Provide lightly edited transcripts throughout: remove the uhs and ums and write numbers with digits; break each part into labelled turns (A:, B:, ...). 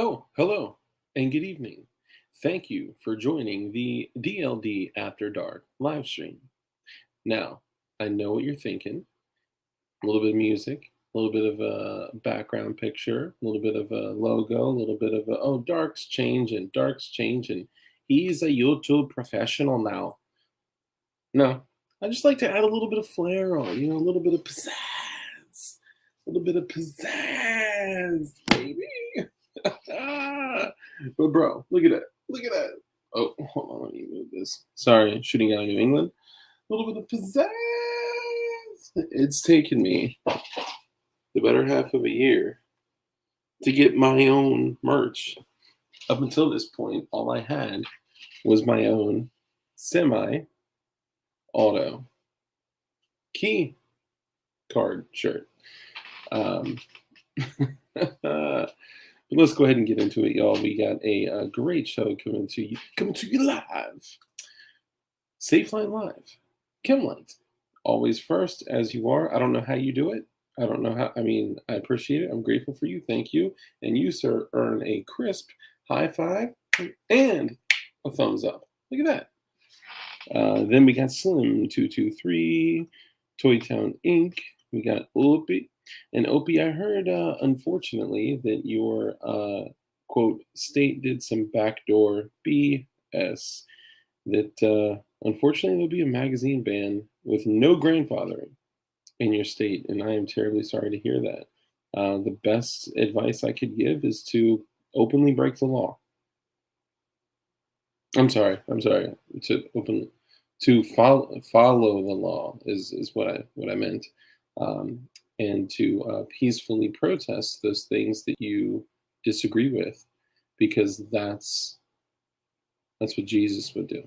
A: Oh, hello and good evening. Thank you for joining the DLD After Dark live stream. Now, I know what you're thinking. A little bit of music, a little bit of a background picture, a little bit of a logo, a little bit of a, oh, Dark's changing. He's a YouTube professional now. No, I just like to add a little bit of flair on, a little bit of pizzazz. A little bit of pizzazz, baby. But bro, look at that. Look at that. Oh, hold on, let me move this. Sorry, shooting out of New England. A little bit of pizzazz. It's taken me the better half of a year to get my own merch. Up until this point, all I had was my own semi auto key card shirt. Um, but let's go ahead and get into it, y'all. We got a great show coming to you live. Safe Line Live. Kim Light. Always first, as you are. I don't know how you do it. I don't know how. I mean, I appreciate it. I'm grateful for you. Thank you. And you, sir, earn a crisp high five and a thumbs up. Look at that. Then we got Slim223, Toy Town Inc. We got Opie. And Opie, I heard, unfortunately, that your quote state did some backdoor BS. That unfortunately there'll be a magazine ban with no grandfathering in your state, and I am terribly sorry to hear that. The best advice I could give is to openly break the law. I'm sorry. To follow the law is what I meant, and to peacefully protest those things that you disagree with, because that's what Jesus would do.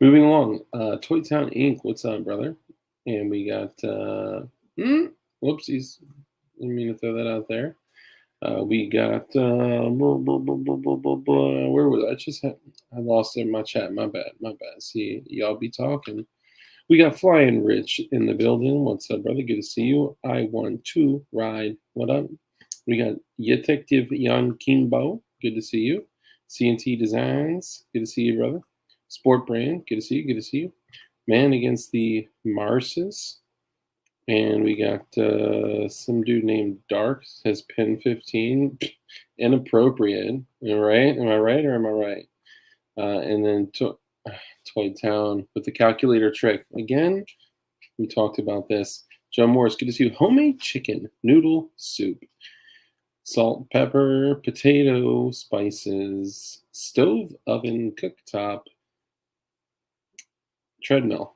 A: Moving along, Toy Town Inc. What's up, brother? And we got whoopsies. Didn't mean to throw that out there. We got where was I? I lost it in my chat. My bad. See, y'all be talking. We got Flying Rich in the building. What's up, brother? Good to see you. I want to ride. What up? We got Detective Jan Kimbo. Good to see you. CNT Designs. Good to see you, brother. Sport Brand. Good to see you. Good to see you. Man Against the Marses. And we got some dude named Dark, says Pen 15. Inappropriate. Am I right? Am I right or am I right? And then Toy Town with the calculator trick. Again, we talked about this. John Morris, good to see you. Homemade chicken noodle soup. Salt, pepper, potato, spices, stove, oven, cooktop, treadmill.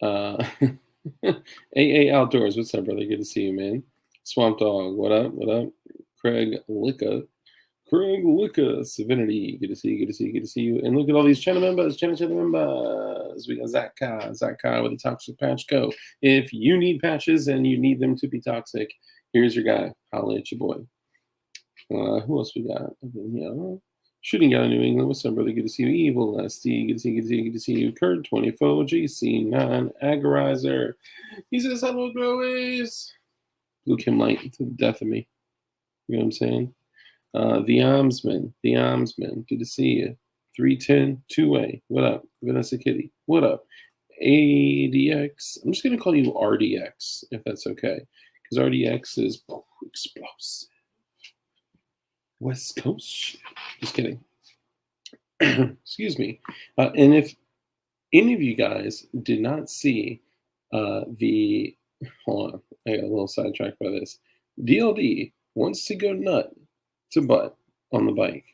A: AA Outdoors, what's up, brother? Good to see you, man. Swamp Dog, what up? What up? Craig Licka, Savinity, good to see you, good to see you, good to see you. And look at all these channel members, channel members. We got Zach Kai with the Toxic Patch Co. If you need patches and you need them to be toxic, here's your guy. Holla at your boy. Who else we got? Yeah. Shooting out of New England. What's up, brother? Good to see you. Evil SD. Good to see you. Good to see you. Good to see you. Kurt 24. GC9. Agorizer. He says, hello, Glowies. Luke him light to the death of me. You know what I'm saying? The Armsman. Good to see you. 310 2A. What up? Vanessa Kitty. What up? ADX. I'm just going to call you RDX, if that's okay. Because RDX is explosive. West Coast. Just kidding. Excuse me. And if any of you guys did not see hold on, I got a little sidetracked by this. DLD wants to go nut to butt on the bike.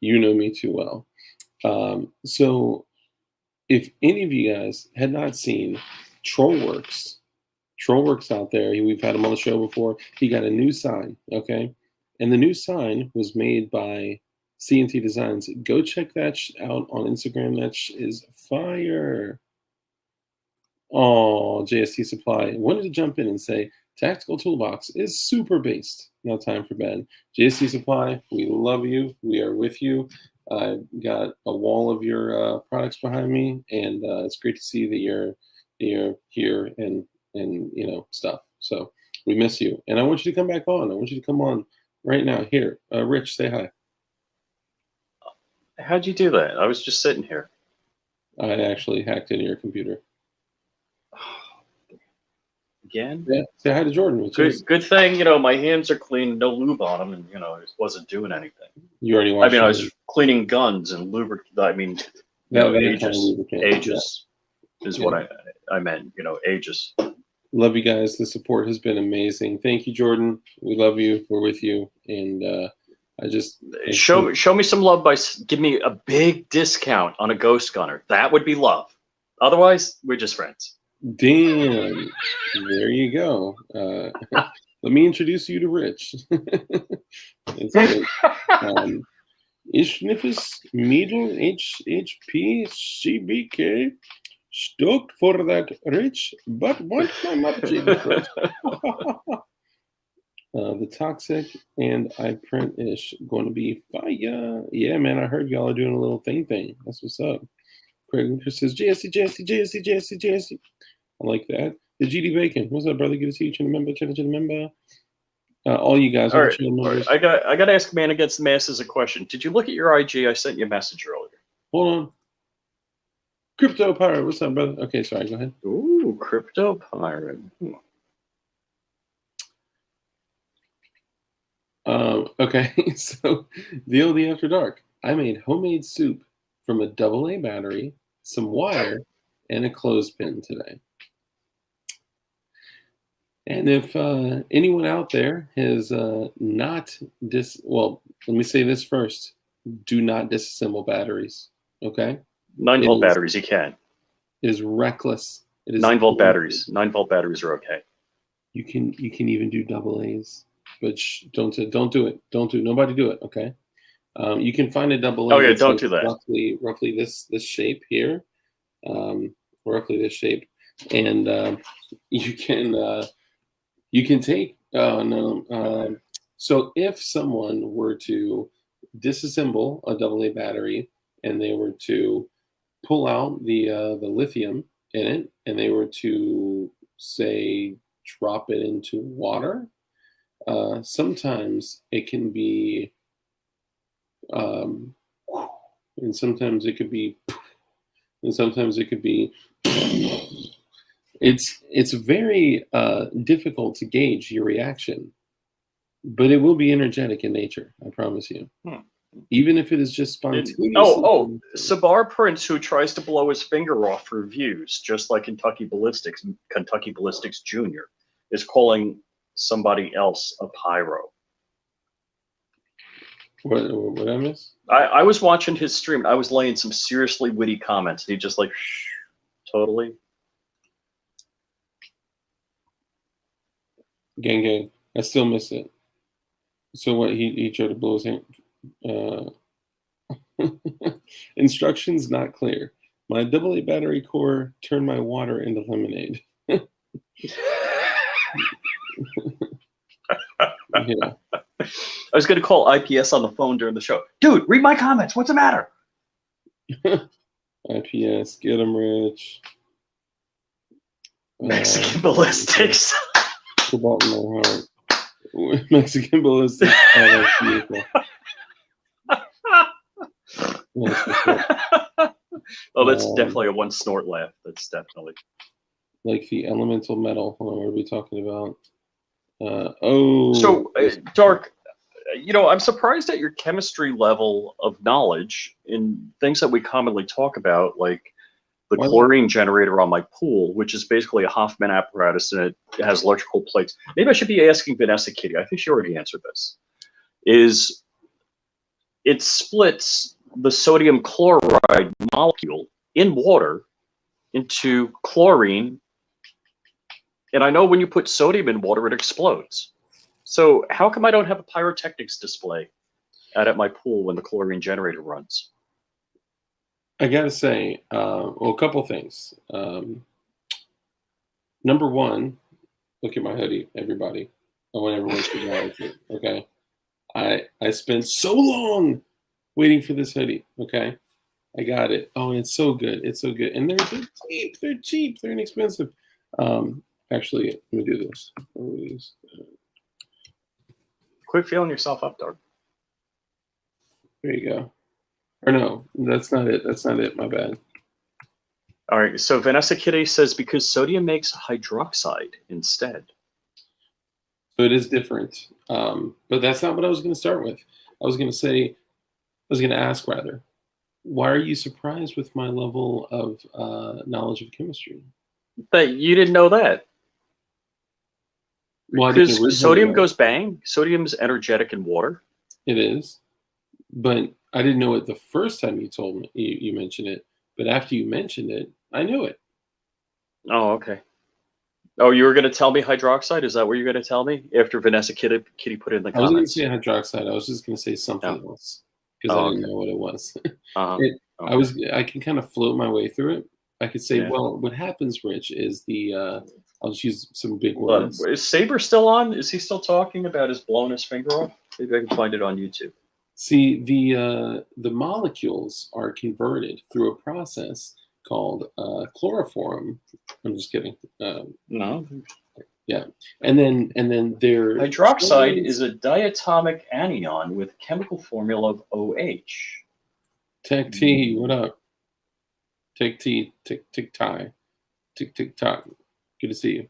A: You know me too well. So if any of you guys had not seen Trollworks out there, we've had him on the show before. He got a new sign, okay? And the new sign was made by CNT Designs. Go check that out on Instagram. That is fire. Oh, JST Supply. Wanted to jump in and say, Tactical Toolbox is super based. Now time for bed. JST Supply, we love you. We are with you. I've got a wall of your products behind me, and it's great to see that you're here and stuff. So We miss you, and I want you to come back on. I want you to come on right now. Here, Rich, say hi.
B: How'd you do that? I was just sitting here.
A: I actually hacked into your computer.
B: Again?
A: Yeah, say hi to Jordan. Which is
B: Good thing, my hands are clean, no lube on them, and, it wasn't doing anything.
A: you already
B: I
A: watched.
B: mean, I was cleaning guns and lubricant. I mean,
A: that kind of lubricant.
B: ages is what I meant. Ages.
A: Love you guys. The support has been amazing. Thank you, Jordan. We love you. We're with you, and
B: show me some love by give me a big discount on a ghost gunner. That would be love. Otherwise, we're just friends.
A: Damn. There you go. Let me introduce you to Rich. Ich nifus middle HP CBK stoked for that Rich, but want my margin first. The toxic and I print ish going to be fire. Yeah, man, I heard y'all are doing a little thing. That's what's up. Craig Winter says, JSC. I like that. The GD Bacon. What's up, brother? Good to see you. Channel member. All you guys.
B: All right. I got to ask Man Against the Masses a question. Did you look at your IG? I sent you a message earlier.
A: Hold on. Crypto Pirate. What's up, brother? Okay, sorry. Go ahead.
B: Ooh, Crypto Pirate.
A: Okay, so DLD After Dark. I made homemade soup from a AA battery, some wire, and a clothespin today. And if anyone out there has let me say this first. Do not disassemble batteries, okay?
B: 9-volt batteries, you can.
A: It is reckless. It is
B: 9-volt batteries. 9-volt batteries are okay. You
A: can even do AA's, but don't do it. Nobody do it, okay? You can find a AA.
B: Oh yeah, don't do that.
A: Roughly this shape here, roughly this shape, and you can take. So if someone were to disassemble a AA battery and they were to pull out the lithium in it, and they were to say drop it into water, sometimes it can be, and sometimes it could be, and sometimes it could be. It's very difficult to gauge your reaction, but it will be energetic in nature. I promise you. Even if it is just spontaneous.
B: Sabar Prince, who tries to blow his finger off for views, just like Kentucky Ballistics Jr., is calling somebody else a pyro.
A: What I miss?
B: I was watching his stream. I was laying some seriously witty comments. He just like, totally.
A: Gang. I still miss it. So what? He tried to blow his hand. Instructions not clear. My AA battery core turned my water into lemonade. Yeah.
B: I was going to call IPS on the phone during the show. Dude, read my comments. What's the matter?
A: IPS, get him, Rich.
B: Mexican Ballistics.
A: Cobalt in my heart. Mexican Ballistics.
B: Oh, that's definitely a one snort laugh. That's definitely.
A: Like the elemental metal. Hold on, what are we talking about?
B: So, Dark, I'm surprised at your chemistry level of knowledge in things that we commonly talk about, like the chlorine generator on my pool, which is basically a Hoffman apparatus, and it has electrical plates. Maybe I should be asking Vanessa Kitty. I think she already answered this. It splits the sodium chloride molecule in water into chlorine. And I know when you put sodium in water, it explodes. So how come I don't have a pyrotechnics display out at my pool when the chlorine generator runs?
A: I gotta say, a couple things. Number one, look at my hoodie, everybody. I want everyone to acknowledge it. Okay, I spent so long waiting for this hoodie. Okay, I got it. Oh, and it's so good. It's so good, and they're cheap. They're cheap. They're inexpensive. Actually, let me do this.
B: Quit feeling yourself up, dog.
A: There you go. Or no, that's not it. That's not it. My bad.
B: All right. So Vanessa Kitty says because sodium makes hydroxide instead.
A: So it is different. But that's not what I was going to start with. I was going to ask rather, why are you surprised with my level of knowledge of chemistry?
B: But you didn't know that.
A: Well, I didn't
B: Because
A: originally
B: sodium
A: know.
B: goes bang. Sodium's energetic in water.
A: It is, but I didn't know it the first time you told me you mentioned it. But after you mentioned it, I knew it.
B: Oh, okay. Oh, you were going to tell me hydroxide? Is that what you're going to tell me? After Vanessa Kitty put it in the
A: I wasn't going to
B: comments.
A: say hydroxide. I was just going to say something else because I
B: Oh,
A: didn't
B: okay.
A: know what it was.
B: Okay.
A: I can kind of float my way through it. I could say,
B: Yeah.
A: well, what happens, Rich, is I'll just use some big words.
B: Is Saber still on? Is he still talking about his blowing his finger off? Maybe I can find it on YouTube.
A: See, the molecules are converted through a process called chloroform. I'm just kidding.
B: No.
A: Yeah, and then their
B: Hydroxide is a diatomic anion with chemical formula of OH.
A: Tech T, what up? Tech T, tick tie, tick tock. Good to see you.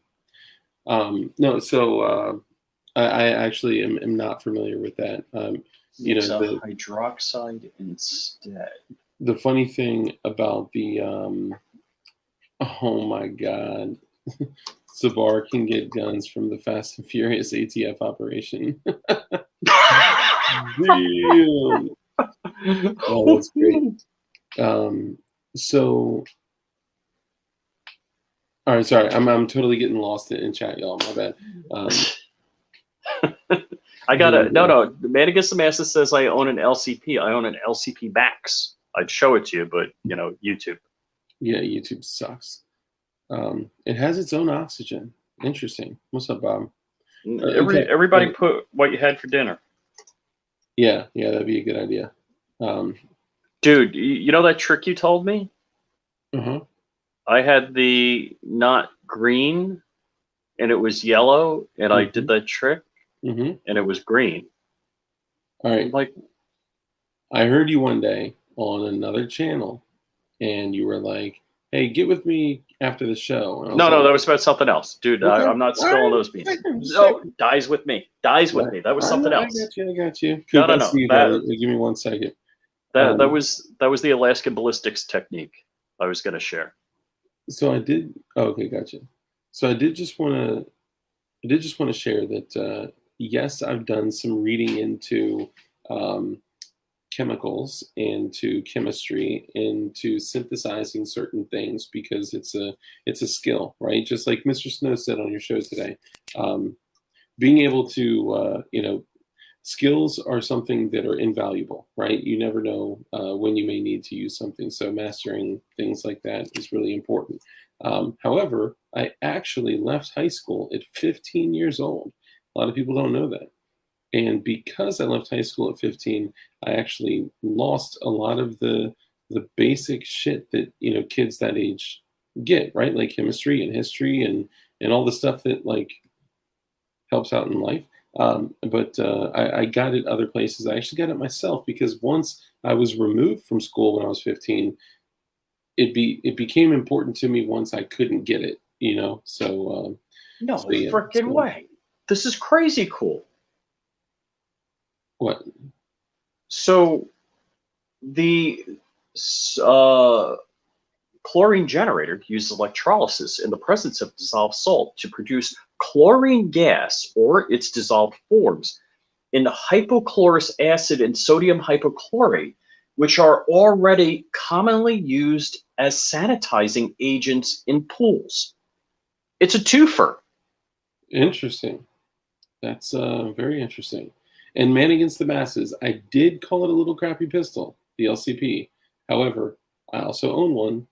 A: No, so I actually am not familiar with that.
B: It's a hydroxide instead.
A: The funny thing about the oh my god, Sabar can get guns from the Fast and Furious ATF operation. Damn. Oh, that's great. So, all right, sorry, I'm totally getting lost in chat, y'all. My bad.
B: I got a no. The man against the masses says I own an LCP. I own an LCP Max. I'd show it to you, but YouTube.
A: Yeah, YouTube sucks. It has its own oxygen. Interesting. What's up, Bob?
B: Everybody put what you had for dinner.
A: Yeah, that'd be a good idea.
B: Dude, you know that trick you told me?
A: Uh-huh.
B: I had the not green, and it was yellow, and I did that trick, and it was green.
A: All right.
B: Like,
A: I heard you one day on another channel, and you were like, "Hey, get with me after the show." And
B: no, that was about something else, dude.
A: Okay.
B: I'm not spilling those beans. No, dies with me. Dies with me. That was something else.
A: I got you.
B: No.
A: Give me 1 second.
B: That was the Alaskan ballistics technique I was going to share.
A: So I did. Oh, okay, gotcha. So I did just want to share that yes, I've done some reading into chemicals, into chemistry, into synthesizing certain things because it's a skill, right? Just like Mr. Snow said on your show today, being able to skills are something that are invaluable, right? You never know when you may need to use something. So mastering things like that is really important. However, I actually left high school at 15 years old. A lot of people don't know that. And because I left high school at 15, I actually lost a lot of the basic shit that kids that age get, right? Like chemistry and history and all the stuff that like helps out in life. But I got it other places. I actually got it myself because once I was removed from school when I was 15, it became important to me once I couldn't get it, So
B: no
A: so, yeah,
B: freaking way. This is crazy cool.
A: What?
B: So the chlorine generator uses electrolysis in the presence of dissolved salt to produce chlorine gas or its dissolved forms in hypochlorous acid and sodium hypochlorite, which are already commonly used as sanitizing agents in pools. It's a twofer.
A: Interesting. That's very interesting. And Man Against the Masses, I did call it a little crappy pistol, the LCP. However, I also own one,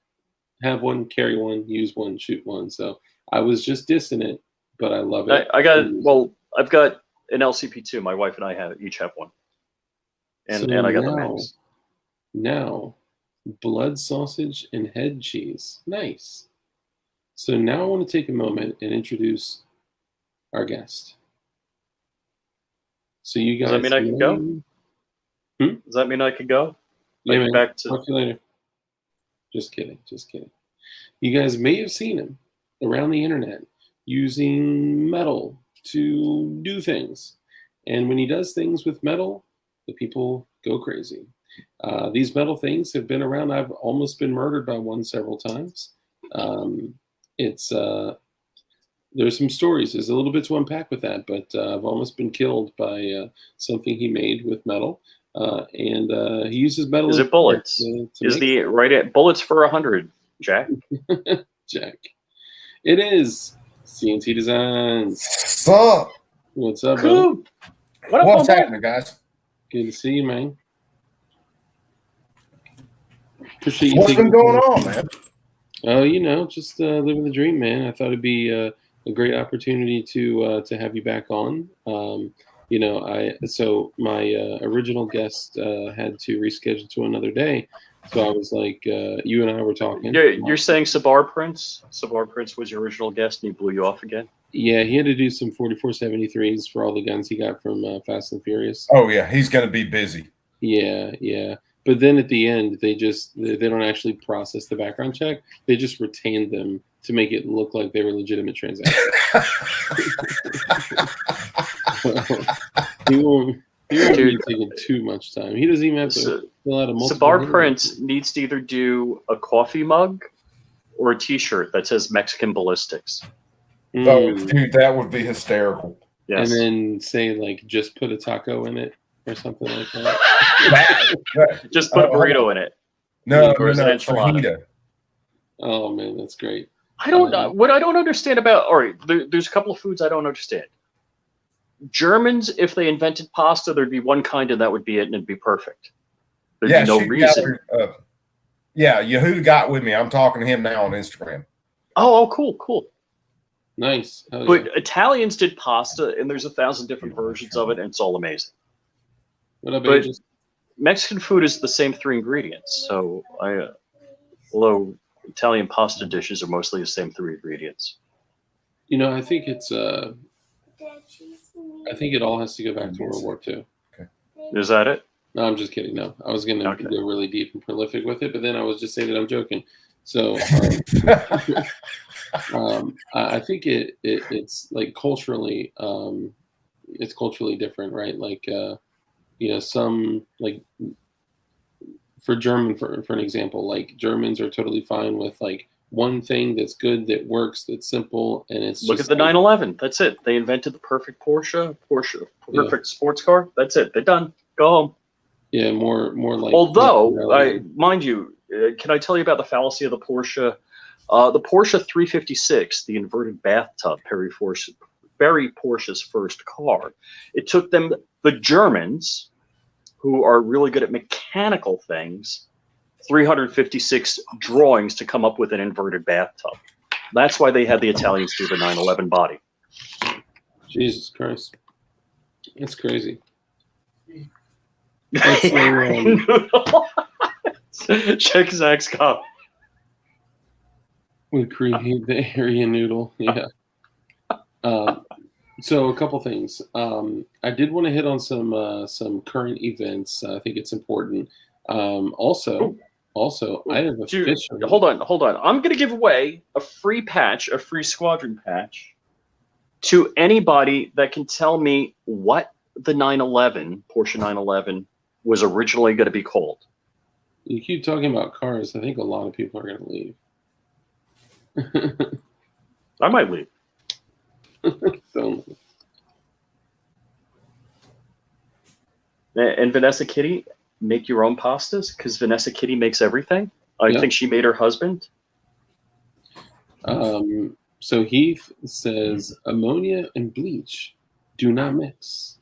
A: have one, carry one, use one, shoot one. So I was just dissing it, but I love it.
B: I've got an LCP too. My wife and I each have one. And I got the Max.
A: Now, blood sausage and head cheese. Nice. So now I want to take a moment and introduce our guest. So you guys
B: Does that mean I can go? Does that mean I can go?
A: Yeah,
B: Like
A: man.
B: back to
A: Talk to you later. Just kidding. Just kidding. You guys may have seen him around the internet using metal to do things. And when he does things with metal, the people go crazy. These metal things have been around. I've almost been murdered by one several times. It's there's some stories. There's a little bit to unpack with that, but I've almost been killed by something he made with metal. And he uses metal.
B: Is
A: as
B: it bullets?
A: to
B: Is
A: make
B: the right at bullets for 100, Jack?
A: Jack. It is CNC Designs.
C: Sup?
A: What's up, brother?
B: Cool. What up,
C: What's
B: my boy?
C: happening, guys?
A: Good to see you, man. Appreciate you
C: What's
A: taking
C: been
A: the
C: going
A: time.
C: on, man?
A: Oh, just living the dream, man. I thought it'd be a great opportunity to have you back on. So my original guest had to reschedule to another day, so I was like, you and I were talking.
B: You're saying Sabar Prince? Sabar Prince was your original guest, and he blew you off again?
A: Yeah, he had to do some 4473s for all the guns he got from Fast and Furious.
C: Oh yeah, he's gonna be busy.
A: Yeah. But then at the end, they don't actually process the background check. They just retain them to make it look like they were legitimate transactions. He won't be taking too much time. He doesn't even have to fill out a multiple.
B: Sabar Prince needs to either do a coffee mug or a T-shirt that says Mexican Ballistics.
C: Oh, dude, that would be hysterical.
B: Yes.
A: And then say like, just put a taco in it or something like that.
B: Just put a burrito in it.
C: No,
B: Or is it enchilada?
C: fajita.
A: Oh man, that's great.
B: I don't know. What I don't understand about, all right, there's a couple of foods I don't understand. Germans, if they invented pasta, there'd be one kind and that would be it, and it'd be perfect. There'd be no
C: shoot me
B: reason.
C: out there. Yahoo got with me. I'm talking to him now on Instagram.
B: Oh, cool.
A: Nice. Hell
B: But
A: yeah.
B: Italians did pasta, and there's 1,000 different versions of it, and it's all amazing.
A: What up,
B: But
A: Angels?
B: Mexican food is the same 3 ingredients. So although Italian pasta dishes are mostly the same 3 ingredients.
A: I think it's I think it all has to go back to World War II.
B: Is that it?
A: No, I'm just kidding. No, I was gonna go really deep and prolific with it, but then I was just saying that I'm joking. So I think it's like culturally, it's culturally different, right? Like some like for German, for an example, like Germans are totally fine with like one thing that's good, that works, that's simple, and it's
B: Look
A: just
B: at the
A: like,
B: 911. That's it. They invented the perfect Porsche, perfect sports car. That's it. They're done. Go home.
A: Yeah, more like.
B: Although, mind you, can I tell you about the fallacy of the Porsche? The Porsche 356, the inverted bathtub, Barry Porsche's first car. It took them, the Germans, who are really good at mechanical things, 356 drawings to come up with an inverted bathtub. That's why they had the Italians do the 911 body.
A: Jesus Christ, that's crazy.
B: Check Zach's cup.
A: We create the area noodle. Yeah. So a couple things. I did want to hit on some current events. I think it's important. Also, I have a
B: Dude, hold on. I'm going to give away a free patch, a free squadron patch, to anybody that can tell me what the Porsche 911 was originally going to be called.
A: You keep talking about cars. I think a lot of people are going to leave.
B: I might leave.
A: Don't.
B: And Vanessa Kitty, make your own pastas, because Vanessa Kitty makes everything. I think she made her husband.
A: So Heath says ammonia and bleach do not mix,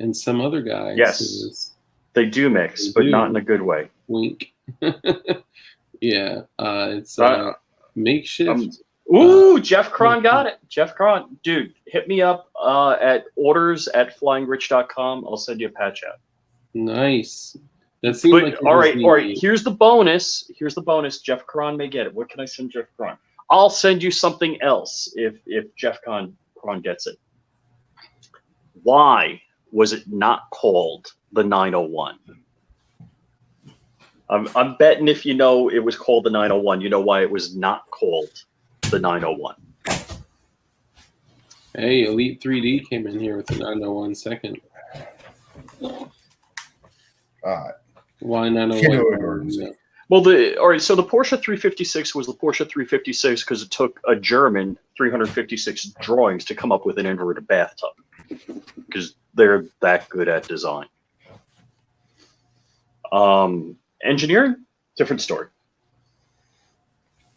A: and some other guy says
B: they do mix, but not in a good way.
A: Wink. Yeah, it's makeshift.
B: Jeff Cron got it. Jeff Cron, dude, hit me up at orders@flyingrich.com. I'll send you a patch out.
A: Nice. That seems like
B: all right. Here's the bonus. Jeff Cron may get it. What can I send Jeff Cron? I'll send you something else if Jeff Cron gets it. Why was it not called the 901? I'm betting if you know it was called the 901, you know why it was not called the 901.
A: Hey, Elite 3D came in here with the 901 second.
C: All right.
A: Why 901?
C: Yeah.
B: Well, all right. So the Porsche 356 was the Porsche 356 because it took a German 356 drawings to come up with an inverted bathtub because they're that good at design. Engineering, different story.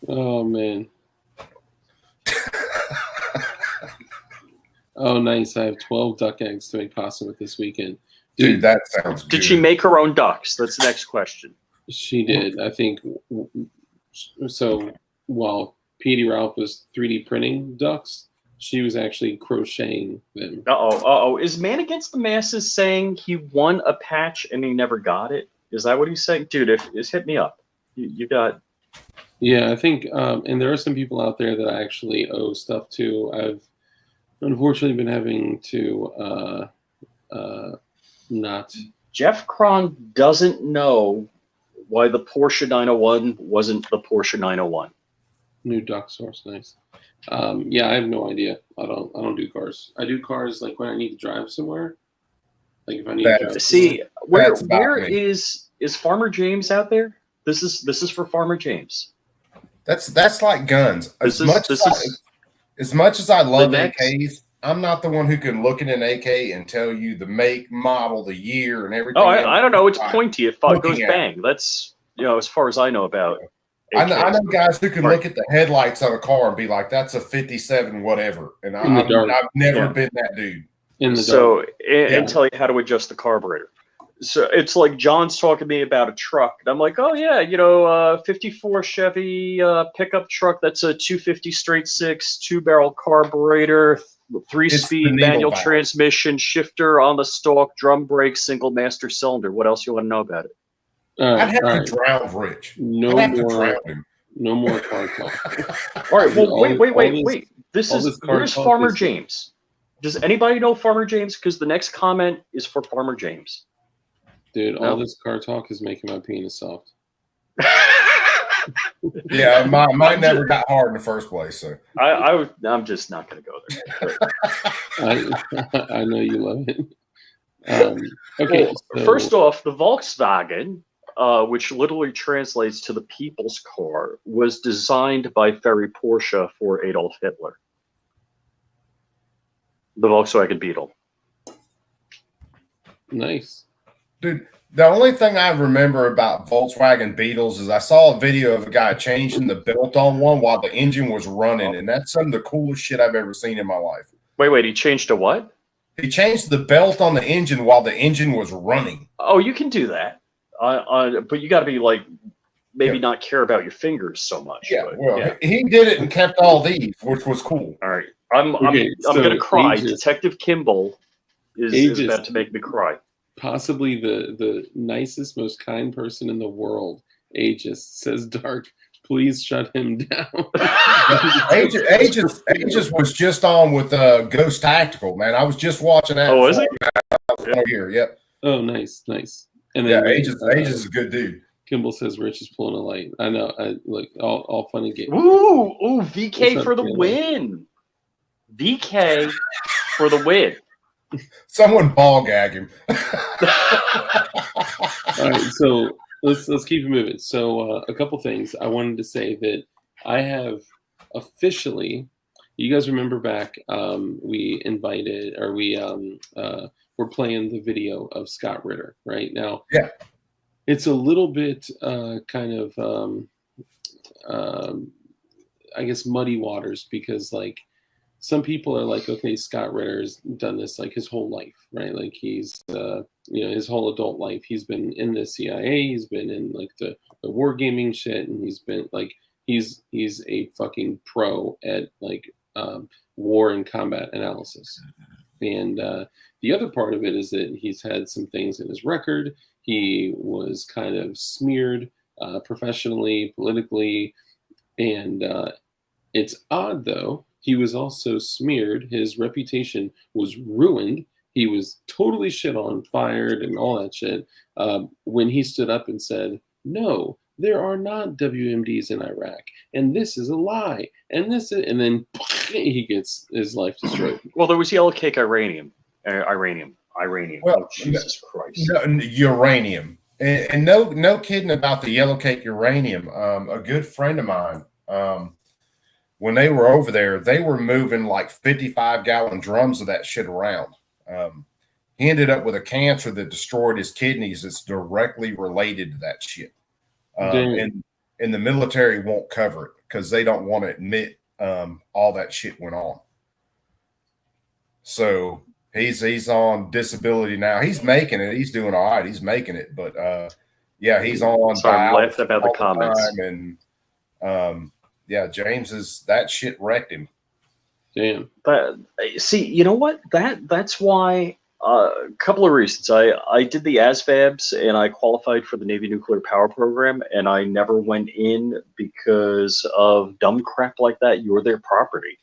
A: Oh man. Oh, nice. I have 12 duck eggs to make pasta with this weekend.
C: Dude, that sounds good.
B: Did she make her own ducks? That's the next question.
A: She did. I think so. While Petey Ralph was 3D printing ducks, she was actually crocheting them.
B: Uh-oh. Is Man Against the Masses saying he won a patch and he never got it? Is that what he's saying? Dude, hit me up. You got...
A: Yeah, I think, and there are some people out there that I actually owe stuff to. I've unfortunately been having to not...
B: Jeff Cron doesn't know why the Porsche 901 wasn't the Porsche 901.
A: New duck source, nice. Yeah, I have no idea. I don't do cars. I do cars like when I need to drive somewhere. Like if I need to drive.
B: See, where is Farmer James out there? This is for Farmer James.
C: That's like guns. As much as I love AKs, I'm not the one who can look at an AK and tell you the make, model, the year, and everything.
B: Oh, I don't know. It's pointy. It goes bang. That's, as far as I know about AKs.
C: I know guys who can look at the headlights of a car and be like, "That's a '57, whatever." And I've never been that dude.
A: In the dark.
B: And tell you how to adjust the carburetor. So it's like John's talking to me about a truck, and I'm like, "Oh yeah, 54 Chevy pickup truck. That's a 250 straight six, 2-barrel carburetor." 3-speed manual transmission, shifter on the stalk, drum brake, single master cylinder. What else you want to know about it?
C: I'd have to drown Rich.
A: No more car talk.
B: All right. Well, wait. Where's Farmer James? Does anybody know Farmer James? Because the next comment is for Farmer James.
A: Dude, all this car talk is making my penis soft.
C: Yeah, mine never got hard in the first place. So
B: I'm just not going to go
A: there. I know you love it. Okay.
B: Well, so, first off, the Volkswagen, which literally translates to the people's car, was designed by Ferry Porsche for Adolf Hitler. The Volkswagen Beetle.
A: Nice.
C: Dude, the only thing I remember about Volkswagen Beetles is I saw a video of a guy changing the belt on one while the engine was running, and that's some of the coolest shit I've ever seen in my life.
B: Wait, he changed to what?
C: He changed the belt on the engine while the engine was running.
B: Oh, you can do that. But you got to be like, maybe not care about your fingers so much.
C: Yeah, he did it and kept all these, which was cool.
B: All right. I'm going to cry. Detective Kimball is about to make me cry.
A: Possibly the nicest, most kind person in the world, Aegis, says Dark, please shut him down.
C: Aegis was just on with Ghost Tactical, man. I was just watching that.
B: Oh, is he?
C: Here, yep.
A: Oh, nice. And then
C: Aegis is a good dude.
A: Kimball says Rich is pulling a light. I know. Look, all fun and games.
B: Ooh, VK for the win. VK for the win.
C: Someone ball gag him.
A: All right, so let's keep it moving. So a couple things I wanted to say that I have officially. You guys remember back? We invited, or we were playing the video of Scott Ritter right now.
C: Yeah,
A: it's a little bit kind of I guess muddy waters because like. Some people are like, okay, Scott Ritter's done this like his whole life, right? Like he's, his whole adult life. He's been in the CIA. He's been in like the wargaming shit, and he's been like, he's a fucking pro at like war and combat analysis. And the other part of it is that he's had some things in his record. He was kind of smeared professionally, politically, and It's odd, though. He was also smeared. His reputation was ruined. He was totally shit on, fired, and all that shit when he stood up and said, "No, there are not WMDs in Iraq, and this is a lie." And then he gets his life destroyed.
B: Well, there was yellow cake Iranium.
C: Well,
B: Oh, Jesus Christ.
C: Uranium. And no kidding about the yellow cake uranium. A good friend of mine, when they were over there, they were moving like 55-gallon drums of that shit around. He ended up with a cancer that destroyed his kidneys that's directly related to that shit. And the military won't cover it because they don't want to admit all that shit went on. So he's on disability now. He's making it. He's doing all right. He's making it. But yeah, he's on.
B: Sorry, I'm laughing about the comments.
C: And yeah, that shit wrecked him.
A: Damn.
B: But see, you know what? That's why a couple of reasons. I did the ASVABs and I qualified for the Navy Nuclear Power Program, and I never went in because of dumb crap like that. You're their property.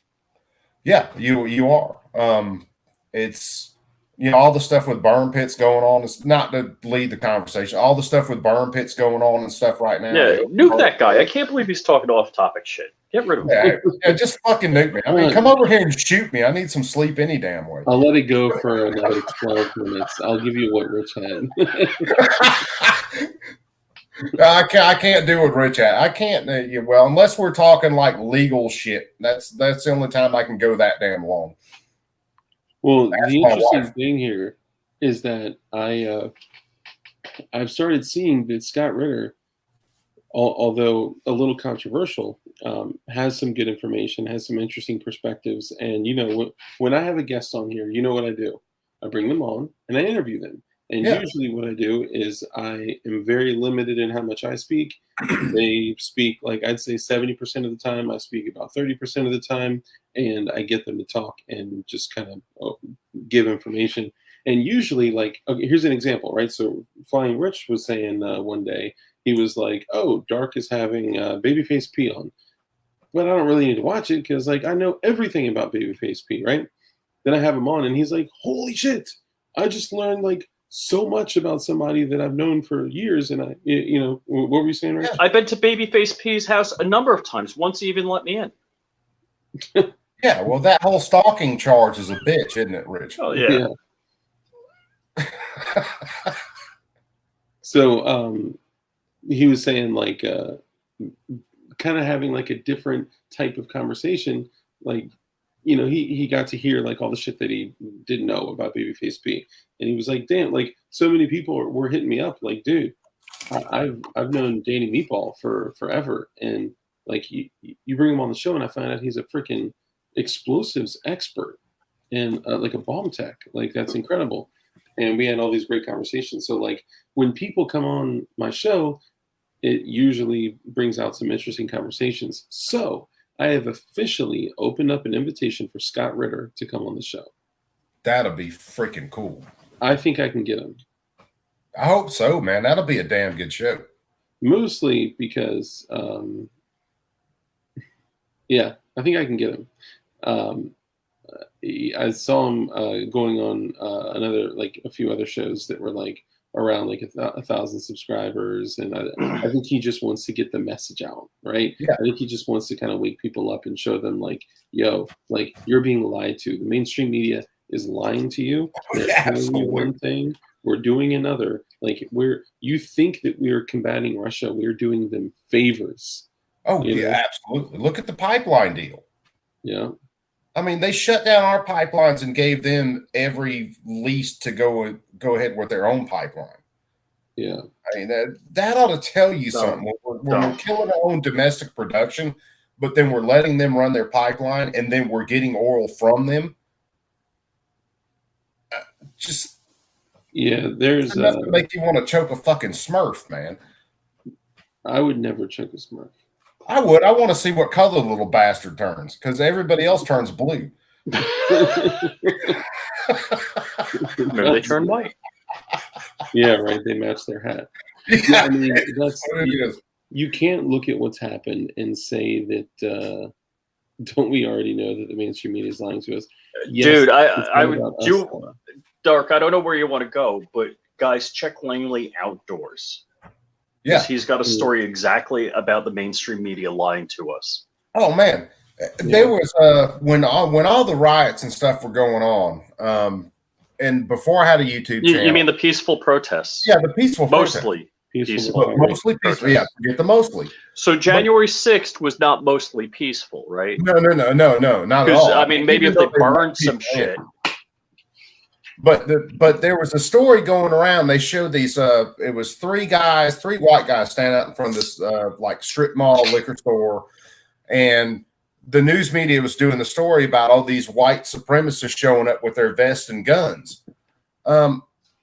C: Yeah, you are. It's all the stuff with burn pits going on. It's not to lead the conversation. All the stuff with burn pits going on and stuff right now.
B: Yeah, nuke that guy. I can't believe he's talking off-topic shit. Get rid of him.
C: Yeah, just fucking nuke me. I mean, come over here and shoot me. I need some sleep any damn way.
A: I'll let it go for another 12 minutes. I'll give you what Rich had.
C: I can't do what Rich had. I can't. Well, unless we're talking like legal shit. That's the only time I can go that damn long.
A: Well, the interesting thing here is that I've started seeing that Scott Ritter, although a little controversial, has some good information, has some interesting perspectives. And when I have a guest on here, you know what I do? I bring them on and I interview them. And usually what I do is I am very limited in how much I speak. They speak, like I'd say 70% of the time. I speak about 30% of the time. And I get them to talk and just kind of give information. And usually, like, okay, here's an example, right? So Flying Rich was saying one day, he was like, "Oh, Dark is having Babyface P on." But I don't really need to watch it because, like, I know everything about Babyface P, right? Then I have him on and he's like, "Holy shit. I just learned, like, so much about somebody that I've known for years." And what were you saying, Rich?
B: I've been to Babyface P's house a number of times. Once he even let me in.
C: Yeah, well, that whole stalking charge is a bitch, isn't it, Rich?
B: Oh, yeah.
A: So he was saying, like, kind of having like a different type of conversation. Like, he got to hear like all the shit that he didn't know about Babyface P. And he was like, damn, like so many people were hitting me up like, dude, I've known Danny Meatball for forever. And like you bring him on the show and I find out he's a freaking explosives expert and like a bomb tech. Like, that's incredible. And we had all these great conversations. So like when people come on my show, it usually brings out some interesting conversations. So I have officially opened up an invitation for Scott Ritter to come on the show.
C: That'll be freaking cool.
A: I think I can get him.
C: I hope so, man. That'll be a damn good show.
A: Mostly because, yeah, I think I can get him. I saw him going on a few other shows that were like around like 1,000 subscribers, and I think he just wants to get the message out, right?
C: Yeah.
A: I think he just wants to kind of wake people up and show them like, yo, like you're being lied to. The mainstream media is lying to you. They're telling you one thing, we're doing another. Like you think that we're combating Russia, we're doing them favors.
C: Oh yeah, absolutely. Look at the pipeline deal.
A: Yeah.
C: I mean, they shut down our pipelines and gave them every lease to go ahead with their own pipeline.
A: Yeah.
C: I mean, that ought to tell you something. We're killing our own domestic production, but then we're letting them run their pipeline, and then we're getting oil from them.
A: There's
C: enough to make you want to choke a fucking Smurf, man.
A: I would never choke a Smurf.
C: I would. I want to see what color the little bastard turns, because everybody else turns blue.
B: Maybe they turn white.
A: Yeah, right. They match their hat. Yeah, I mean, you can't look at what's happened and say that Don't we already know that the mainstream media is lying to us? Yes,
B: Dude,
A: it's
B: I
A: not
B: would
A: about us,
B: do
A: though.
B: Dark. I don't know where you want to go, but guys, check Langley Outdoors. Because
C: Yeah.
B: he's got a story exactly about the mainstream media lying to us.
C: Oh man, there
A: Yeah.
C: was when all the riots and stuff were going on, and before I had a YouTube
B: You
C: channel.
B: mean the peaceful protests?
C: Yeah, the peaceful protest.
B: Mostly
A: Peaceful
C: But mostly peaceful.
B: protests.
C: Yeah, forget the mostly.
B: So January 6th was not mostly peaceful, right?
C: No, not at
B: Because
C: all.
B: I mean, maybe
C: even
B: if they
C: though let
B: burned some
C: people in.
B: shit.
C: But there was a story going around. They showed these. It was three white guys standing out in front of this like strip mall liquor store, and the news media was doing the story about all these white supremacists showing up with their vests and guns.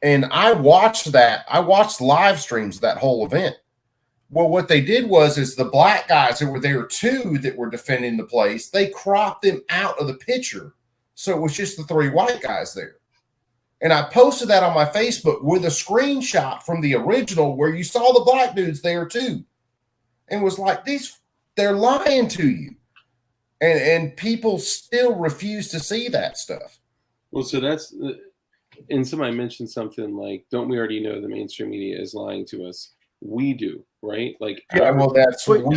C: And I watched that. I watched live streams of that whole event. Well, what they did is the black guys that were there too that were defending the place, they cropped them out of the picture. So it was just the three white guys there. And I posted that on my Facebook with a screenshot from the original where you saw the black dudes there too. And was like, they're lying to you. And people still refuse to see that stuff.
A: Well, so that's, and somebody mentioned something like, don't we already know the mainstream media is lying to us? We do, right? Like,
C: Yeah, well, that's
B: But,
C: we.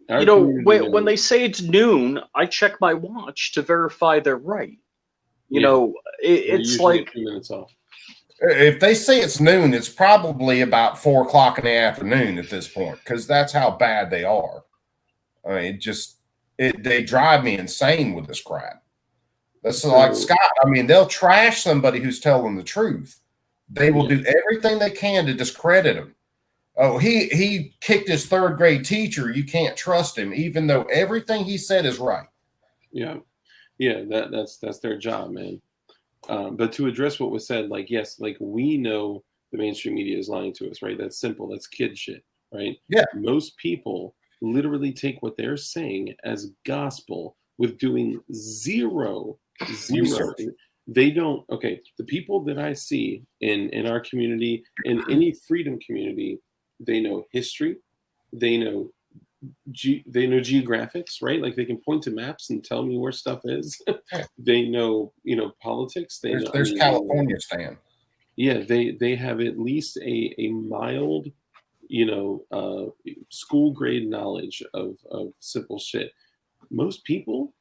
B: you know, when they say it's noon, I check my watch to verify they're right. You know, it's like
A: 2 minutes off.
C: If they say it's noon, it's probably about 4 o'clock in the afternoon at this point, because that's how bad they are. I mean, they drive me insane with this crap. That's like Scott. I mean, they'll trash somebody who's telling the truth. They will do everything they can to discredit him. Oh, he kicked his third grade teacher. You can't trust him, even though everything he said is right.
A: Yeah, that's their job, man. But to address what was said, like, yes, like we know the mainstream media is lying to us, right? That's simple. That's kid shit, right?
C: Yeah.
A: Most people literally take what they're saying as gospel with doing zero.
C: Research.
A: They don't. Okay, the people that I see in our community, in any freedom community, they know history, they know geographics, right? Like they can point to maps and tell me where stuff is. They know, politics.
C: There's California, Stan.
A: Yeah, they have at least a mild, school grade knowledge of simple shit. Most people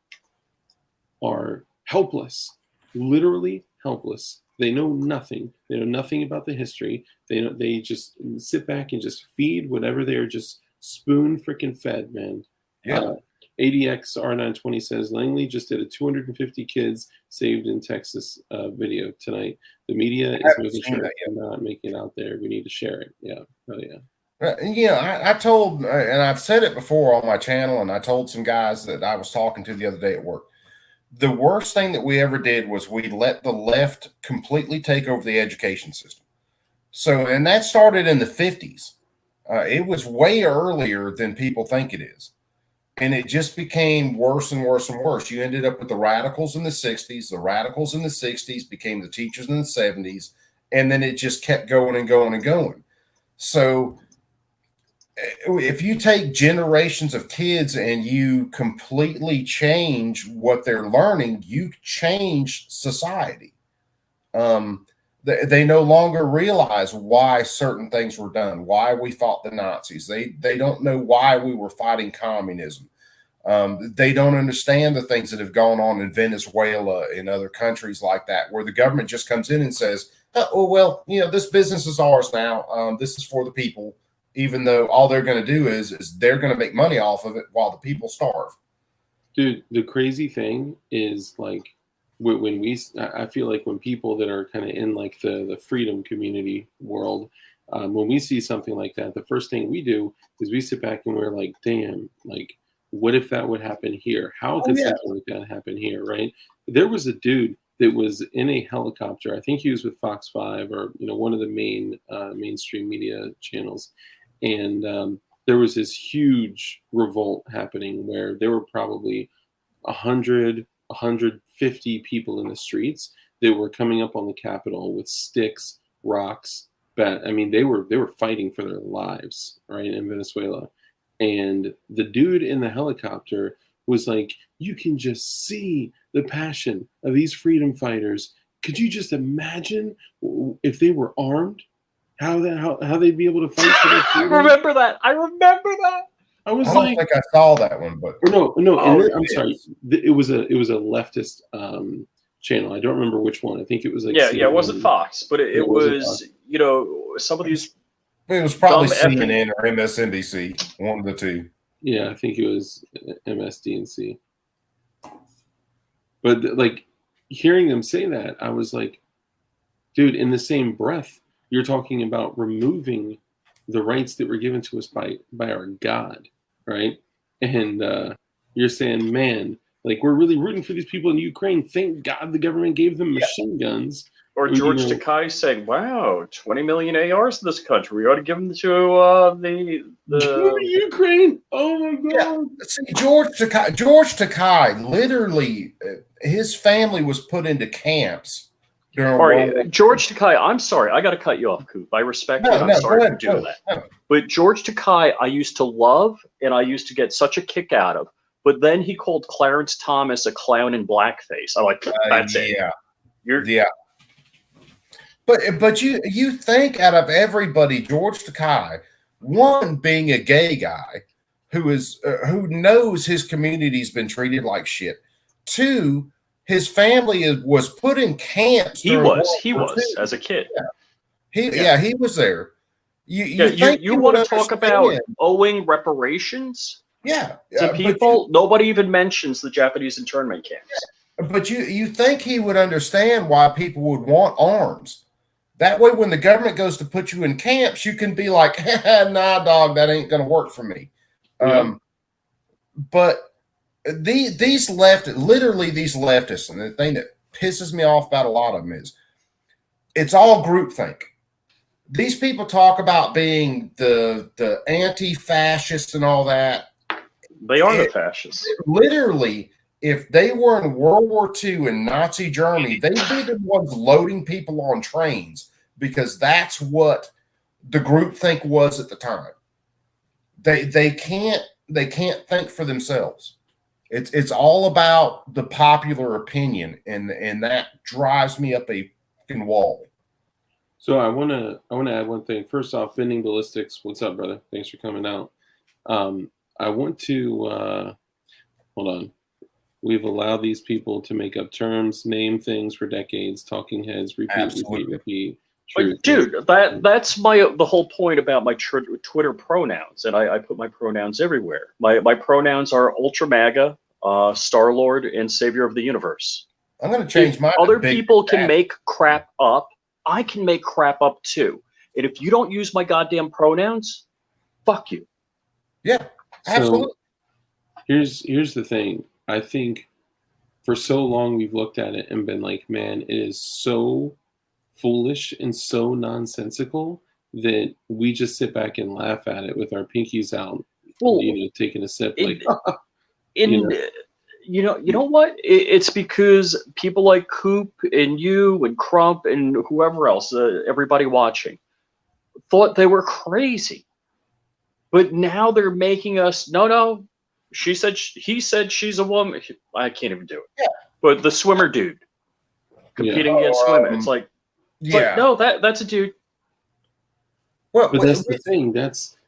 A: are helpless, literally helpless. They know nothing. They know nothing about the history. They just sit back and just feed whatever they're just spoon freaking fed, man.
C: Yeah.
A: ADX R920 says Langley just did a 250 kids saved in Texas video tonight. The media is making sure it's not making it out there. We need to share it. Yeah. Oh yeah.
C: I told, and I've said it before on my channel, and I told some guys that I was talking to the other day at work. The worst thing that we ever did was we let the left completely take over the education system. So, and that started in the 50s. It was way earlier than people think it is. And it just became worse and worse and worse. You ended up with the radicals in the 60s. The radicals in the 60s became the teachers in the 70s. And then it just kept going and going and going. So if you take generations of kids and you completely change what they're learning, you change society. They no longer realize why certain things were done, why we fought the Nazis. They don't know why we were fighting communism. They don't understand the things that have gone on in Venezuela and other countries like that, where the government just comes in and says, oh, well, this business is ours now. This is for the people, even though all they're going to do is they're going to make money off of it while the people starve.
A: Dude, the crazy thing is, like, I feel like when people that are kind of in like the freedom community world, when we see something like that, the first thing we do is we sit back and we're like, damn, like, what if that would happen here? How could something like that happen here, right? There was a dude that was in a helicopter. I think he was with Fox 5 or one of the main mainstream media channels, and there was this huge revolt happening where there were probably 100, 150 people in the streets that were coming up on the Capitol with sticks, rocks. I mean, they were fighting for their lives, right, in Venezuela. And the dude in the helicopter was like, you can just see the passion of these freedom fighters. Could you just imagine if they were armed, how they'd be able to fight for their
B: I
A: freedom?
B: remember that. I remember that.
A: I was
C: I don't
A: like,
C: think I saw that one, but
A: no,
B: Oh,
A: and then, I'm
C: yes.
A: sorry, it was a leftist channel. I don't remember which one. I think it was like
B: Yeah, it wasn't
A: CNN.
B: Fox, but it
A: wasn't
B: was,
A: Fox.
B: you know, some of these.
C: it was probably
B: Dumb effing-
C: CNN or MSNBC, one of the two.
A: Yeah, I think it was MSDNC. But like hearing them say that, I was like, dude, in the same breath, you're talking about removing the rights that were given to us by our God, right? And you're saying, man, like we're really rooting for these people in Ukraine. Thank God the government gave them machine guns.
B: Or George Takei saying, "Wow, 20 million ARs in this country. We ought to give them to the
A: Ukraine. Oh my God!
C: Yeah. See, George Takei, literally, his family was put into camps during
B: All
C: World War
B: right, George Takei. I'm sorry, I got to cut you off, Coop. I respect you. And I'm sorry for doing that.
C: No.
B: But George Takei, I used to love, and I used to get such a kick out of. But then he called Clarence Thomas a clown in blackface. I'm like, that's it.
C: Yeah. But you think out of everybody, George Takei, one being a gay guy who knows his community's been treated like shit. Two, his family was put in camps.
B: He was as a kid.
C: Yeah. He was there.
B: You want to talk about owing reparations?
C: Yeah,
B: to people. Nobody even mentions the Japanese internment camps.
C: But you think he would understand why people would want arms? That way, when the government goes to put you in camps, you can be like, "Nah, dog, that ain't going to work for me."
A: Yeah.
C: But these leftists, and the thing that pisses me off about a lot of them is, it's all groupthink. These people talk about being the anti-fascists and all that.
B: They are the fascists.
C: Literally, if they were in World War II in Nazi Germany, they'd be the ones loading people on trains because that's what the groupthink was at the time. They can't think for themselves. It's all about the popular opinion, and that drives me up a fucking wall.
A: So I want to add one thing. First off, Bending Ballistics, what's up, brother? Thanks for coming out. I want to hold on. We've allowed these people to make up terms, name things for decades, talking heads, repeat.
B: But dude, that's the whole point about my Twitter pronouns, and I put my pronouns everywhere. My pronouns are Ultra MAGA, Star Lord, and Savior of the Universe.
C: I'm going to change mine.
B: Other people can make crap up. I can make crap up too. And if you don't use my goddamn pronouns, fuck you.
C: Yeah, absolutely.
A: So here's the thing. I think for so long we've looked at it and been like, man, it is so foolish and so nonsensical that we just sit back and laugh at it with our pinkies out, taking a sip.
B: You know what? It's because people like Coop and you and Crump and whoever else, everybody watching, thought they were crazy. But now they're making us, no, he said she's a woman. I can't even do it.
C: Yeah.
B: But the swimmer dude competing against women. It's like, but no, that's a dude.
A: Well, but that's the thing.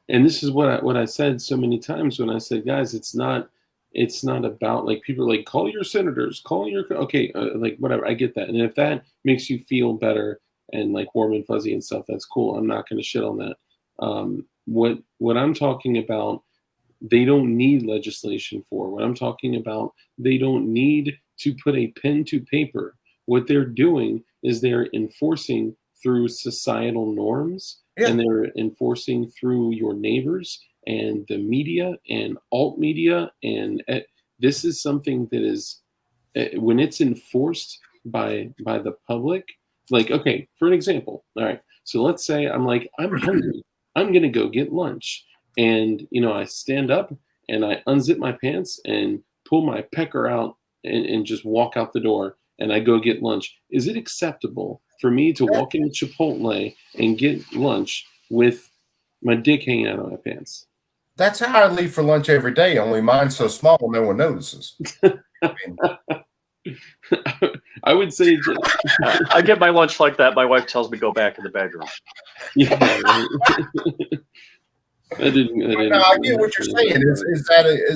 A: And this is what I said so many times when I said, guys, it's not about like people are like, call your senators, like whatever. I get that. And if that makes you feel better and like warm and fuzzy and stuff, that's cool. I'm not going to shit on that. What I'm talking about, they don't need legislation for. What I'm talking about, they don't need to put a pen to paper. What they're doing is they're enforcing through societal norms, and they're enforcing through your neighbors and the media and alt media. And this is something that is, when it's enforced by the public, like, okay, for an example, all right, so let's say I'm hungry. I'm going to go get lunch. And, I stand up and I unzip my pants and pull my pecker out and just walk out the door and I go get lunch. Is it acceptable for me to walk into Chipotle and get lunch with my dick hanging out of my pants?
C: That's how I leave for lunch every day. Only mine's so small, no one notices. I mean,
A: I would say,
B: I get my lunch like that. My wife tells me go back in the bedroom.
A: yeah. I didn't.
C: no, I get what you're saying. Is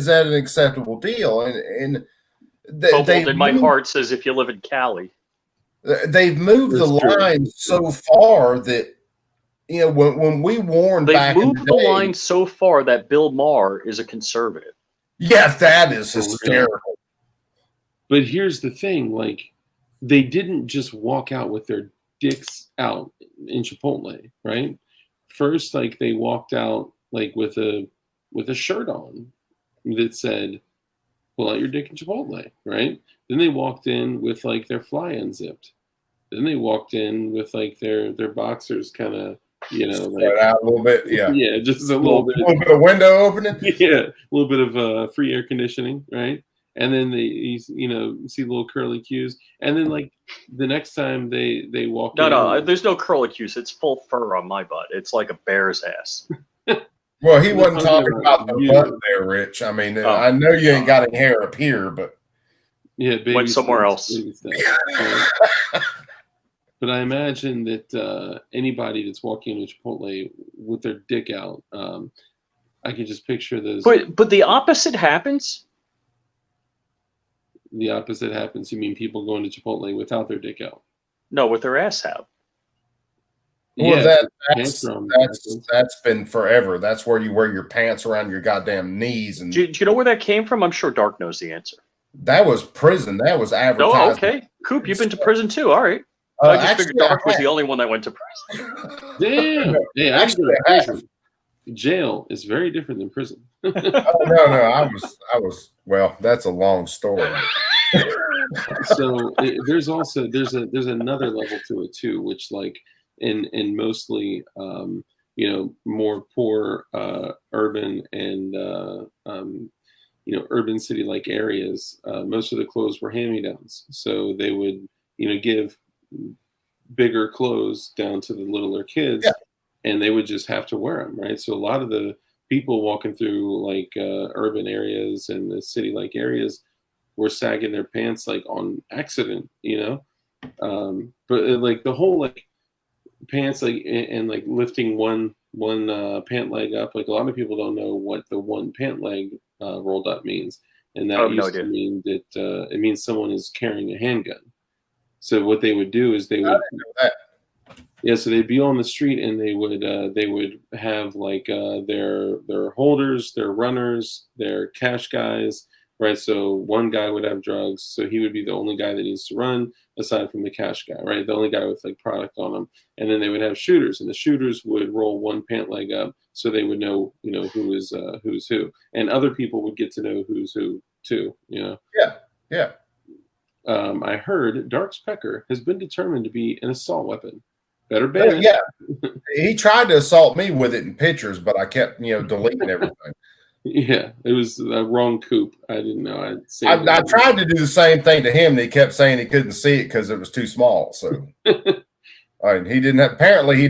C: that an acceptable deal? And
B: Cobalt in my heart says if you live in Cali.
C: They've moved the line so far that, you know, when we warned back in the day,
B: they've moved the line so far that Bill Maher is a conservative.
C: Yes, that is hysterical.
A: But here's the thing, like, they didn't just walk out with their dicks out in Chipotle, right? First, like, they walked out like with a shirt on that said, pull out your dick in Chipotle, right? Then they walked in with like their fly unzipped. Then they walked in with like their boxers kind of, you know, like
C: out a little bit, yeah.
A: Yeah, just a little bit
C: of window opening.
A: Yeah, a little bit of free air conditioning, right? And then you know, see little curly cues. And then like the next time they walk in.
B: No, there's no curly cues. It's full fur on my butt. It's like a bear's ass.
C: Well, he wasn't talking about the butt there, Rich. I mean, I know you ain't got any hair up here, but
A: yeah,
B: went somewhere else.
A: But I imagine that anybody that's walking into Chipotle with their dick out, I can just picture those.
B: But the opposite happens.
A: The opposite happens. You mean people going to Chipotle without their dick out?
B: No, with their ass out.
C: Well,
A: yeah,
C: that's been forever. That's where you wear your pants around your goddamn knees. And
B: do you know where that came from? I'm sure Dark knows the answer.
C: That was prison. That was advertising.
B: Oh, okay. Coop, you've been to prison too. All right. I just figured Dark was the only one that went to prison.
A: Damn. Yeah, actually, jail is very different than prison.
C: No. I was. Well, that's a long story.
A: So there's another level to it too, which like in mostly you know, more poor urban and you know, urban city like areas, most of the clothes were hand-me-downs. So they would, you know, give bigger clothes down to the littler kids, and they would just have to wear them, right? So a lot of the people walking through like urban areas and the city like areas were sagging their pants like on accident, you know. But like the whole like pants like and like lifting one pant leg up, like a lot of people don't know what the one pant leg rolled up means, and that used to mean that it means someone is carrying a handgun. So what they would do is they would, so they'd be on the street and they would have like their holders, their runners, their cash guys, right? So one guy would have drugs, so he would be the only guy that needs to run aside from the cash guy, right? The only guy with like product on him. And then they would have shooters, and the shooters would roll one pant leg up so they would know, you know, who's who, and other people would get to know who's who too, you know.
C: Yeah.
A: I heard Dark's pecker has been determined to be an assault weapon. Better ban it.
C: Yeah, he tried to assault me with it in pictures, but I kept, you know, deleting everything.
A: Yeah, it was a wrong Coop. I didn't know.
C: I tried to do the same thing to him. And he kept saying he couldn't see it because it was too small. So I mean, he didn't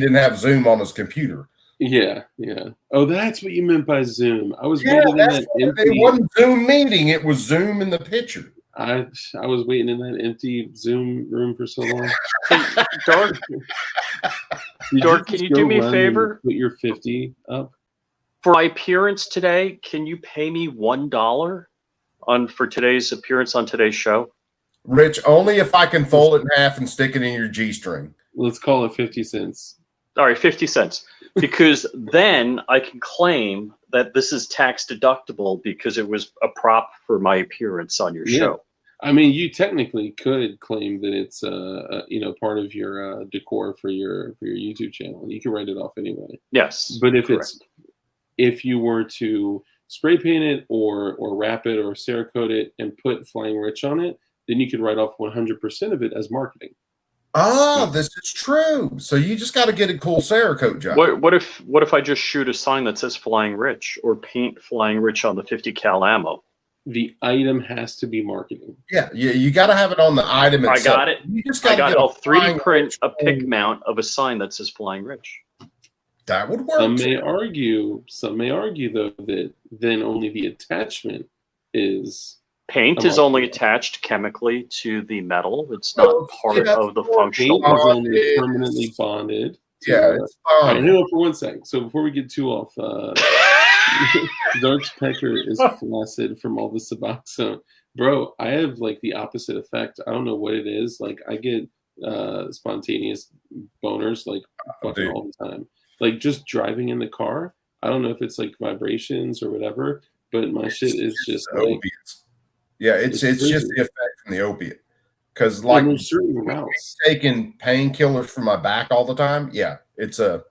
C: have Zoom on his computer.
A: Yeah. Oh, that's what you meant by Zoom. I was waiting in that empty.
C: It wasn't Zoom meeting. It was Zoom in the picture.
A: I was waiting in that empty Zoom room for so long.
B: Dark, can you do me a favor?
A: Put your 50 up.
B: For my appearance today, can you pay me $1 for today's appearance on today's show?
C: Rich, only if I can fold it in half and stick it in your G-string.
A: Let's call it 50 cents.
B: All right, 50 cents. Because then I can claim that this is tax deductible because it was a prop for my appearance on your show.
A: I mean, you technically could claim that it's you know, part of your decor for your YouTube channel. You can write it off anyway.
B: Yes.
A: But if you were to spray paint it or wrap it or Cerakote it and put Flying Rich on it, then you could write off 100% of it as marketing.
C: Oh, this is true. So you just got to get a cool Cerakote job.
B: What if I just shoot a sign that says Flying Rich or paint Flying Rich on the 50 cal ammo?
A: The item has to be marketing.
C: Yeah, you got to have it on the item itself.
B: I got it. You just got to 3D print a pig mount of a sign that says Flying Rich.
C: That would work.
A: Some may argue though that then only the attachment is
B: Paint is only attached chemically to the metal. It's not part of the functional.
A: paint is only permanently bonded.
C: Yeah, it's
A: All right,
C: fine.
A: hang on for 1 second. So before we get too off, Dark's pecker is flaccid from all the Suboxone. Bro, I have like the opposite effect. I don't know what it is. Like I get spontaneous boners like fucking all the time. Like just driving in the car. I don't know if it's like vibrations or whatever, but my shit is just like
C: opiates. Yeah, it's just
A: crazy.
C: the effect from the opiate. Because like
A: there's certain routes.
C: taking painkillers for my back all the time. Yeah, it's a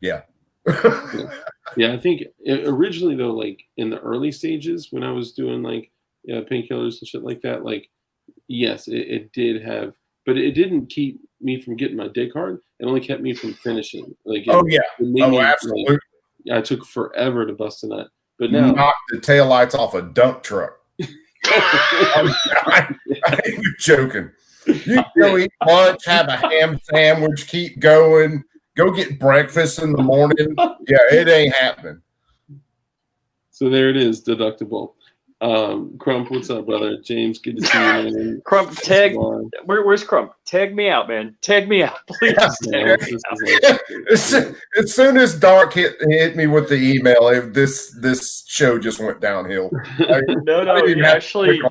A: Yeah, I think originally though, like in the early stages when I was doing like painkillers and shit like that, like yes, it did have, but it didn't keep me from getting my dick hard. It only kept me from finishing. Like it made me,
C: absolutely.
A: Like, I took forever to bust a nut, but now
C: knock the taillights off a dump truck. I ain't joking. You go eat lunch, have a ham sandwich, keep going, go get breakfast in the morning. Yeah, it ain't happening.
A: So there it is, deductible. Crump, what's up, brother? James, good to see you, man.
B: Crump, tag. Where's Crump? Tag me out, man. Tag me out, please.
A: Yeah,
C: As soon as Dark hit me with the email, this show just went downhill.
B: No. Actually,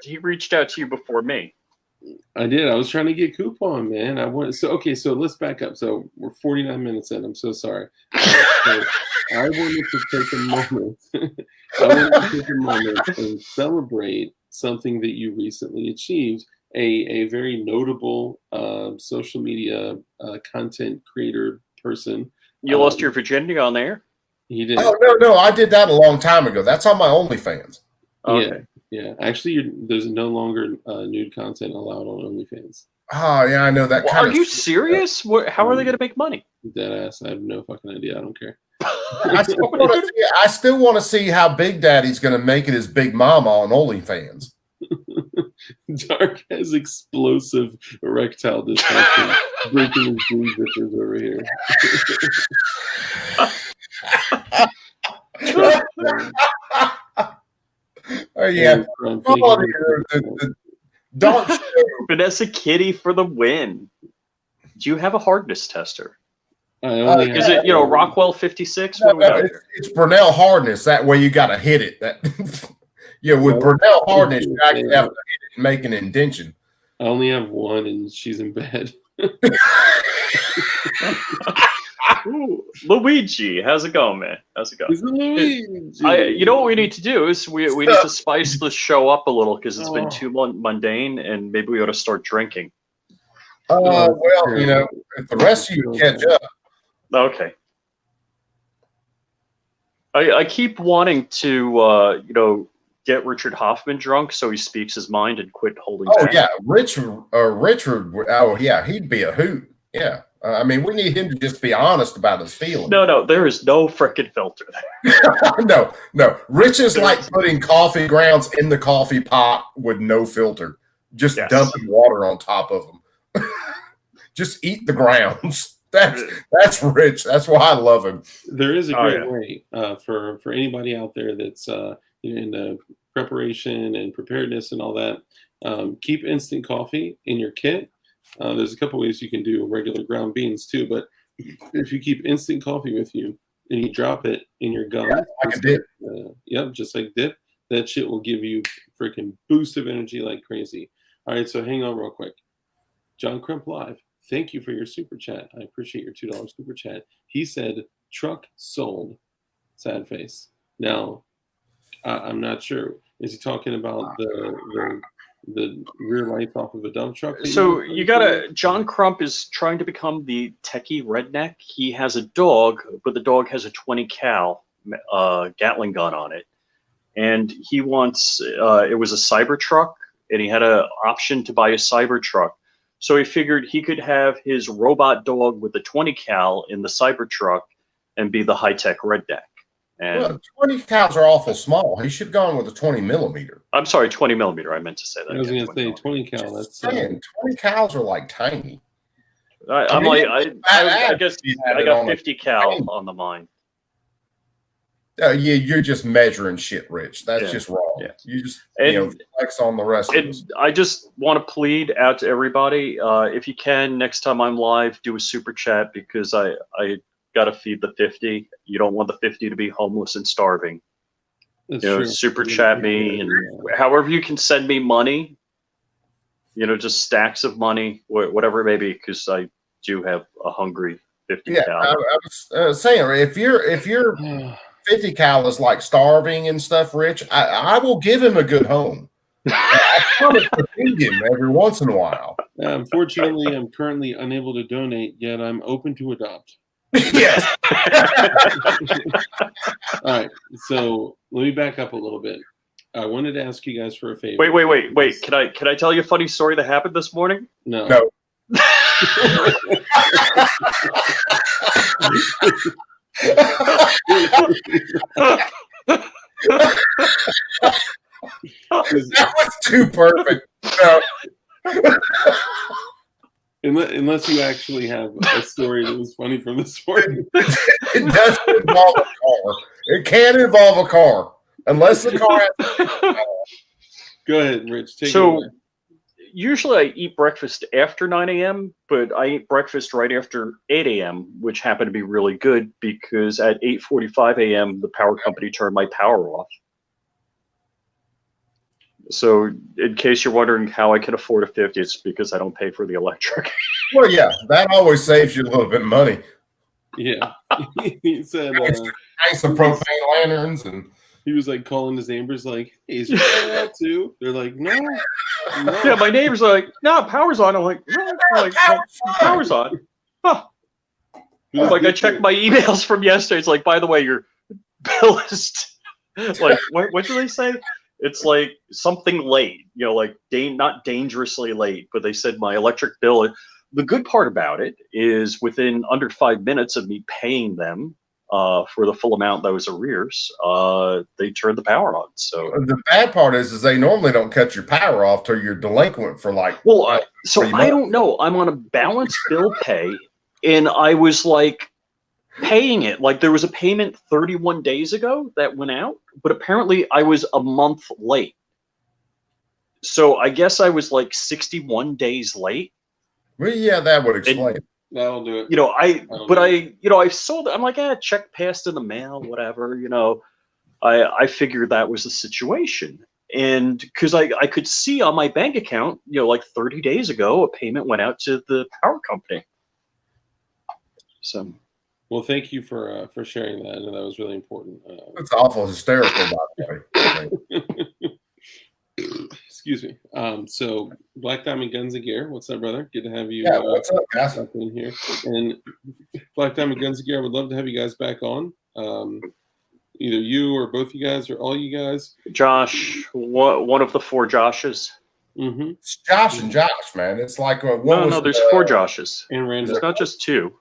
B: he reached out to you before me.
A: I did. I was trying to get coupon, man. So let's back up. So we're 49 minutes in. I'm so sorry. So I wanted to take a moment. And celebrate something that you recently achieved. A very notable social media content creator person.
B: You lost your virginity on there?
A: He did.
C: Oh no! I did that a long time ago. That's on my OnlyFans.
B: Okay.
A: Yeah. Actually, there's no longer nude content allowed on OnlyFans.
C: Oh yeah, I know that.
B: Well, are you serious? How are they going to make money?
A: Deadass. I have no fucking idea. I don't care.
C: I still want to see how Big Daddy's going to make it as Big Mama on OnlyFans.
A: Dark has explosive erectile dysfunction, breaking his jean zippers over here.
C: Oh yeah, Dark show.
B: Vanessa Kitty for the win. Do you have a hardness tester? Is it Rockwell 56?
C: It's Brunel hardness. That way you got to hit it. With Brunel hardness, you actually have to hit it and make an indention.
A: I only have one, and she's in bed.
B: Ooh, Luigi, how's it going, man? How's it going? You know what we need to do is we need to spice the show up a little because it's been too mundane, and maybe we ought to start drinking.
C: Well, if the rest of you catch up.
B: Okay. I keep wanting to get Richard Hoffman drunk so he speaks his mind and quit holding back.
C: Yeah, Richard. Oh yeah, he'd be a hoot. Yeah. I mean, we need him to just be honest about his feelings.
B: No, there is no frickin' filter
C: there. No. Rich is like putting coffee grounds in the coffee pot with no filter, just dumping water on top of them. Just eat the grounds. That's Rich. That's why I love him.
A: There is a great way for anybody out there that's in the preparation and preparedness and all that. Keep instant coffee in your kit. There's a couple ways you can do regular ground beans too, but if you keep instant coffee with you and you drop it in your gun,
C: like a dip.
A: Just like dip, that shit will give you freaking boost of energy like crazy. All right, so hang on real quick. John Crump Live, thank you for your super chat. I appreciate your $2 super chat. He said, truck sold, sad face. Now, I'm not sure. Is he talking about the rear lights off of a dump truck?
B: So John Crump is trying to become the techie redneck. He has a dog, but the dog has a 20 cal Gatling gun on it. And he wants, it was a Cybertruck, and he had an option to buy a Cybertruck. So he figured he could have his robot dog with the 20 cal in the Cybertruck and be the high-tech redneck. And
C: 20 cals are awful small. He should have gone with a 20 millimeter.
B: I'm sorry, 20 millimeter. I meant to say that.
A: I was going to say 20 cal. That's
C: 20 cals are like tiny.
B: I'm
C: mean,
B: like, I guess
C: you had
B: I
C: it
B: got
C: on the
B: 50 cal
C: thing.
B: on the mine.
C: Yeah, you're just measuring shit, Rich. That's
B: Yeah.
C: just wrong.
B: Yeah.
C: You just
B: And
C: flex on the rest of us.
B: And I just want to plead out to everybody, if you can, next time I'm live, do a super chat because I got to feed the 50. You don't want the 50 to be homeless and starving.
A: That's
B: You know,
A: true.
B: super chat me, and however you can send me money, you know, just stacks of money, whatever it may be, because I do have a hungry 50
C: Yeah,
B: cal.
C: I was saying, if you're 50 cal is like starving and stuff, Rich, I will give him a good home. I promise to feed him every once in a while.
A: Unfortunately, I'm currently unable to donate, yet I'm open to adopt.
C: Yes.
A: All right, so let me back up a little bit. I wanted to ask you guys for a favor.
B: Wait. Can I tell you a funny story that happened this morning?
A: No.
C: No. That was too perfect. No.
A: Unless you actually have a story that was funny from this morning.
C: It doesn't involve a car. It can involve a car. Unless the car has
A: Go ahead, Rich. Take it
B: So
A: away.
B: usually I eat breakfast after 9 a.m., but I eat breakfast right after 8 a.m., which happened to be really good because at 8:45 a.m. the power company turned my power off. So in case you're wondering how I can afford a 50, it's because I don't pay for the electric.
C: Well, yeah, that always saves you a little bit of money.
A: Yeah. He said
C: Thanks to propane lanterns and
A: he was like calling his neighbors like, hey, is your power out too? They're like, no.
B: Yeah, my neighbor's like, no, power's on. I'm like, no, power's on. Huh. Like I checked my emails from yesterday. It's like, by the way, your bill is like, what do they say? It's like something late, you know, like not dangerously late, but they said my electric bill. The good part about it is within under 5 minutes of me paying them for the full amount that was arrears, they turned the power on. So
C: the bad part is they normally don't cut your power off till you're delinquent for like.
B: Well, so I don't know. I'm on a balanced bill pay, and I was like paying it. Like there was a payment 31 days ago that went out, but apparently I was a month late. So I guess I was like 61 days late.
C: Well, yeah, that would explain.
A: That'll do it.
B: You know, I saw that. I'm like, check passed in the mail, whatever. You know, I figured that was the situation. And because I could see on my bank account, you know, like 30 days ago, a payment went out to the power company. So,
A: well, thank you for sharing that. I know that was really important.
C: It's awful hysterical, by the way.
A: Excuse me. So Black Diamond Guns and Gear, what's up, brother? Good to have you.
C: Yeah, what's up, guys?
A: In here. And Black Diamond Guns and Gear, I would love to have you guys back on. Either you or both you guys or all you guys.
B: Josh, one of the 4 Joshes.
A: Mm-hmm.
C: It's Josh and Josh, man. It's like
B: no, there's 4 Joshes.
A: And Randall.
B: There's not just 2.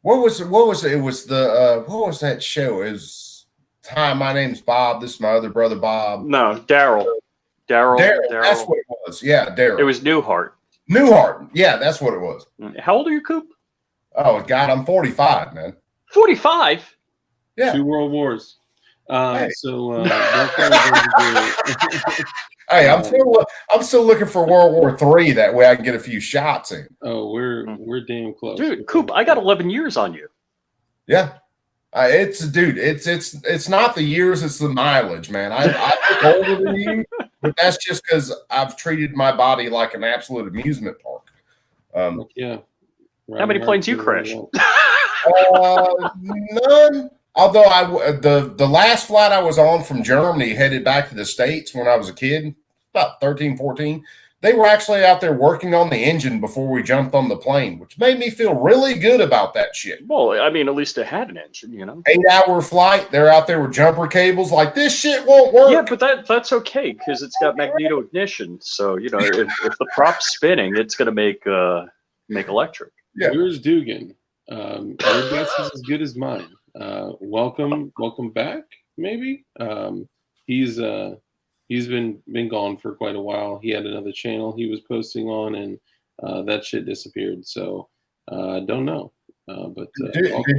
C: What was it? It was the what was that show? It was Hi, my name's Bob. This is my other brother Bob.
B: No, Daryl.
C: That's what it was. Yeah, Daryl.
B: It was Newhart.
C: Yeah, that's what it was.
B: How old are you, Coop?
C: Oh God, I'm 45, man.
B: 45?
C: Yeah.
A: 2 world wars.
C: Hey.
A: So
C: hey, I'm still looking for World War III. That way I can get a few shots in.
A: Oh, we're damn close.
B: Dude, Coop, I got 11 years on you.
C: Yeah. It's not the years, it's the mileage, man. I look older than you, but that's just because I've treated my body like an absolute amusement park.
A: Yeah.
B: How many planes you crashed?
C: None. Although the last flight I was on from Germany headed back to the States when I was a kid, about 13, 14, they were actually out there working on the engine before we jumped on the plane, which made me feel really good about that shit.
B: Well, I mean, at least it had an engine, you know.
C: 8-hour flight. They're out there with jumper cables. Like, this shit won't work.
B: Yeah, but that's okay because it's got magneto ignition. So you know, if the prop's spinning, it's going to make electric.
C: Yeah.
A: Here's Dugan. Your guess is as good as mine. Welcome back. Maybe he's been gone for quite a while. He had another channel he was posting on, and that shit disappeared. So don't know.
C: Did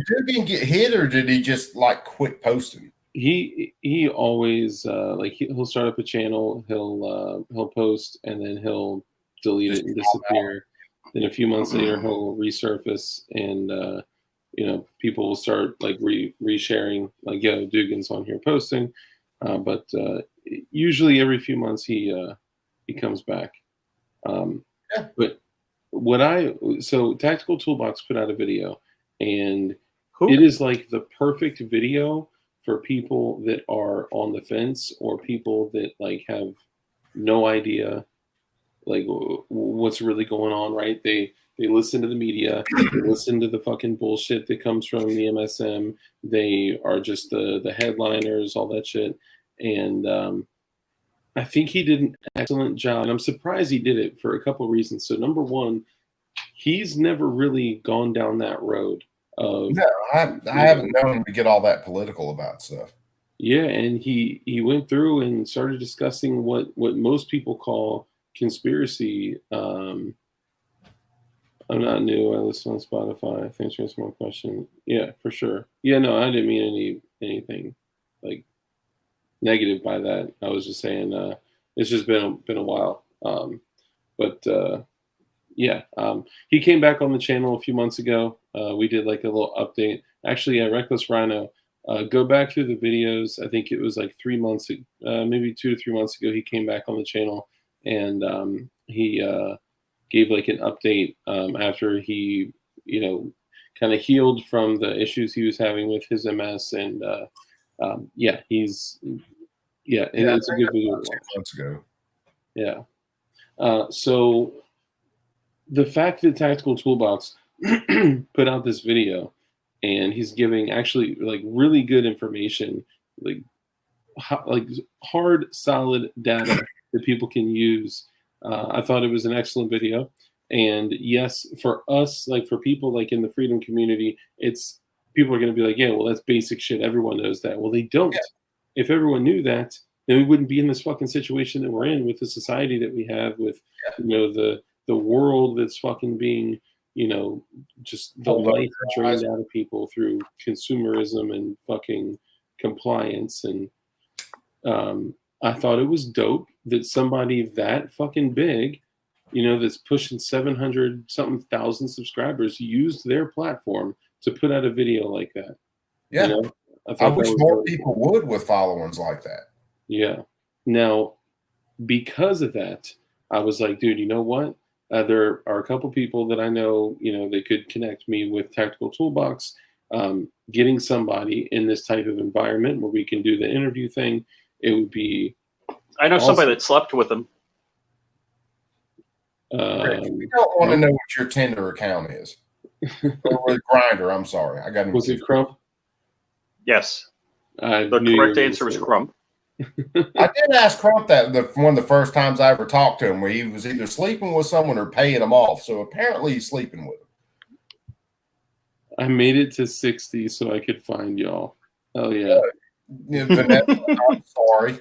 C: Dugan get hit, or did he just like quit posting?
A: He always like he'll start up a channel, he'll post, and then he'll delete it and disappear. Then a few months later, he'll resurface, and people will start like resharing, like, yo, Dugan's on here posting. But usually every few months he comes back. But so Tactical Toolbox put out a video, and it is like the perfect video for people that are on the fence, or people that like have no idea like what's really going on, right? They listen to the media, they listen to the fucking bullshit that comes from the MSM. They are just the headliners, all that shit. And I think he did an excellent job, and I'm surprised he did it for a couple of reasons. So number one, he's never really gone down that road of.
C: No, I haven't known him to get all that political about stuff.
A: Yeah, and he went through and started discussing what most people call conspiracy. I'm not new. I listen on Spotify. Thanks for answering my question. Yeah, for sure. Yeah, no, I didn't mean anything like negative by that. I was just saying it's just been a while. He came back on the channel a few months ago. We did like a little update. Actually, Reckless Rhino. Go back through the videos. I think it was like 3 months, maybe 2 to 3 months ago. He came back on the channel, and he gave like an update after he, kind of healed from the issues he was having with his MS, and it's a good video.
C: 6 months ago.
A: Yeah. So the fact that Tactical Toolbox put out this video, and he's giving actually like really good information, like hard, solid data that people can use. I thought it was an excellent video. And yes, for us, like for people like in the freedom community, people are going to be like, yeah, well, that's basic shit. Everyone knows that. Well, they don't. Yeah. If everyone knew that, then we wouldn't be in this fucking situation that we're in, with the society that we have, with the world that's fucking being, just the life drained out of people through consumerism and fucking compliance. And I thought it was dope that somebody that fucking big, that's pushing 700 something thousand subscribers, used their platform to put out a video like that.
C: Yeah. I wish more people would, with followings like that.
A: Yeah. Now, because of that, I was like, dude, you know what? There are a couple people that I know, they could connect me with Tactical Toolbox. Getting somebody in this type of environment where we can do the interview thing, it would be.
B: I know somebody that slept with him.
C: We don't want to know what your Tinder account is. Or Grinder. I'm sorry, I got.
A: Was it Crump?
B: Yes. The correct answer was Crump.
C: I did ask Crump that one of the first times I ever talked to him, where he was either sleeping with someone or paying them off. So apparently he's sleeping with them.
A: I made it to 60 so I could find y'all. Oh yeah.
C: Vanessa, I'm sorry.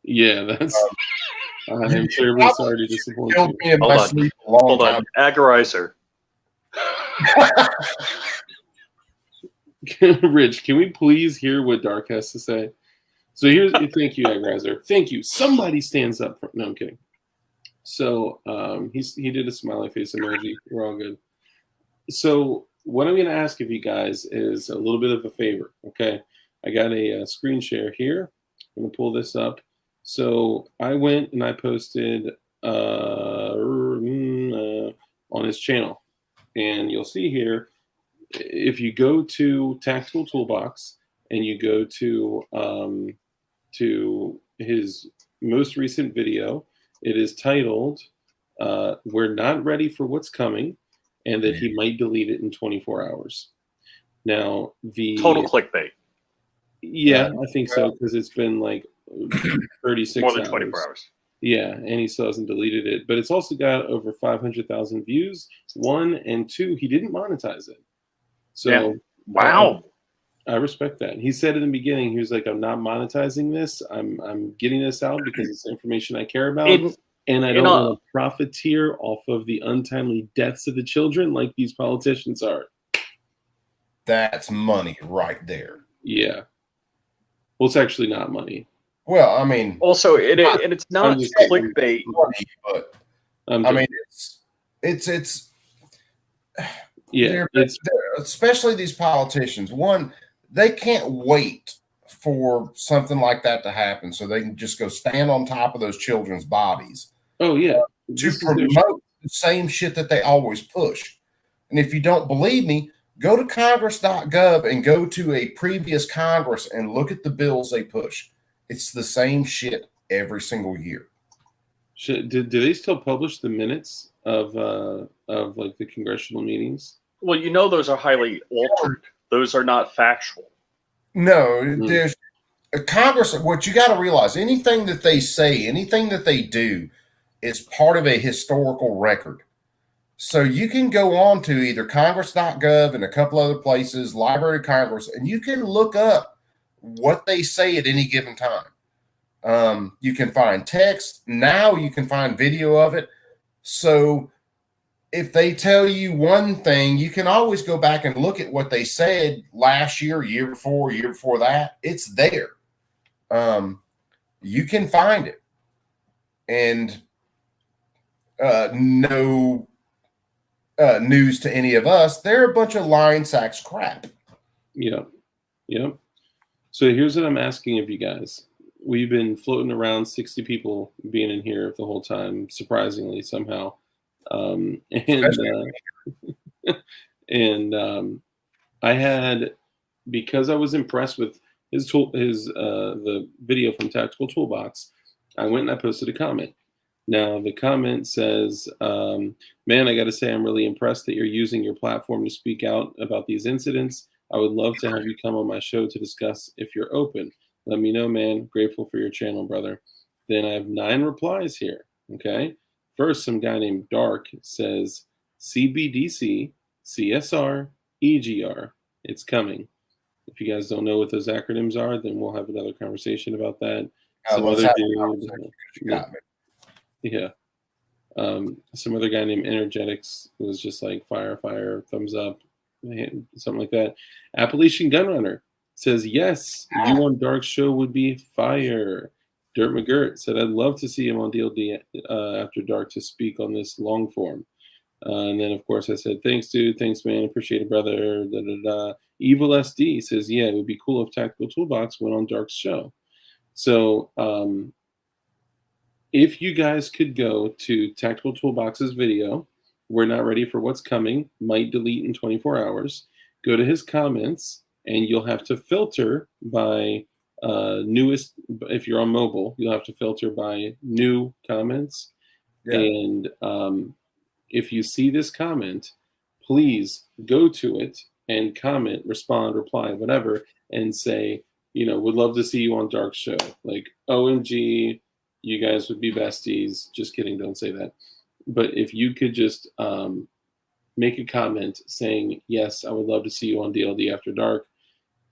A: Yeah, that's. I'm terribly sorry to disappoint you.
B: Hold on. Agorizer.
A: Rich, can we please hear what Dark has to say? So thank you, Agorizer. Thank you. Somebody stands up. No, I'm kidding. So he did a smiley face emoji. We're all good. So what I'm going to ask of you guys is a little bit of a favor. Okay, I got a screen share here. I'm going to pull this up. So I went and I posted on his channel, and you'll see here, if you go to Tactical Toolbox and you go to his most recent video, it is titled "We're Not Ready for What's Coming," and that he might delete it in 24 hours. Now, the
B: total clickbait.
A: Yeah, I think so, because it's been like 36
B: more than 24 hours.
A: Yeah, and he still hasn't deleted it. But it's also got over 500,000 views. 1 and 2, he didn't monetize it. So
B: yeah. Wow.
A: I respect that. He said in the beginning, he was like, I'm not monetizing this. I'm getting this out because it's information I care about. And I don't want to profiteer off of the untimely deaths of the children like these politicians are.
C: That's money right there.
A: Yeah. Well, it's actually not money.
C: Well, I mean,
B: also it's not clickbait,
C: money, but I mean, it's
A: yeah,
C: they're, especially these politicians. One, they can't wait for something like that to happen, so they can just go stand on top of those children's bodies.
A: Oh yeah,
C: to promote the same shit that they always push. And if you don't believe me, go to congress.gov and go to a previous Congress and look at the bills they push. It's the same shit every single year.
A: Do they still publish the minutes of like the congressional meetings?
B: Well, you know those are highly altered. Those are not factual.
C: No, there's Congress. What you got to realize, anything that they say, anything that they do is part of a historical record. So you can go on to either congress.gov and a couple other places, Library of Congress, and you can look up what they say at any given time. You can find text. Now you can find video of it. So if they tell you one thing, you can always go back and look at what they said last year, year before that. It's there. You can find it. And no news to any of us. They're a bunch of lying sacks of crap.
A: Yep. So here's what I'm asking of you guys. We've been floating around 60 people being in here the whole time, surprisingly somehow. I had, because I was impressed with the video from Tactical Toolbox, I went and I posted a comment. Now, the comment says, man, I got to say, I'm really impressed that you're using your platform to speak out about these incidents. I would love to have you come on my show to discuss if you're open. Let me know, man. Grateful for your channel, brother. Then I have 9 replies here, okay? First, some guy named Dark says, CBDC, CSR, EGR. It's coming. If you guys don't know what those acronyms are, then we'll have another conversation about that. Some other some other guy named Energetics was just like fire, thumbs up, something like that. Appalachian Gunrunner says, yes, you on Dark's show would be fire. Dirt McGirt said, I'd love to see him on DLD after Dark to speak on this long form. And then, of course, I said, thanks, dude. Thanks, man. Appreciate it, brother. Evil SD says, yeah, it would be cool if Tactical Toolbox went on Dark's show. So if you guys could go to Tactical Toolbox's video, we're not ready for what's coming, might delete in 24 hours, go to his comments, and you'll have to filter by newest. If you're on mobile, you'll have to filter by new comments. Yeah. And if you see this comment, please go to it and comment, respond, reply, whatever, and say, would love to see you on Dark's show. Like, OMG, you guys would be besties. Just kidding, don't say that. But if you could just make a comment saying, yes, I would love to see you on DLD After Dark,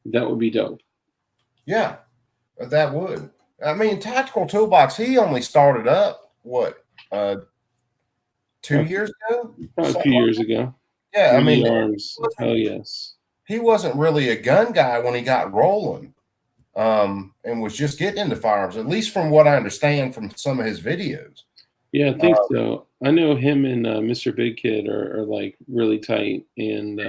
A: that would be dope.
C: Yeah, that would. I mean, Tactical Toolbox, he only started up, 2 years ago?
A: Probably a few years ago.
C: Yeah, I mean,
A: arms. Oh, yes.
C: He wasn't really a gun guy when he got rolling, and was just getting into firearms, at least from what I understand from some of his videos.
A: Yeah, I think so. I know him and Mr. Big Kid are like really tight, and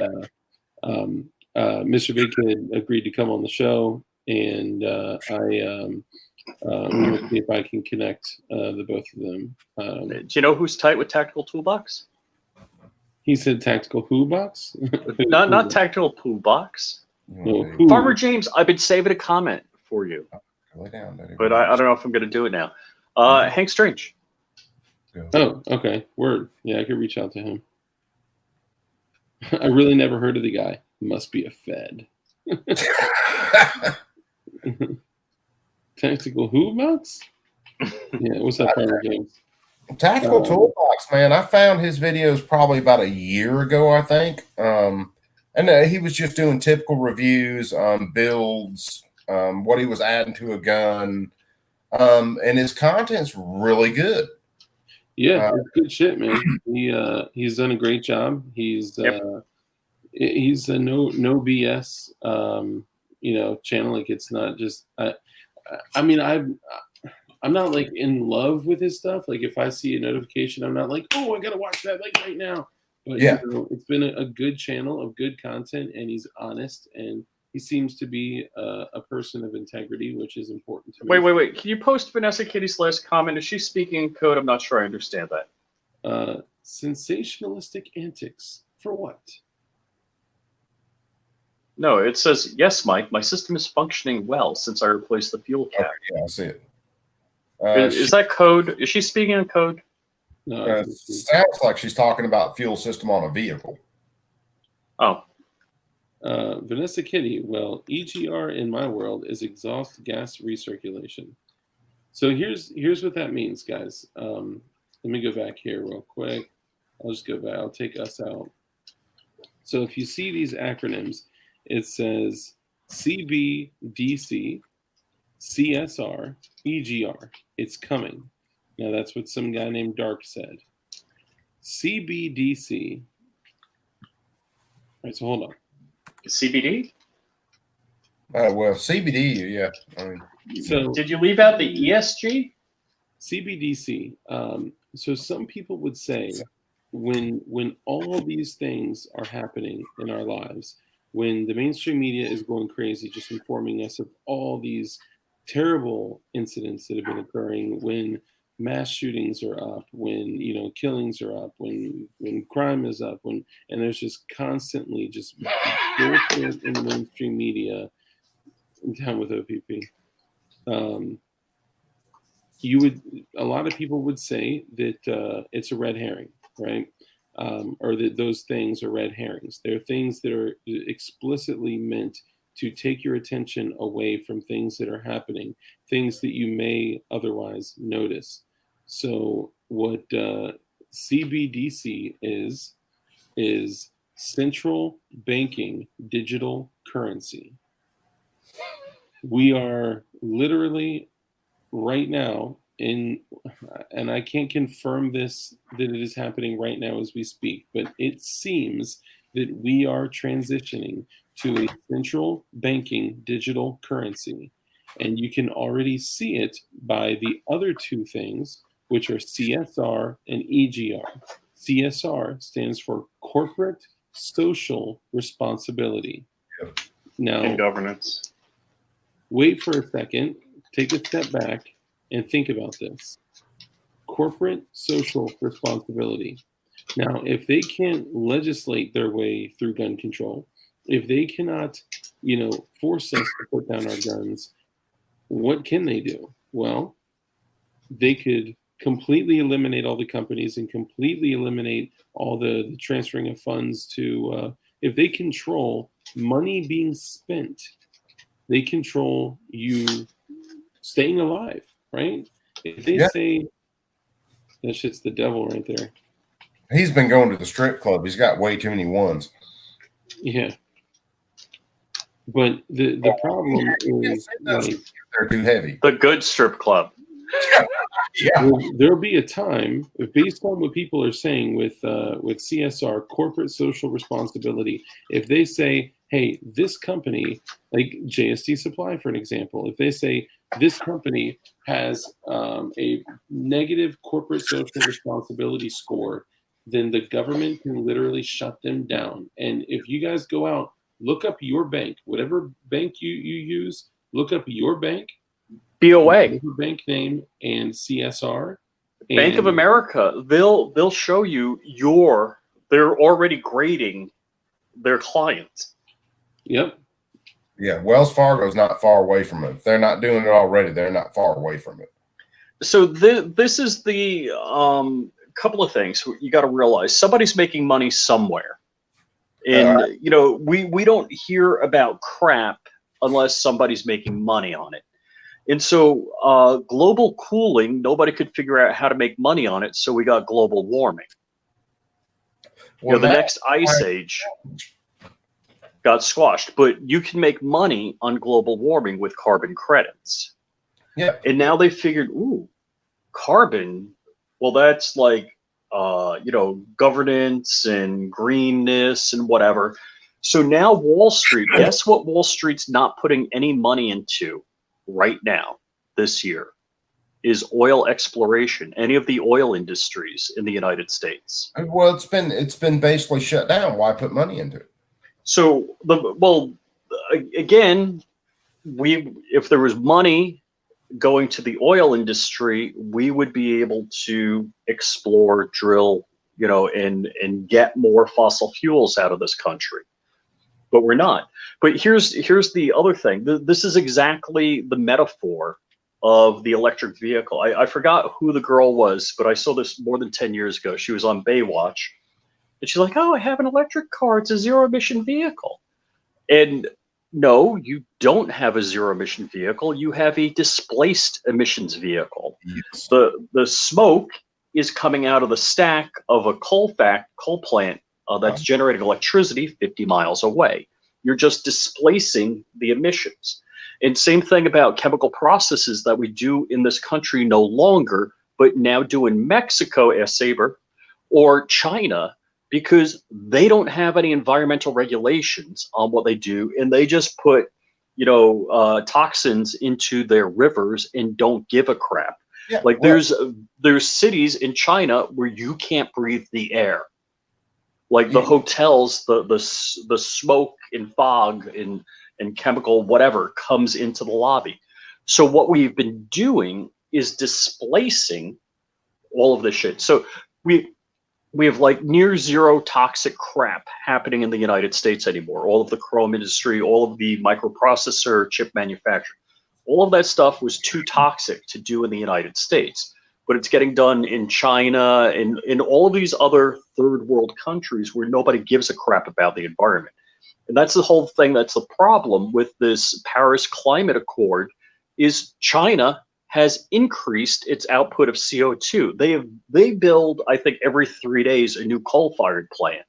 A: Mr. Big Kid agreed to come on the show, and we'll see if I can connect the both of them.
B: Do you know who's tight with Tactical Toolbox?
A: He said Tactical Who Box?
B: not Tactical Toolbox.
A: No, who?
B: Farmer James, I've been saving a comment for you. But I don't know if I'm going to do it now. Hank Strange.
A: Oh, okay. Word. Yeah, I could reach out to him. I really never heard of the guy. Must be a Fed. Tactical Who Box? Yeah, what's up, Farmer James?
C: Tactical Toolbox, man. I found his videos probably about a year ago, I think. And he was just doing typical reviews on builds, what he was adding to a gun. And his content's really good.
A: Yeah, it's good shit, man. He's done a great job. He's he's a no BS channel. Like, it's not just I mean, I'm not like in love with his stuff. Like, if I see a notification, I'm not like, oh, I gotta watch that like right now. But
C: Yeah.
A: it's been a good channel of good content, and he's honest, and he seems to be a person of integrity, which is important to me.
B: Wait. Can you post Vanessa Kitty's last comment? Is she speaking in code? I'm not sure I understand that.
A: Sensationalistic antics for what?
B: No, it says, yes, Mike, my system is functioning well since I replaced the fuel cap.
C: Yeah, I see it.
B: Is that code? Is she speaking in code?
A: No,
C: sounds like she's talking about fuel system on a vehicle.
B: Oh.
A: Vanessa Kitty, well, EGR in my world is exhaust gas recirculation. So here's what that means, guys. Let me go back here real quick. I'll just go back. I'll take us out. So if you see these acronyms, it says CBDC, CSR, EGR. It's coming. Now, that's what some guy named Dark said. CBDC. All right, so hold on.
B: CBD?
C: Well, CBD, yeah. I mean,
A: So
B: did you leave out the ESG?
A: CBDC. So some people would say when all these things are happening in our lives, when the mainstream media is going crazy, just informing us of all these terrible incidents that have been occurring, when mass shootings are up, when killings are up, when crime is up, and there's just constantly just bullshit in the mainstream media. I'm down with OPP. A lot of people would say that it's a red herring, right? Or that those things are red herrings. They're things that are explicitly meant to take your attention away from things that are happening, things that you may otherwise notice. So what CBDC is central banking digital currency. We are literally right now and I can't confirm that it is happening right now as we speak, but it seems that we are transitioning to a central banking digital currency. And you can already see it by the other two things, which are CSR and EGR. CSR stands for corporate social responsibility.
C: Yep.
A: Now,
B: And governance.
A: Wait for a second, take a step back, and think about this. Corporate social responsibility. Now, if they can't legislate their way through gun control, if they cannot, force us to put down our guns, what can they do? Well, they could completely eliminate all the companies and completely eliminate all the transferring of funds to, if they control money being spent, they control you staying alive, right? If they say, that shit's the devil right there.
C: He's been going to the strip club. He's got way too many ones.
A: Yeah. But the problem is like,
C: they're too heavy.
B: The good strip club.
C: Yeah.
A: There'll be a time, based on what people are saying with CSR, corporate social responsibility, if they say, hey, this company, like JST Supply, for an example, if they say this company has a negative corporate social responsibility score, then the government can literally shut them down. And if you guys go out, look up your bank, whatever bank you use, look up your bank,
B: BOA,
A: bank name, and CSR.
B: Bank of America. They'll show you they're already grading their clients.
A: Yep.
C: Yeah, Wells Fargo's not far away from it. If they're not doing it already, they're not far away from it.
B: So this is the couple of things you got to realize. Somebody's making money somewhere. And, we don't hear about crap unless somebody's making money on it. And so global cooling, nobody could figure out how to make money on it, so we got global warming.
C: Well,
B: the next ice age got squashed, but you can make money on global warming with carbon credits.
C: Yeah.
B: And now they figured, ooh, carbon Well, that's like, governance and greenness and whatever. So now Wall Street, guess what Wall Street's not putting any money into right now this year is oil exploration, any of the oil industries in the United States.
C: Well, it's been basically shut down. Why put money into it?
B: So again, if there was money going to the oil industry, we would be able to explore, drill, and get more fossil fuels out of this country. But we're not. But here's the other thing. This is exactly the metaphor of the electric vehicle. I forgot who the girl was, but I saw this more than 10 years ago. She was on Baywatch. And she's like, oh, I have an electric car. It's a zero-emission vehicle. And no, you don't have a zero-emission vehicle. You have a displaced emissions vehicle.
C: Yes.
B: The smoke is coming out of the stack of a coal plant that's generating electricity 50 miles away. You're just displacing the emissions. And same thing about chemical processes that we do in this country no longer, but now do in Mexico, Saber, or China, because they don't have any environmental regulations on what they do, and they just put, toxins into their rivers and don't give a crap.
C: Yeah,
B: like there's cities in China where you can't breathe the air. Like the hotels, the smoke and fog and chemical whatever comes into the lobby. So what we've been doing is displacing all of this shit. So we have like near zero toxic crap happening in the United States anymore. All of the chrome industry, all of the microprocessor chip manufacturing, all of that stuff was too toxic to do in the United States. But it's getting done in China and in all of these other third world countries where nobody gives a crap about the environment. And that's the whole thing. That's the problem with this Paris Climate Accord is China has increased its output of CO2. They build, I think, every 3 days a new coal-fired plant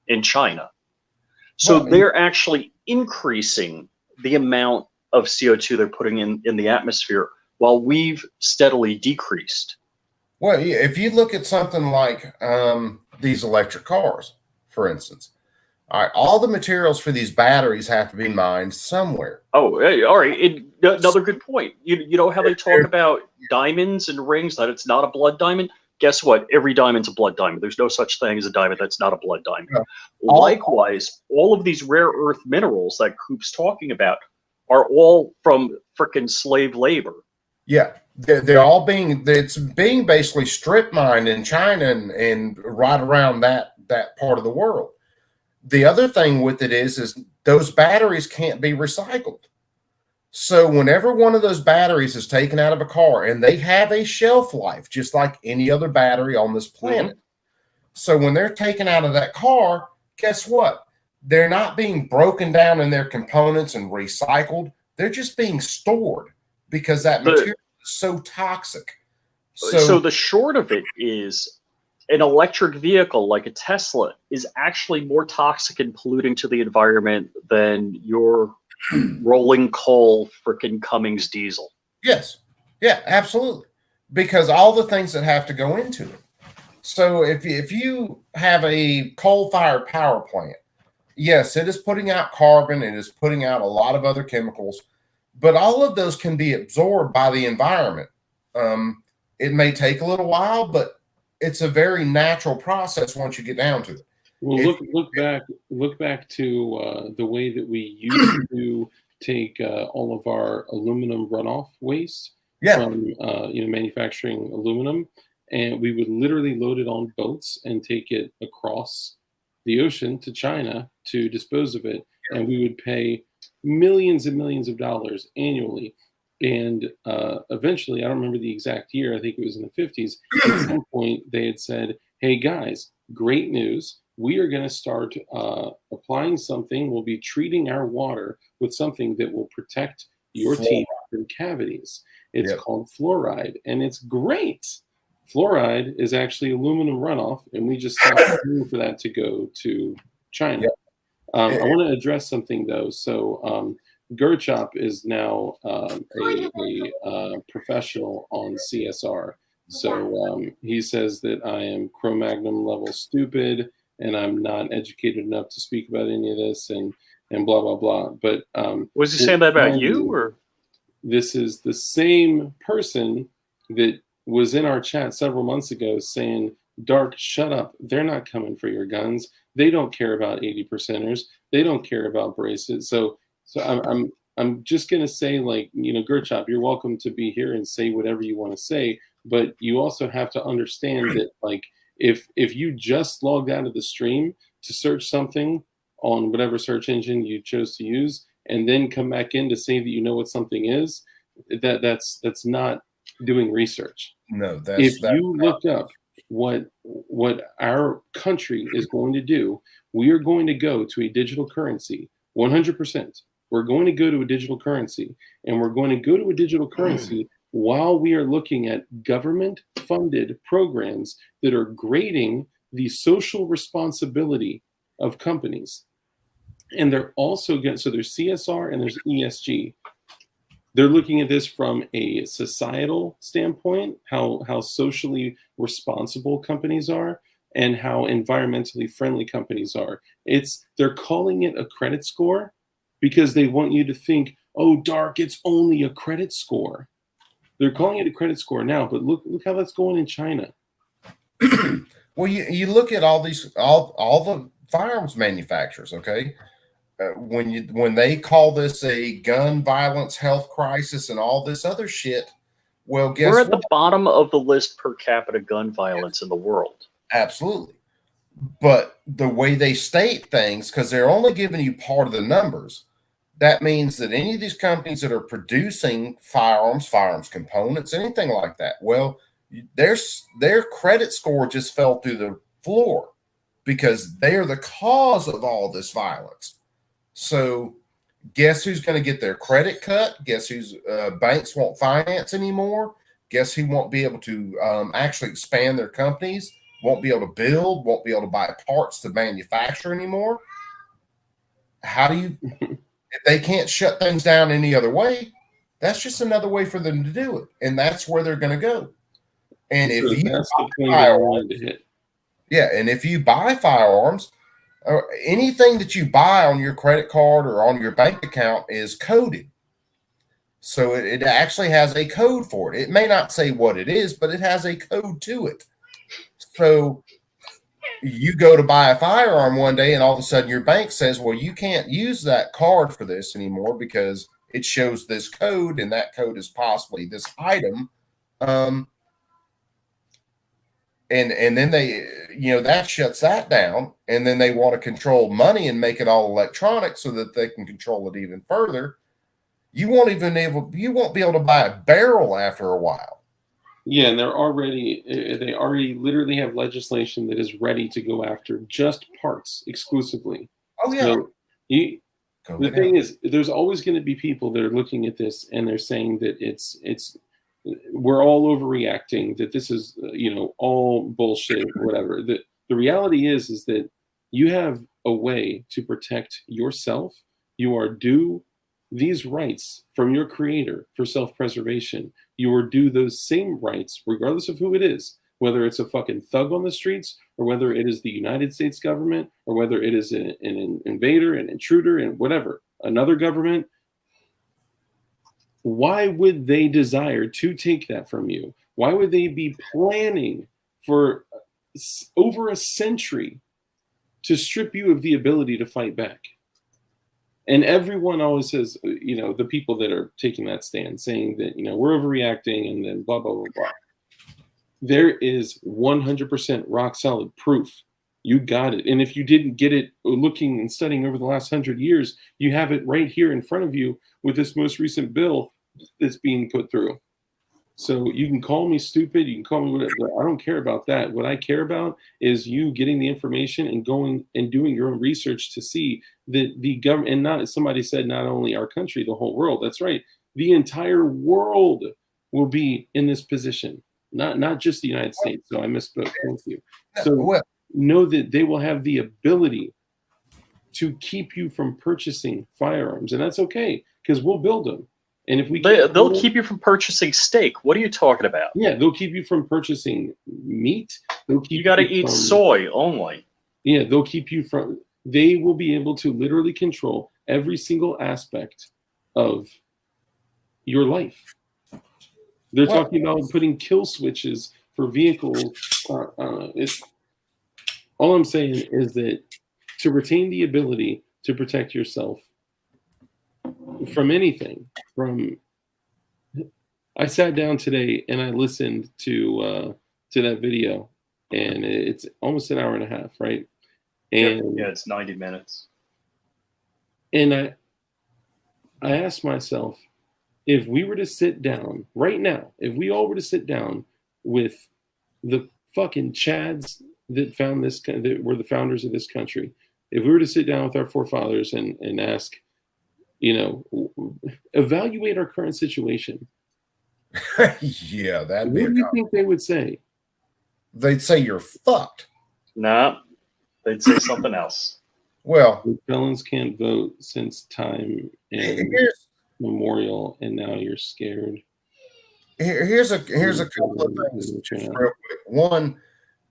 B: in China. So they're actually increasing the amount of CO2 they're putting in the atmosphere while we've steadily decreased.
C: Well, if you look at something like these electric cars, for instance, all the materials for these batteries have to be mined somewhere.
B: Oh, all right. Another good point. You know how they talk about diamonds and rings, that it's not a blood diamond? Guess what? Every diamond's a blood diamond. There's no such thing as a diamond that's not a blood diamond. Yeah. Likewise, all of these rare earth minerals that Coop's talking about are all from frickin' slave labor.
C: Yeah. They're all it's being basically strip mined in China and right around that part of the world. The other thing with it is those batteries can't be recycled. So whenever one of those batteries is taken out of a car, and they have a shelf life just like any other battery on this planet. Mm-hmm. So when they're taken out of that car, guess what? They're not being broken down in their components and recycled. They're just being stored because that material is so toxic.
B: So the short of it is, an electric vehicle like a Tesla is actually more toxic and polluting to the environment than your rolling coal frickin' Cummins diesel.
C: Yes. Yeah, absolutely. Because all the things that have to go into it. So if you have a coal-fired power plant, yes, it is putting out carbon, it is putting out a lot of other chemicals, but all of those can be absorbed by the environment. It may take a little while, but it's a very natural process once you get down to it.
A: Well, look back to the way that we used to take all of our aluminum runoff waste from manufacturing aluminum, and we would literally load it on boats and take it across the ocean to China to dispose of it, and we would pay millions and millions of dollars annually. And eventually, I don't remember the exact year, I think it was in the 50s, at some point they had said, hey guys, great news. We are going to start applying something. We'll be treating our water with something that will protect your teeth from cavities. It's called fluoride, and it's great. Fluoride is actually aluminum runoff, and we just stopped paying for that to go to China. I want to address something, though. So Gerchop is now a professional on CSR. So he says that I am Cro-Magnon level stupid and I'm not educated enough to speak about any of this and blah, blah, blah. But
B: Was he saying that about
A: mind
B: you, or?
A: this is the same person that was in our chat several months ago saying, Dark, shut up. They're not coming for your guns. They don't care about 80%ers. They don't care about braces. So I'm just gonna say, like, Gerchop, you're welcome to be here and say whatever you want to say, but you also have to understand that, like, if you just logged out of the stream to search something on whatever search engine you chose to use, and then come back in to say that you know what something is, that's not doing research.
C: No,
A: If you look up what our country is going to do, we are going to go to a digital currency, 100%. We're going to go to a digital currency, and we're going to go to a digital currency while we are looking at government-funded programs that are grading the social responsibility of companies. And they're also getting, so there's CSR and there's ESG. They're looking at this from a societal standpoint, how socially responsible companies are and how environmentally friendly companies are. They're calling it a credit score because they want you to think, oh, Dark, it's only a credit score. They're calling it a credit score now, but look how that's going in China.
C: Well, you look at all the firearms manufacturers, okay? When they call this a gun violence health crisis and all this other shit, well, guess
B: we're at
C: what?
B: the bottom of the list per capita gun violence in the world.
C: Absolutely. But the way they state things, because they're only giving you part of the numbers, that means that any of these companies that are producing firearms components, anything like that, well, their credit score just fell through the floor because they're the cause of all this violence. So guess who's going to get their credit cut? Guess whose banks won't finance anymore? Guess who won't be able to actually expand their companies? Won't be able to build, won't be able to buy parts to manufacture anymore? How do you, if they can't shut things down any other way, that's just another way for them to do it. And that's where they're going to go. And if you
A: that's the point that I wanted to hit.
C: Yeah, and if you buy firearms, anything that you buy on your credit card or on your bank account is coded. So it actually has a code for it. It may not say what it is, but it has a code to it. So you go to buy a firearm one day and all of a sudden your bank says, well, you can't use that card for this anymore because it shows this code and that code is possibly this item. And then they, that shuts that down. And then they want to control money and make it all electronic so that they can control it even further. You won't be able to buy a barrel after a while.
A: Yeah, and they already literally have legislation that is ready to go after just parts exclusively.
C: Oh yeah.
A: So the thing is, there's always going to be people that are looking at this and they're saying that we're all overreacting, that this is all bullshit or whatever. The reality is that you have a way to protect yourself. You are due these rights from your creator for self-preservation. You are due those same rights regardless of who it is, whether it's a fucking thug on the streets or whether it is the United States government or whether it is an invader, an intruder, and whatever, another government. Why would they desire to take that from you? Why would they be planning for over a century to strip you of the ability to fight back? And everyone always says, the people that are taking that stand, saying that, we're overreacting and then blah, blah, blah, blah. There is 100% rock solid proof. You got it. And if you didn't get it looking and studying over the last 100 years, you have it right here in front of you with this most recent bill that's being put through. So you can call me stupid, you can call me whatever. I don't care about that. What I care about is you getting the information and going and doing your own research to see that the government, and not, somebody said, not only our country, the whole world. That's right. The entire world will be in this position, not just the United States. So I misspoke. Thank you. So know that they will have the ability to keep you from purchasing firearms, and that's okay because we'll build them. And if we
B: they'll keep you from purchasing steak. What are you talking about?
A: Yeah, they'll keep you from purchasing meat.
B: You got to eat soy only.
A: Yeah, they'll keep you from. They will be able to literally control every single aspect of your life. They're talking about putting kill switches for vehicles. All I'm saying is that to retain the ability to protect yourself from anything, I sat down today and I listened to that video, and it's almost an hour and a half, right? And
B: yeah, it's 90 minutes.
A: And I asked myself, if we were to sit down right now, if we all were to sit down with the fucking Chads that found this, that were the founders of this country, if we were to sit down with our forefathers and ask, evaluate our current situation.
C: Yeah,
A: what do you think they would say?
C: They'd say you're fucked.
B: No, they'd say something else.
C: Well,
A: felons can't vote since time memorial, and now you're scared.
C: Here's a couple of things just real quick. One,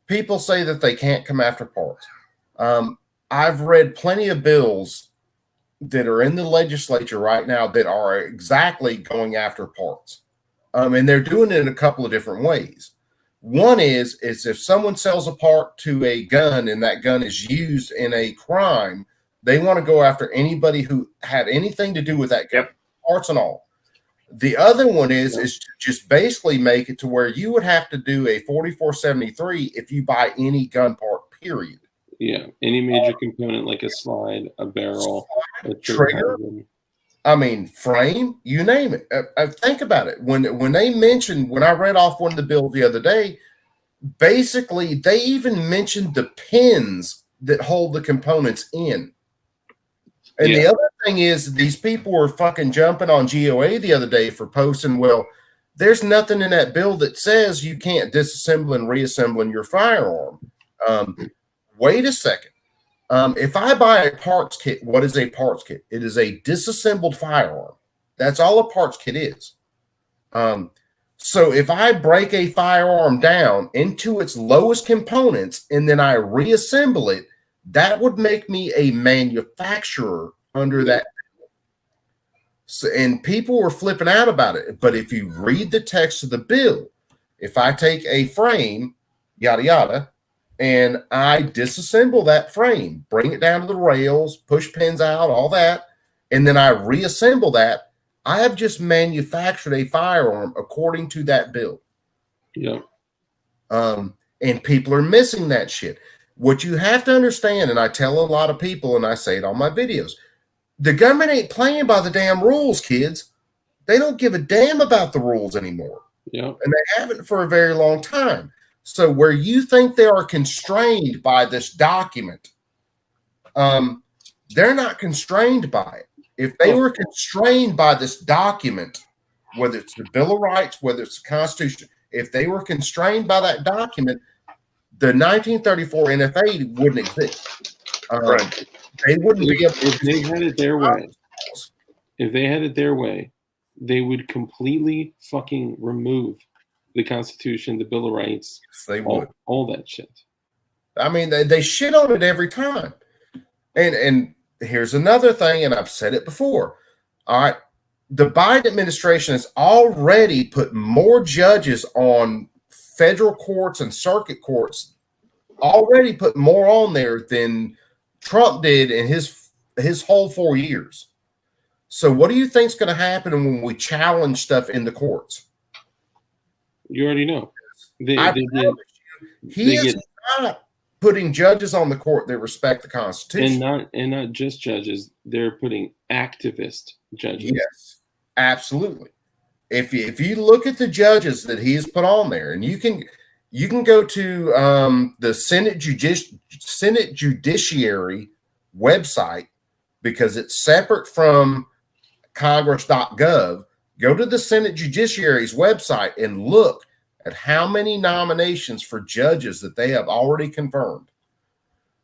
C: people say that they can't come after parts. I've read plenty of bills that are in the legislature right now that are exactly going after parts. And they're doing it in a couple of different ways. One is if someone sells a part to a gun and that gun is used in a crime, they want to go after anybody who had anything to do with that gun, parts and all. The other one is to just basically make it to where you would have to do a 4473 if you buy any gun part, period.
A: Yeah, any major component like a slide, a barrel, a
C: trigger. I mean, frame, you name it. Think about it. When they mentioned, when I read off one of the bills the other day, basically they even mentioned the pins that hold the components in. And the other thing is, these people were fucking jumping on GOA the other day for posting, well, there's nothing in that bill that says you can't disassemble and reassemble your firearm. Wait a second. If I buy a parts kit, what is a parts kit? It is a disassembled firearm. That's all a parts kit is. So if I break a firearm down into its lowest components and then I reassemble it, that would make me a manufacturer under that. So, and people were flipping out about it. But if you read the text of the bill, if I take a frame, yada, yada, and I disassemble that frame, bring it down to the rails, push pins out, all that, and then I reassemble that, I have just manufactured a firearm according to that bill.
A: Yeah.
C: And people are missing that shit. What you have to understand, and I tell a lot of people, and I say it on my videos, the government ain't playing by the damn rules, kids. They don't give a damn about the rules anymore.
A: Yeah.
C: And they haven't for a very long time. So where you think they are constrained by this document, they're not constrained by it. If they were constrained by this document, whether it's the Bill of Rights, whether it's the Constitution, if they were constrained by that document, the 1934 NFA wouldn't exist.
A: Right.
C: They wouldn't be able to.
A: If they had it their way, if they had it their way, they would completely fucking remove the Constitution, the Bill of Rights,
C: they would.
A: All that shit.
C: I mean, they shit on it every time. And here's another thing, and I've said it before. All right, the Biden administration has already put more judges on federal courts and circuit courts, already put more on there than Trump did in his whole 4 years. So what do you think is going to happen when we challenge stuff in the courts?
A: You already know. He
C: is not putting judges on the court that respect the Constitution.
A: And not just judges. They're putting activist judges.
C: Yes, absolutely. If you look at the judges that he has put on there, and you can go to the Senate Judiciary website, because it's separate from Congress.gov. Go to the Senate Judiciary's website and look at how many nominations for judges that they have already confirmed,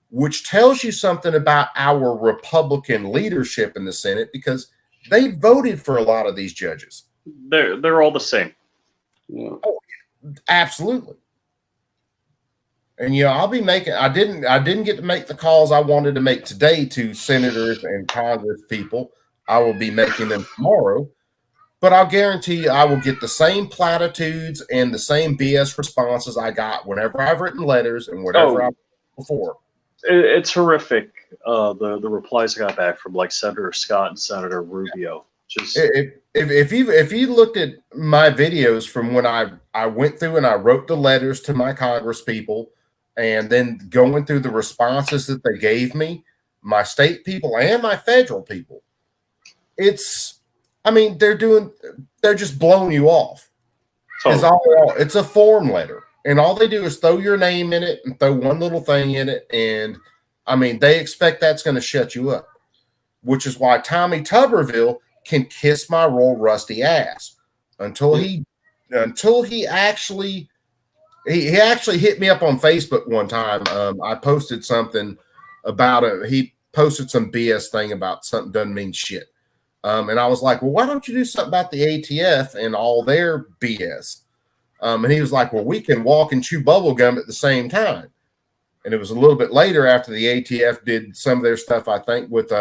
C: which tells you something about our Republican leadership in the Senate, because They voted for a lot of these judges.
B: They're all the same.
A: Yeah.
C: Oh, absolutely. And I'll be making. I didn't get to make the calls I wanted to make today to senators and Congress people. I will be making them tomorrow. But I'll guarantee you, I will get the same platitudes and the same BS responses I got whenever I've written letters and whatever I've before.
B: It's horrific. The replies I got back from like Senator Scott and Senator Rubio. Just
C: if you looked at my videos from when I went through and I wrote the letters to my Congress people, and then going through the responses that they gave me, my state people and my federal people, they're just blowing you off. It's a form letter, and all they do is throw your name in it and throw one little thing in it, and they expect that's going to shut you up, which is why Tommy Tuberville can kiss my roll rusty ass until he actually hit me up on Facebook one time. I posted something about it. He posted some BS thing about something doesn't mean shit. And I was like, well, why don't you do something about the ATF and all their BS? And he was like, well, we can walk and chew bubble gum at the same time. And it was a little bit later after the ATF did some of their stuff, I think, with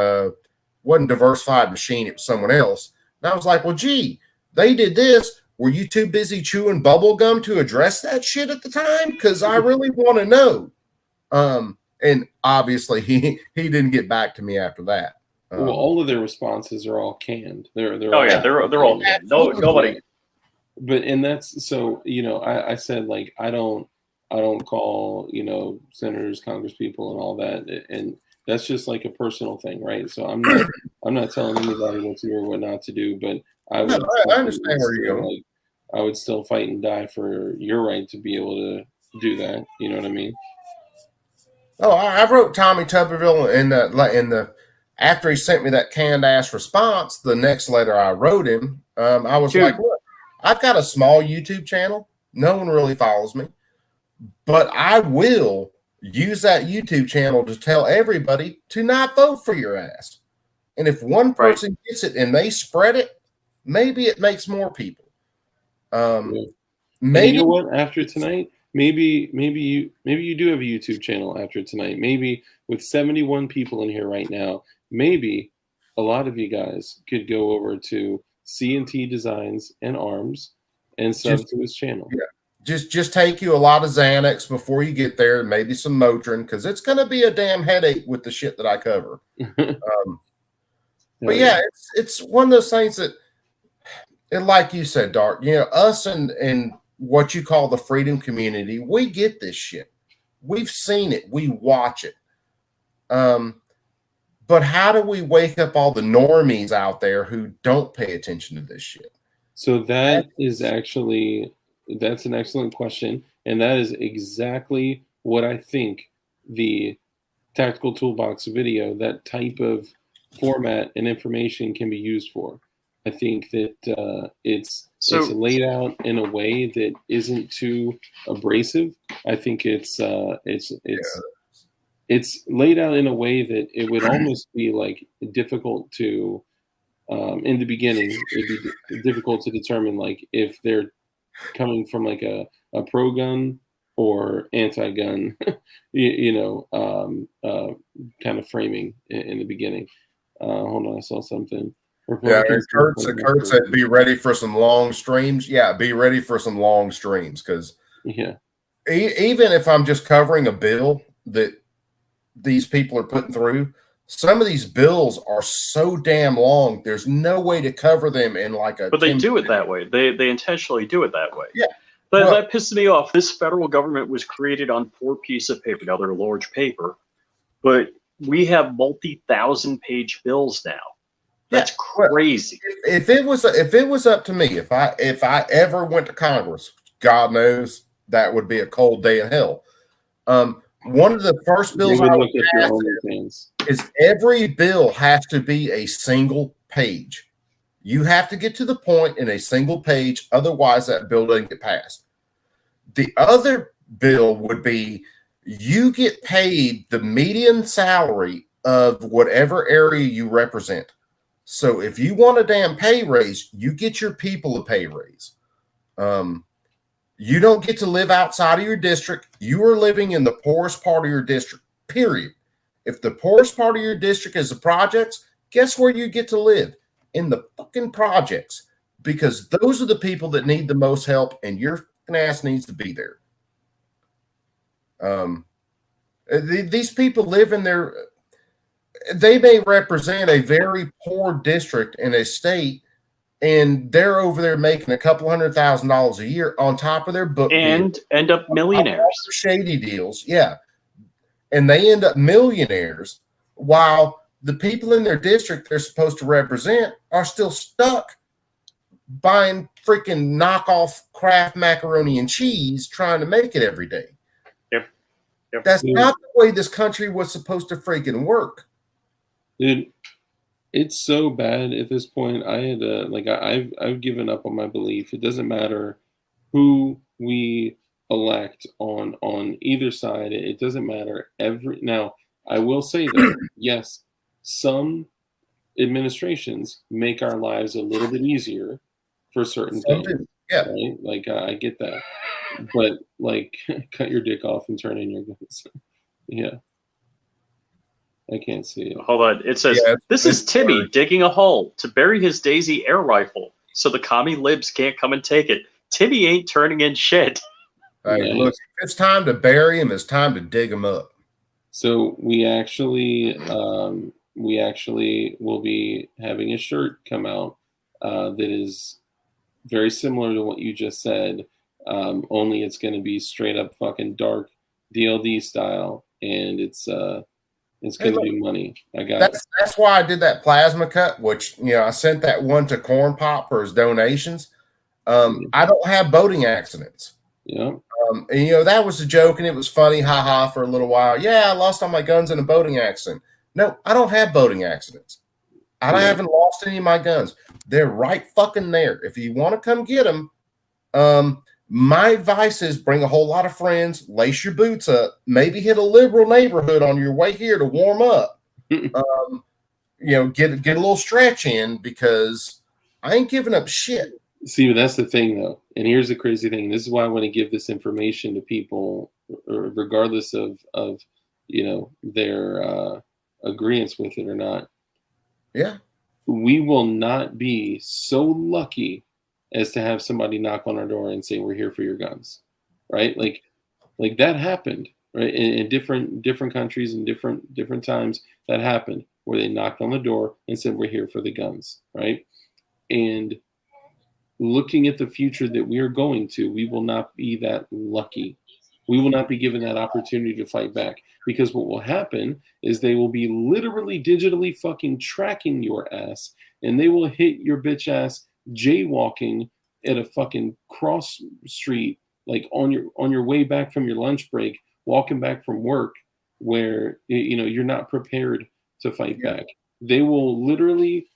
C: wasn't Diversified Machine, it was someone else. And I was like, well, gee, they did this. Were you too busy chewing bubble gum to address that shit at the time? Because I really want to know. And obviously he didn't get back to me after that.
A: Well, all of their responses are all canned. They're
B: all canned. Nobody.
A: But and that's so I said, like, I don't call senators, Congress people, and all that, and that's just like a personal thing, right? So I'm not telling anybody what to do or what not to do, but I
C: understand where you're going.
A: Like, I would still fight and die for your right to be able to do that. You know what I mean?
C: Oh, I wrote Tommy Tuberville in the after he sent me that canned ass response. The next letter I wrote him, I was like, look, I've got a small YouTube channel. No one really follows me, but I will use that YouTube channel to tell everybody to not vote for your ass. And if one person gets it and they spread it, maybe it makes more people.
A: Maybe, you know what? After tonight, maybe you do have a YouTube channel after tonight. Maybe with 71 people in here right now, maybe a lot of you guys could go over to C&T Designs and Arms and sub to his channel.
C: Yeah. Just take you a lot of Xanax before you get there, and maybe some Motrin, because it's going to be a damn headache with the shit that I cover. But yeah, it's one of those things that, and like you said, Dark, us and what you call the freedom community, we get this shit. We've seen it. We watch it. But how do we wake up all the normies out there who don't pay attention to this shit?
A: So that's an excellent question. And that is exactly what I think the Tactical Toolbox video, that type of format and information, can be used for. I think that it's laid out in a way that isn't too abrasive. I think it's laid out in a way that it would almost be like difficult to, in the beginning, it'd be difficult to determine like if they're coming from like a pro-gun or anti-gun, kind of framing in the beginning. Hold on, I saw something.
C: Yeah, Kurt said, "Be ready for some long streams." Yeah, be ready for some long streams, because even if I'm just covering a bill that these people are putting through, some of these bills are so damn long. There's no way to cover them in like a.
B: But they do it that way. They intentionally do it that way.
C: Yeah,
B: that pisses me off. This federal government was created on 4 pieces of paper. Now they're large paper, but we have multi-thousand-page bills now. That's crazy.
C: If it was up to me, if I ever went to Congress, God knows that would be a cold day in hell. One of the first bills I would pass is every bill has to be a single page. You have to get to the point in a single page, otherwise that bill doesn't get passed. The other bill would be you get paid the median salary of whatever area you represent. So if you want a damn pay raise, you get your people a pay raise. You don't get to live outside of your district. You are living in the poorest part of your district, period. If the poorest part of your district is the projects, guess where you get to live? In the fucking projects, because those are the people that need the most help, and your fucking ass needs to be there. These people live in their, they may represent a very poor district in a state, and they're over there making a couple $100,000 a year on top of their book
B: and
C: deals,
B: end up millionaires.
C: shady deals, yeah, and they end up millionaires while the people in their district they're supposed to represent are still stuck buying freaking knockoff Kraft macaroni and cheese trying to make it every day.
B: Yep.
C: That's not the way this country was supposed to freaking work.
A: Dude, it's so bad at this point. I had I've given up on my belief. It doesn't matter who we elect on either side. It doesn't matter. Now, I will say that yes, some administrations make our lives a little bit easier for certain things.
C: Yeah,
A: right? Like I get that, but like cut your dick off and turn in your guns. Yeah. I can't see it.
B: Hold on. It says, this is Timmy digging a hole to bury his Daisy air rifle so the commie libs can't come and take it. Timmy ain't turning in shit.
C: Hey, look, if it's time to bury him, it's time to dig him up.
A: So we actually will be having a shirt come out that is very similar to what you just said, only it's going to be straight up fucking dark DLD style, and it's going to be money.
C: That's why I did that plasma cut, which, I sent that one to Corn Pop for his donations. I don't have boating accidents.
A: Yeah.
C: And, that was a joke and it was funny, haha, for a little while. Yeah, I lost all my guns in a boating accident. No, I don't have boating accidents. I haven't lost any of my guns. They're right fucking there. If you want to come get them, my advice is bring a whole lot of friends, lace your boots up, maybe hit a liberal neighborhood on your way here to warm up. Get a little stretch in, because I ain't giving up shit.
A: See, but that's the thing, though. And here's the crazy thing. This is why I want to give this information to people, regardless of their agreement with it or not.
C: Yeah. We
A: will not be so lucky as to have somebody knock on our door and say, we're here for your guns, right? Like that happened, right? In different countries and different times, that happened, where they knocked on the door and said, we're here for the guns, right? And looking at the future that we are going to, we will not be that lucky. We will not be given that opportunity to fight back, because what will happen is they will be literally digitally fucking tracking your ass, and they will hit your bitch ass jaywalking at a fucking cross street, like on your way back from your lunch break, walking back from work, where you're not prepared to fight back. They will literally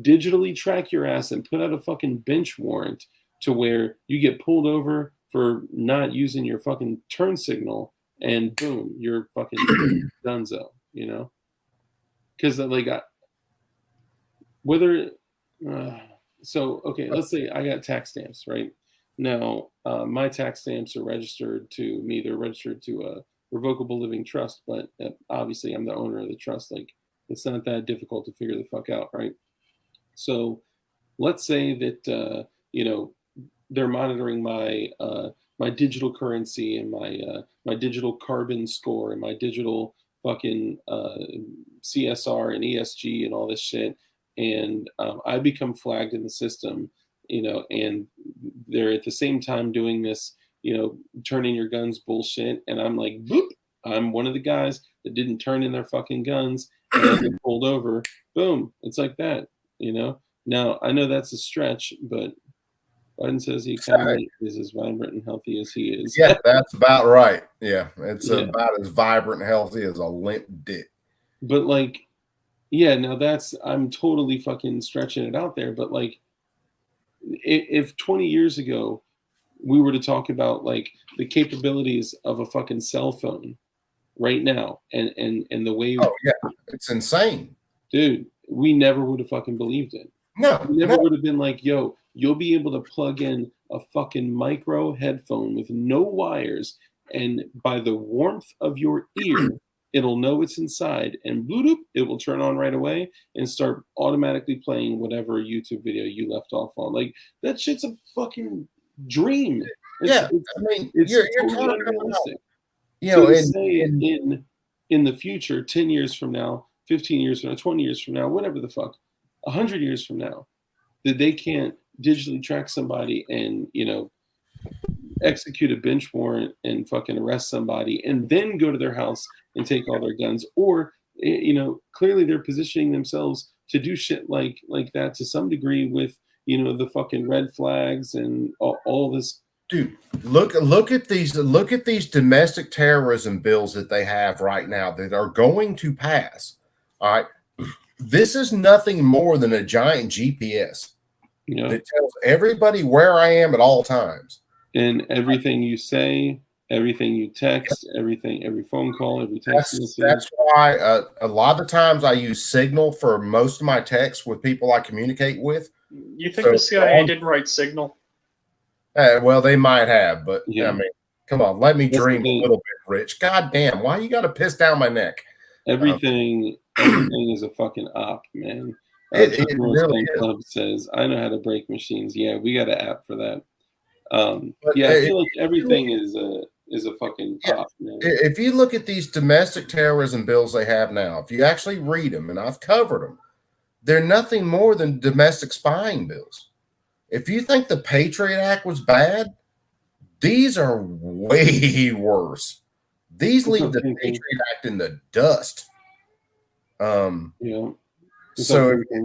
A: digitally track your ass and put out a fucking bench warrant to where you get pulled over for not using your fucking turn signal, and boom, you're fucking donezo, because okay, let's say I got tax stamps, right? Now, my tax stamps are registered to me. They're registered to a revocable living trust, but obviously I'm the owner of the trust. Like, it's not that difficult to figure the fuck out, right? So let's say that, they're monitoring my digital currency and my digital carbon score and my digital fucking CSR and ESG and all this shit. And I become flagged in the system, and they're at the same time doing this, turn in your guns bullshit. And I'm like, boop, I'm one of the guys that didn't turn in their fucking guns, and I get pulled over. Boom. It's like that, Now, I know that's a stretch, but Biden says the economy is as vibrant and healthy as he is.
C: Yeah, that's about right. Yeah, it's about as vibrant and healthy as a limp dick.
A: But now I'm totally fucking stretching it out there. But if 20 years ago we were to talk about the capabilities of a fucking cell phone right now, and the way,
C: it's insane,
A: dude. we never would have fucking believed it.
C: No,
A: We never
C: no.
A: would have been like, yo, you'll be able to plug in a fucking micro headphone with no wires, and by the warmth of your ear, it'll know it's inside, and bloop, it will turn on right away and start automatically playing whatever YouTube video you left off on. Like, that shit's a fucking dream.
C: Yeah, I mean,
A: It's
C: you're
A: totally
C: talking about,
A: unrealistic.
C: you
A: So
C: know,
A: to
C: and,
A: say
C: and
A: in the future, 10 years from now, 15 years from now, 20 years from now, whatever the fuck, 100 years from now, that they can't digitally track somebody and, execute a bench warrant and fucking arrest somebody and then go to their house and take all their guns, or clearly they're positioning themselves to do shit like that to some degree with the fucking red flags and all this.
C: dude, look at these domestic terrorism bills that they have right now that are going to pass. All right, this is nothing more than a giant GPS that tells everybody where I am at all times.
A: And everything you say, everything you text, every phone call, every text message.
C: That's why a lot of the times I use Signal for most of my texts with people I communicate with.
B: You think the CIA didn't write Signal?
C: Well, they might have, but
A: Yeah.
C: I mean, come on, let me dream a little bit, Rich. God damn, why you got to piss down my neck?
A: Everything is a fucking op, man.
C: It really
A: Club says, I know how to break machines. Yeah, we got an app for that.
C: But
A: I feel like everything is a fucking op, man.
C: If you look at these domestic terrorism bills they have now, if you actually read them, and I've covered them, they're nothing more than domestic spying bills. If you think the Patriot Act was bad, these are way worse. These leave the Patriot Act in the dust. So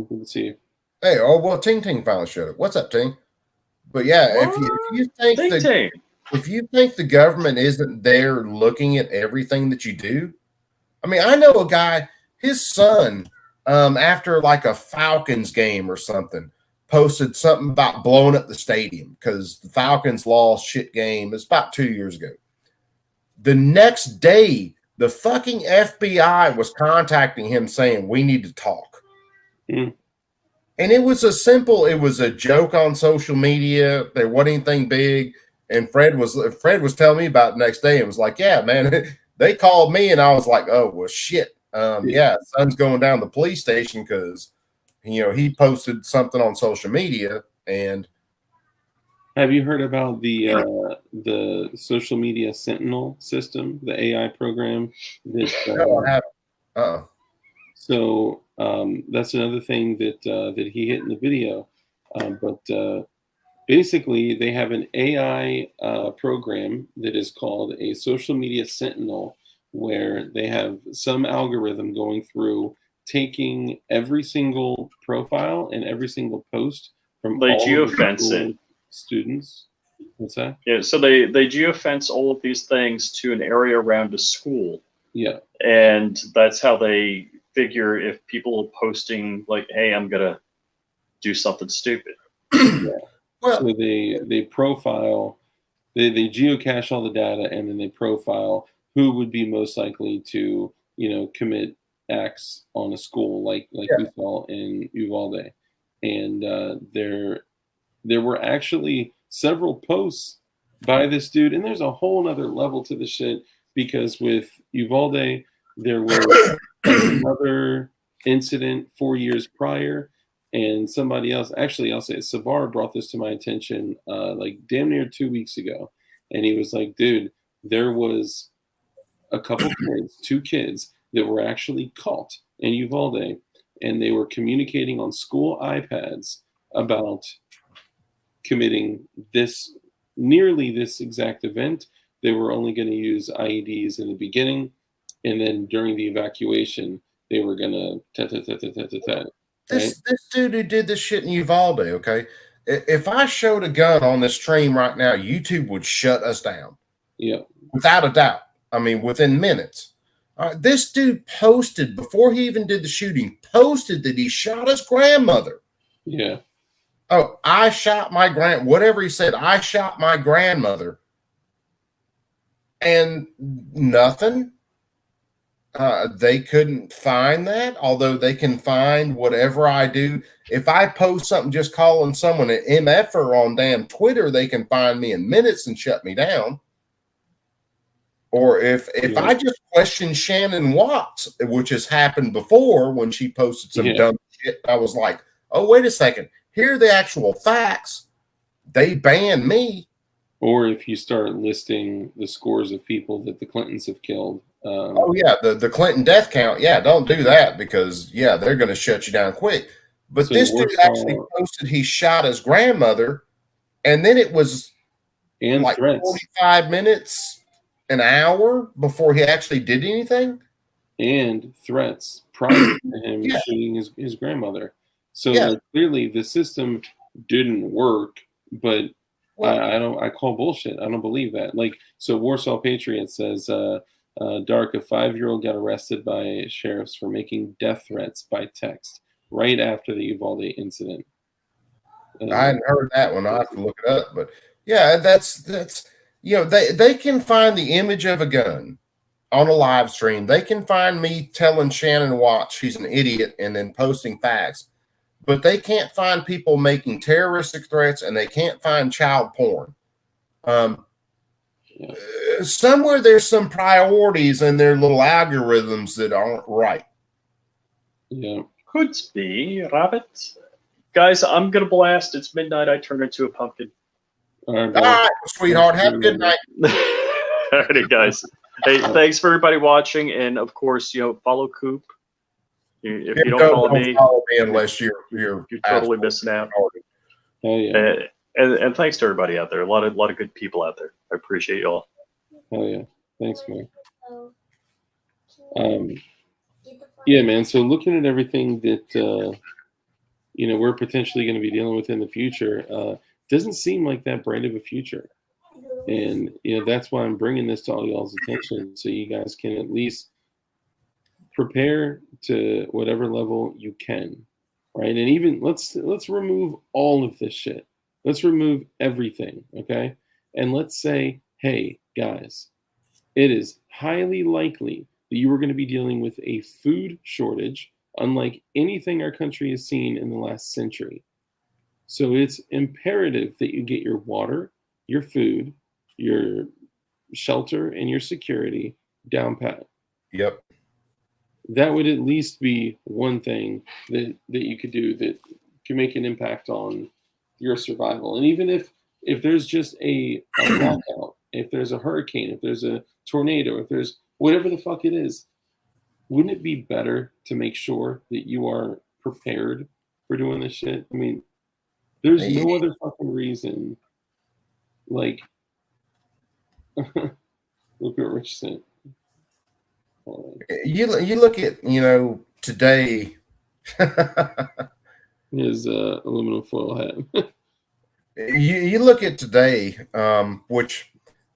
A: let's see.
C: Hey, Ting Ting finally showed up. What's up, Ting? But yeah, if you think the government isn't there looking at everything that you do, I mean, I know a guy, his son, after like a Falcons game or something, posted something about blowing up the stadium because the Falcons lost shit game. It's about 2 years ago. The next day, the fucking FBI was contacting him saying, we need to talk.
A: Mm.
C: And it was a joke on social media. There wasn't anything big. And Fred was telling me about it the next day and was like, yeah, man, they called me. And I was like, oh, well, shit. Son's going down to the police station because, he posted something on social media. And
A: have you heard about the social media Sentinel system, the AI program?
C: No, I haven't.
A: So that's another thing that he hit in the video. But basically, they have an AI program that is called a social media Sentinel, where they have some algorithm going through taking every single profile and every single post from
B: they
A: all
B: geofence
A: the
B: it.
A: Students. What's that?
B: Yeah, so they geofence all of these things to an area around a school.
A: Yeah.
B: And that's how they figure if people are posting like, hey, I'm gonna do something stupid.
A: Yeah. Well, so they profile, they geocache all the data, and then they profile who would be most likely to commit acts on a school like we saw in Uvalde. And there were actually several posts by this dude, and there's a whole nother level to the shit, because with Uvalde there was another incident 4 years prior, and somebody else, actually I'll say Savar, brought this to my attention like damn near 2 weeks ago, and he was like, dude, there was a couple kids, 2 kids that were actually caught in Uvalde, and they were communicating on school iPads about committing nearly this exact event. They were only going to use IEDs in the beginning, and then during the evacuation, they were going to
C: This dude who did this shit in Uvalde, okay? If I showed a gun on this stream right now, YouTube would shut us down.
A: Yeah.
C: Without a doubt. I mean, within minutes. This dude posted, before he even did the shooting, posted that he shot his grandmother.
A: Yeah.
C: Oh, I shot my whatever he said, I shot my grandmother. And nothing. They couldn't find that, although they can find whatever I do. If I post something just calling someone an MFer on damn Twitter, they can find me in minutes and shut me down. Or if I just question Shannon Watts, which has happened before when she posted some dumb shit, I was like, oh, wait a second. Here are the actual facts. They banned me.
A: Or if you start listing the scores of people that the Clintons have killed.
C: Oh, yeah, the Clinton death count. Yeah, don't do that because, yeah, they're going to shut you down quick. But so this dude actually posted he shot his grandmother, and then it was like threats. 45 minutes, an hour before he actually did anything.
A: And threats prior to him shooting his grandmother. So like, clearly the system didn't work, but I call bullshit. I don't believe that. Like, so Warsaw Patriot says, Dark, a 5-year-old got arrested by sheriffs for making death threats by text right after the Uvalde incident.
C: I hadn't heard that one. I have to look it up, but yeah, that's they can find the image of a gun on a live stream. They can find me telling Shannon Watts she's an idiot and then posting facts, but they can't find people making terroristic threats, and they can't find child porn. Somewhere there's some priorities in their little algorithms that aren't right.
A: Yeah.
B: Could be, Rabbit. Guys, I'm going to blast. It's midnight. I turn into a pumpkin.
C: All right, sweetheart. Have a good night.
B: All right, guys. Hey, thanks for everybody watching. And, of course, follow Coop. If you don't follow me
C: unless you're
B: totally missing out.
A: Oh, yeah.
B: And thanks to everybody out there. A lot of good people out there. I appreciate you all.
A: Oh yeah, thanks, man. Yeah, man. So looking at everything that we're potentially going to be dealing with in the future, doesn't seem like that bright of a future. And that's why I'm bringing this to all y'all's attention, so you guys can at least prepare to whatever level you can, right? And even let's remove all of this shit. Let's remove everything, okay? And let's say, hey, guys, it is highly likely that you are going to be dealing with a food shortage unlike anything our country has seen in the last century. So it's imperative that you get your water, your food, your shelter, and your security down pat.
C: Yep.
A: That would at least be one thing that you could do that can make an impact on your survival. And even if there's just a blackout, if there's a hurricane, if there's a tornado, if there's whatever the fuck it is, wouldn't it be better to make sure that you are prepared for doing this shit? I mean, there's no other fucking reason. Like, look what Rich said.
C: You look at today.
A: His aluminum foil hat.
C: you look at today, which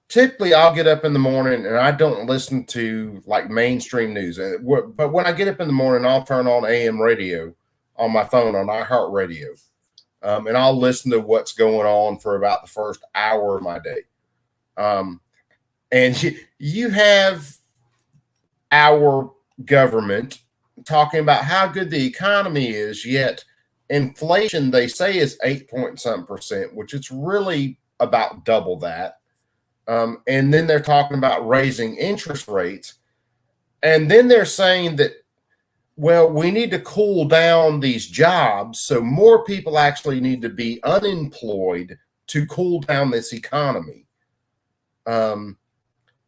C: typically I'll get up in the morning and I don't listen to like mainstream news. But when I get up in the morning, I'll turn on AM radio on my phone on iHeartRadio, and I'll listen to what's going on for about the first hour of my day. And you have our government talking about how good the economy is, yet inflation, they say, is 8-point-something%, which it's really about double that. And then they're talking about raising interest rates. And then they're saying that, well, we need to cool down these jobs. So more people actually need to be unemployed to cool down this economy.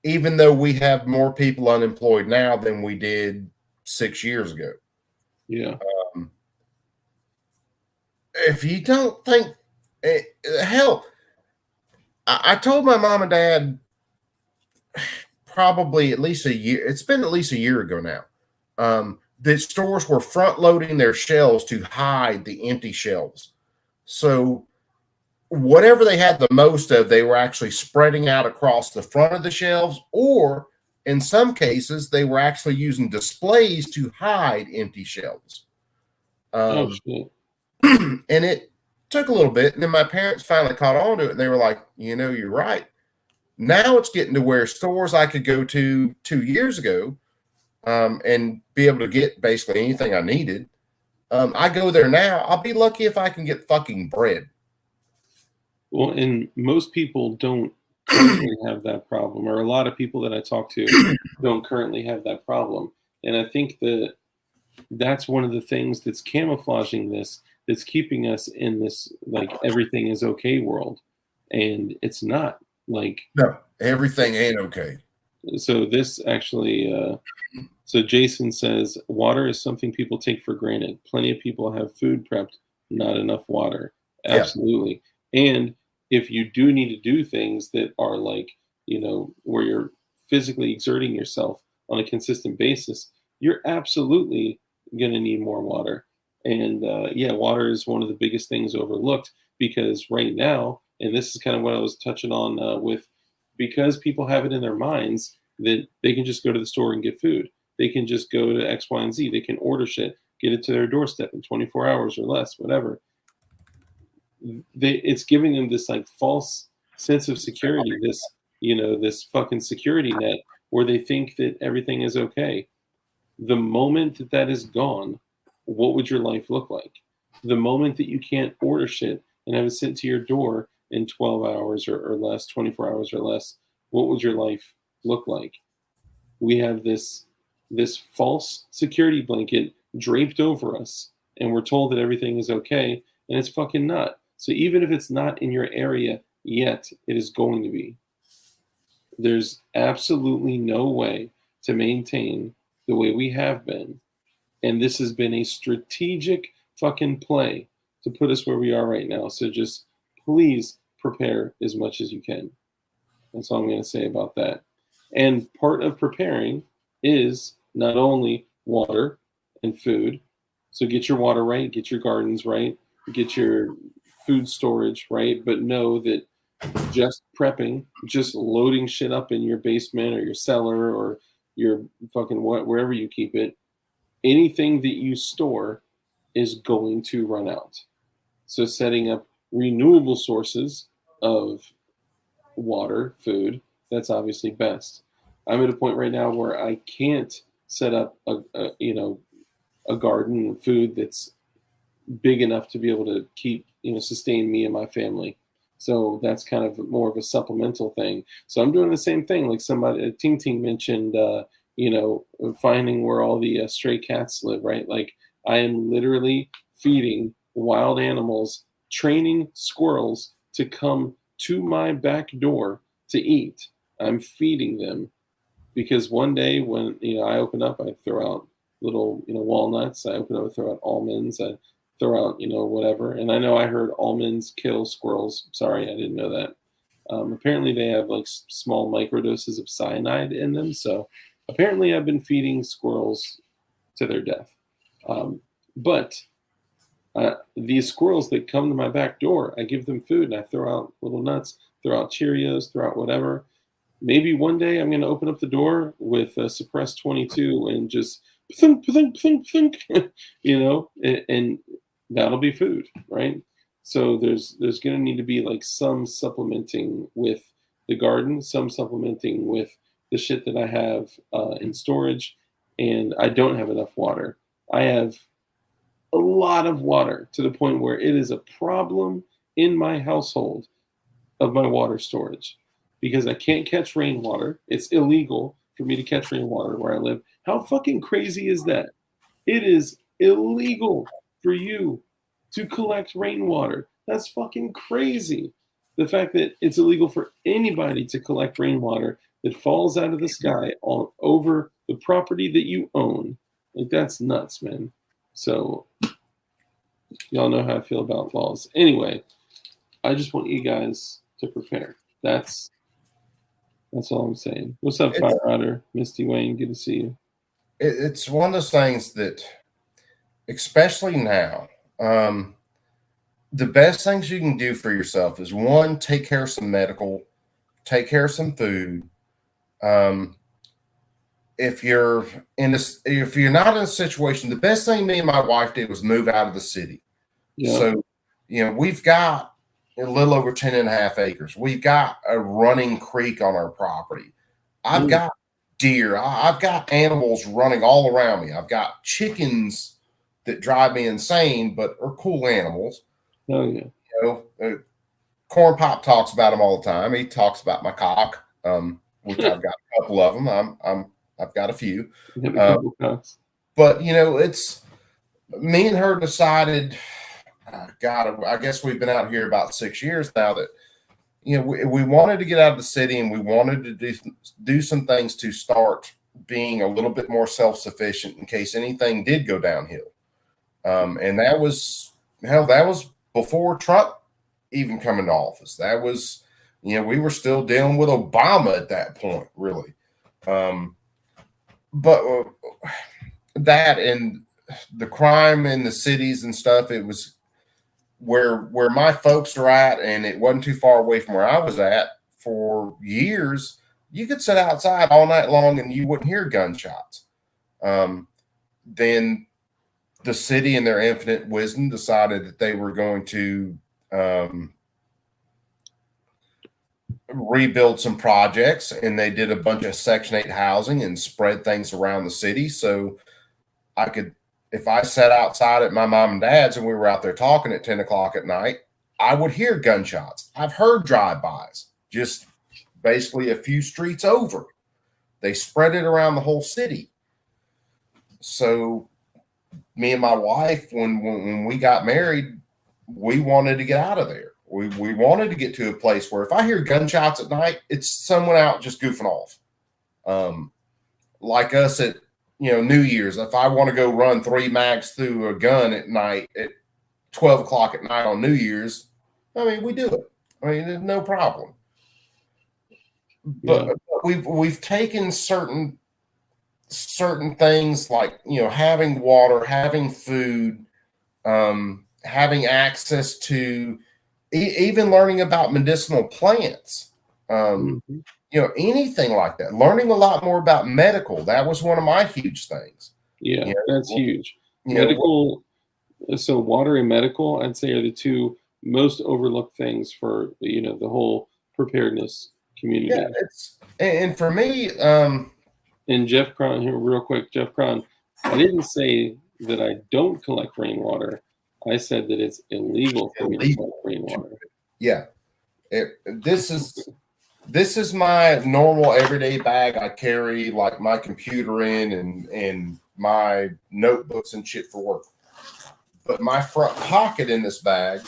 C: Even though we have more people unemployed now than we did 6 years ago.
A: Yeah.
C: If you don't think, hell, I told my mom and dad probably at least a year. It's been at least a year ago now. That stores were front loading their shelves to hide the empty shelves. So whatever they had the most of, they were actually spreading out across the front of the shelves, or in some cases, they were actually using displays to hide empty shelves.
A: Shit.
C: And it took a little bit, and then my parents finally caught on to it, and they were like, you're right. Now it's getting to where stores I could go to 2 years ago, and be able to get basically anything I needed. I go there now. I'll be lucky if I can get fucking bread.
A: Well, and most people don't currently have that problem, or a lot of people that I talk to don't currently have that problem. And I think that that's one of the things that's camouflaging this, that's keeping us in this like everything is okay world, and it's not. Like,
C: No, everything ain't okay.
A: so this actually so Jason says water is something people take for granted. Plenty of people have food prepped, not enough water.
C: Yeah.
A: Absolutely. And if you do need to do things that are like, you know, where you're physically exerting yourself on a consistent basis, you're absolutely going to need more water. And yeah, water is one of the biggest things overlooked, because right now, and this is kind of what I was touching on with, because people have it in their minds that they can just go to the store and get food. They can just go to X, Y, and Z. They can order shit, get it to their doorstep in 24 hours or less, whatever. It's giving them this like false sense of security, this, you know, this fucking security net where they think that everything is okay. The moment that that is gone, what would your life look like? The moment that you can't order shit and have it sent to your door in 12 hours or less, 24 hours or less, what would your life look like? We have this false security blanket draped over us, and we're told that everything is okay, and it's fucking not. So even if it's not in your area yet, it is going to be. There's absolutely no way to maintain the way we have been. And this has been a strategic fucking play to put us where we are right now. So just please prepare as much as you can. That's all I'm going to say about that. And part of preparing is not only water and food. So get your water right, get your gardens right, get your food storage right, but know that just prepping, just loading shit up in your basement or your cellar or your fucking wherever you keep it, anything that you store is going to run out. So setting up renewable sources of water, food, that's obviously best. I'm at a point right now where I can't set up a garden of food that's big enough to be able to keep, sustain me and my family. So that's kind of more of a supplemental thing. So I'm doing the same thing. Like Ting Ting mentioned, finding where all the stray cats live, right? Like I am literally feeding wild animals, training squirrels to come to my back door to eat. I'm feeding them because one day when, I open up, I throw out little, walnuts. I open up, I throw out almonds. I throw out, whatever. And I know I heard almonds kill squirrels. Sorry, I didn't know that. Apparently they have like small microdoses of cyanide in them. So apparently I've been feeding squirrels to their death. But these squirrels that come to my back door, I give them food and I throw out little nuts, throw out Cheerios, throw out whatever. Maybe one day I'm going to open up the door with a suppressed 22 and just thunk, thunk, thunk, thunk, and that'll be food, right? So there's going to need to be like some supplementing with the garden, some supplementing with the shit that I have in storage, and I don't have enough water. I have a lot of water to the point where it is a problem in my household of my water storage because I can't catch rainwater. It's illegal for me to catch rainwater where I live. How fucking crazy is that? It is illegal for you to collect rainwater. That's fucking crazy. The fact that it's illegal for anybody to collect rainwater that falls out of the sky all over the property that you own. Like, that's nuts, man. So, y'all know how I feel about laws. Anyway, I just want you guys to prepare. That's all I'm saying. What's up, Fire Rider? Misty Wayne, good to see you.
C: It's one of those things that, especially now, the best things you can do for yourself is one, take care of some medical, take care of some food. If you're not in a situation, the best thing me and my wife did was move out of the city. Yeah. So, we've got a little over 10.5 acres. We've got a running creek on our property. I've got deer. I've got animals running all around me. I've got chickens that drive me insane, but are cool animals.
A: Oh yeah.
C: Corn Pop talks about them all the time. He talks about my cock, which I've got a couple of them. I've got a few. But it's me and her decided. God, I guess we've been out here about 6 years now. That we wanted to get out of the city, and we wanted to do some things to start being a little bit more self-sufficient in case anything did go downhill. And that was before Trump even coming to office. That was, we were still dealing with Obama at that point, really. But that and the crime in the cities and stuff, it was where my folks are at, and it wasn't too far away from where I was at for years. You could sit outside all night long and you wouldn't hear gunshots. Then the city, in their infinite wisdom, decided that they were going to rebuild some projects, and they did a bunch of Section 8 housing and spread things around the city. So I could, if I sat outside at my mom and dad's and we were out there talking at 10 o'clock at night, I would hear gunshots. I've heard drive-bys just basically a few streets over. They spread it around the whole city. So me and my wife, when we got married, we wanted to get out of there. We wanted to get to a place where if I hear gunshots at night, it's someone out just goofing off. Like us at New Year's, if I want to go run 3 mags through a gun at night at 12 o'clock at night on New Year's, I mean, we do it. I mean, there's no problem. But we've taken certain things like having water, having food, having access to even learning about medicinal plants, anything like that. Learning a lot more about medical. That was one of my huge things.
A: Yeah, that's huge. Medical. So water and medical, I'd say, are the two most overlooked things for the whole preparedness community.
C: Yeah, and for me,
A: and Jeff Cron here, real quick, Jeff Cron, I didn't say that I don't collect rainwater. I said that it's illegal for me to collect rainwater.
C: Yeah, this is my normal everyday bag I carry, like my computer in and my notebooks and shit for work. But my front pocket in this bag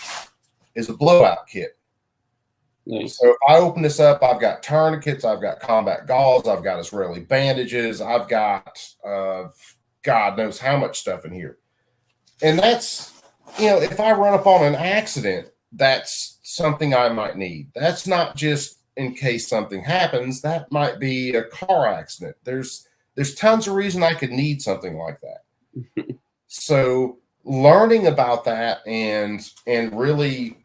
C: is a blowout kit.
A: Nice.
C: So if I open this up, I've got tourniquets, I've got combat gauze, I've got Israeli bandages, I've got God knows how much stuff in here. And that's, if I run up on an accident, that's something I might need. That's not just in case something happens. That might be a car accident. There's tons of reason I could need something like that. So learning about that and really,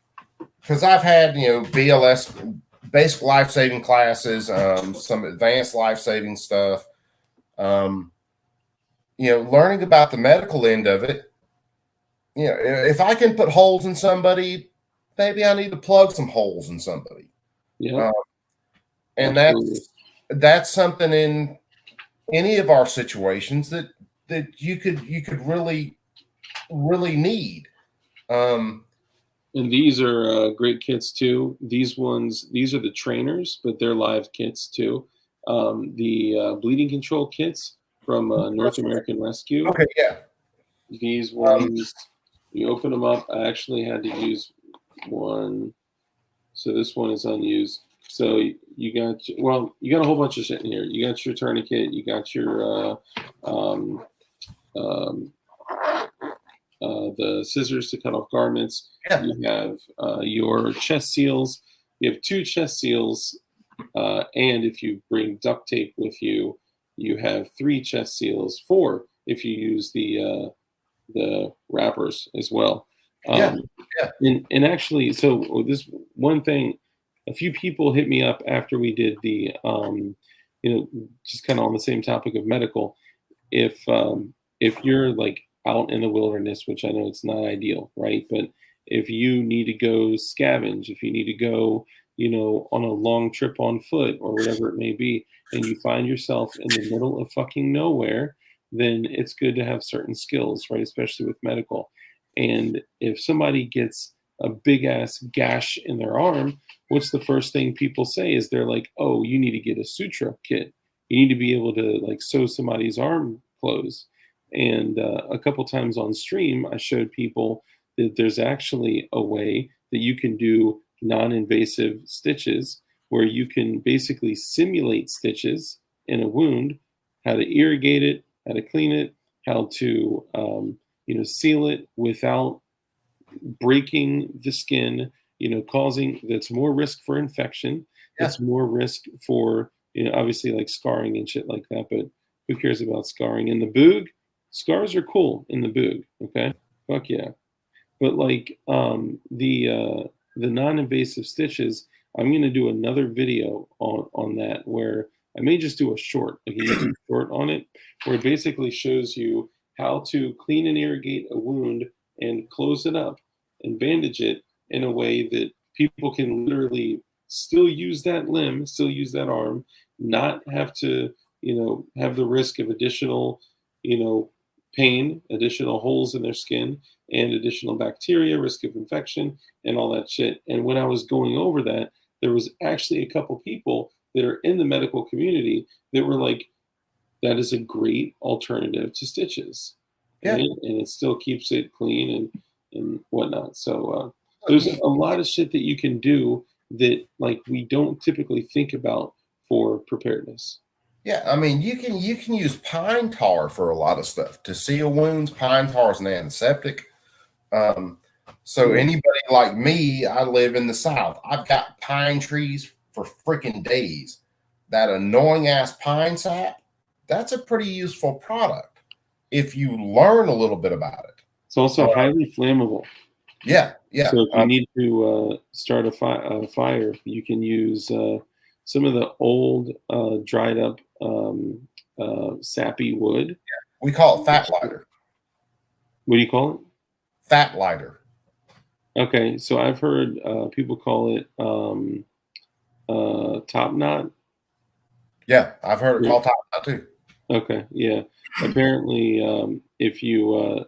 C: because I've had BLS, basic life-saving classes, some advanced life-saving stuff, learning about the medical end of it. If I can put holes in somebody, maybe I need to plug some holes in somebody.
A: Yeah,
C: and that's something in any of our situations that you could really need.
A: And these are great kits too. These are the trainers, but they're live kits too. The bleeding control kits from North American Rescue.
C: Okay, yeah.
A: These ones, you open them up. I actually had to use one, so this one is unused. So you got a whole bunch of shit in here. You got your tourniquet. You got your the scissors to cut off garments.
C: Yeah.
A: You have your chest seals. You have 2 chest seals, and if you bring duct tape with you, you have 3 chest seals. 4 if you use the wrappers as well. And actually, so this one thing, a few people hit me up after we did the just kind of on the same topic of medical. If you're like out in the wilderness, which I know it's not ideal, right? But if you need to go scavenge, if you need to go, on a long trip on foot or whatever it may be, and you find yourself in the middle of fucking nowhere, then it's good to have certain skills, right? Especially with medical. And if somebody gets a big ass gash in their arm, what's the first thing people say is they're like, oh, you need to get a suture kit. You need to be able to like sew somebody's arm closed. And a couple times on stream, I showed people that there's actually a way that you can do non-invasive stitches where you can basically simulate stitches in a wound, how to irrigate it, how to clean it, how to seal it without breaking the skin, causing that's more risk for infection. It's more risk for, obviously like scarring and shit like that, but who cares about scarring? In the boog, scars are cool in the boog, okay? Fuck yeah. But like the non-invasive stitches, I'm gonna do another video on that where I may just do a short, like a YouTube short on it, where it basically shows you how to clean and irrigate a wound and close it up and bandage it in a way that people can literally still use that limb, still use that arm, not have to, have the risk of additional, pain, additional holes in their skin, and additional bacteria, risk of infection, and all that shit. And when I was going over that, there was actually a couple people that are in the medical community that were like, that is a great alternative to stitches.
C: Yeah.
A: Right? And it still keeps it clean and whatnot. So there's a lot of shit that you can do that like we don't typically think about for preparedness.
C: Yeah, I mean, you can use pine tar for a lot of stuff to seal wounds. Pine tar is an antiseptic. So anybody like me, I live in the South. I've got pine trees for freaking days. That annoying ass pine sap, that's a pretty useful product if you learn a little bit about it.
A: It's also highly flammable.
C: Yeah.
A: So if you need to start a fire, you can use some of the old dried up sappy wood.
C: We call it fat lighter.
A: What do you call it?
C: Fat lighter.
A: Okay, so I've heard people call it top knot.
C: Yeah, I've heard it called top knot too.
A: Okay, yeah. Apparently, if you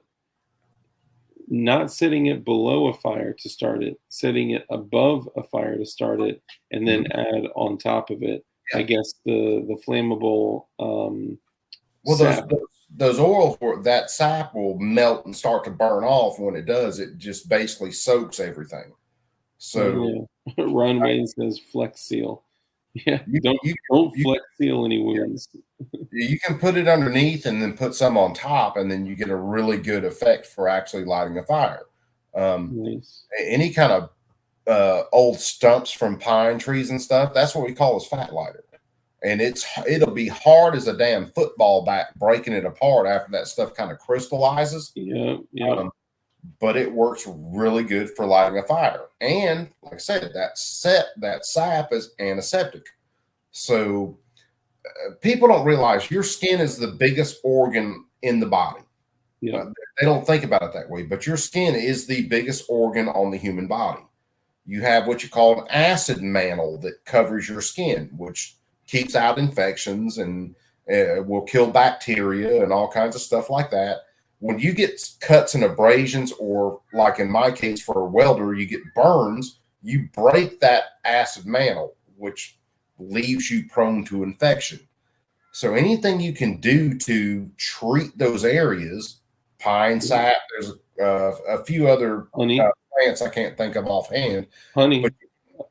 A: not setting it below a fire to start it, setting it above a fire to start it, and then add on top of it, I guess the flammable sap.
C: Those oils, that sap will melt and start to burn off. When it does, it just basically soaks everything. So
A: Ron Wayne says Flex Seal. Yeah, don't Flex Seal any wounds.
C: You can put it underneath and then put some on top, and then you get a really good effect for actually lighting a fire.
A: Nice.
C: Any kind of old stumps from pine trees and stuff, that's what we call as fat lighter. And it'll be hard as a damn football bat breaking it apart after that stuff kind of crystallizes.
A: Yeah.
C: But it works really good for lighting a fire. And like I said, that sap is antiseptic. So people don't realize your skin is the biggest organ in the body.
A: Yeah.
C: They don't think about it that way, but your skin is the biggest organ on the human body. You have what you call an acid mantle that covers your skin, which keeps out infections and will kill bacteria and all kinds of stuff like that. When you get cuts and abrasions, or like in my case for a welder, you get burns, you break that acid mantle, which leaves you prone to infection. So anything you can do to treat those areas, pine sap, there's a few other plants I can't think of offhand.
A: Honey.
C: But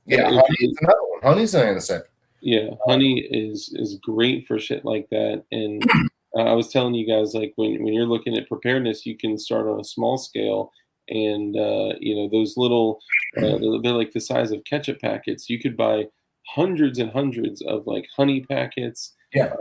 C: honey is another one. Honey's an antiseptic.
A: Yeah, honey is great for shit like that. And I was telling you guys, like when you're looking at preparedness, you can start on a small scale, and those little they're like the size of ketchup packets. You could buy hundreds and hundreds of like honey packets.
C: Yeah,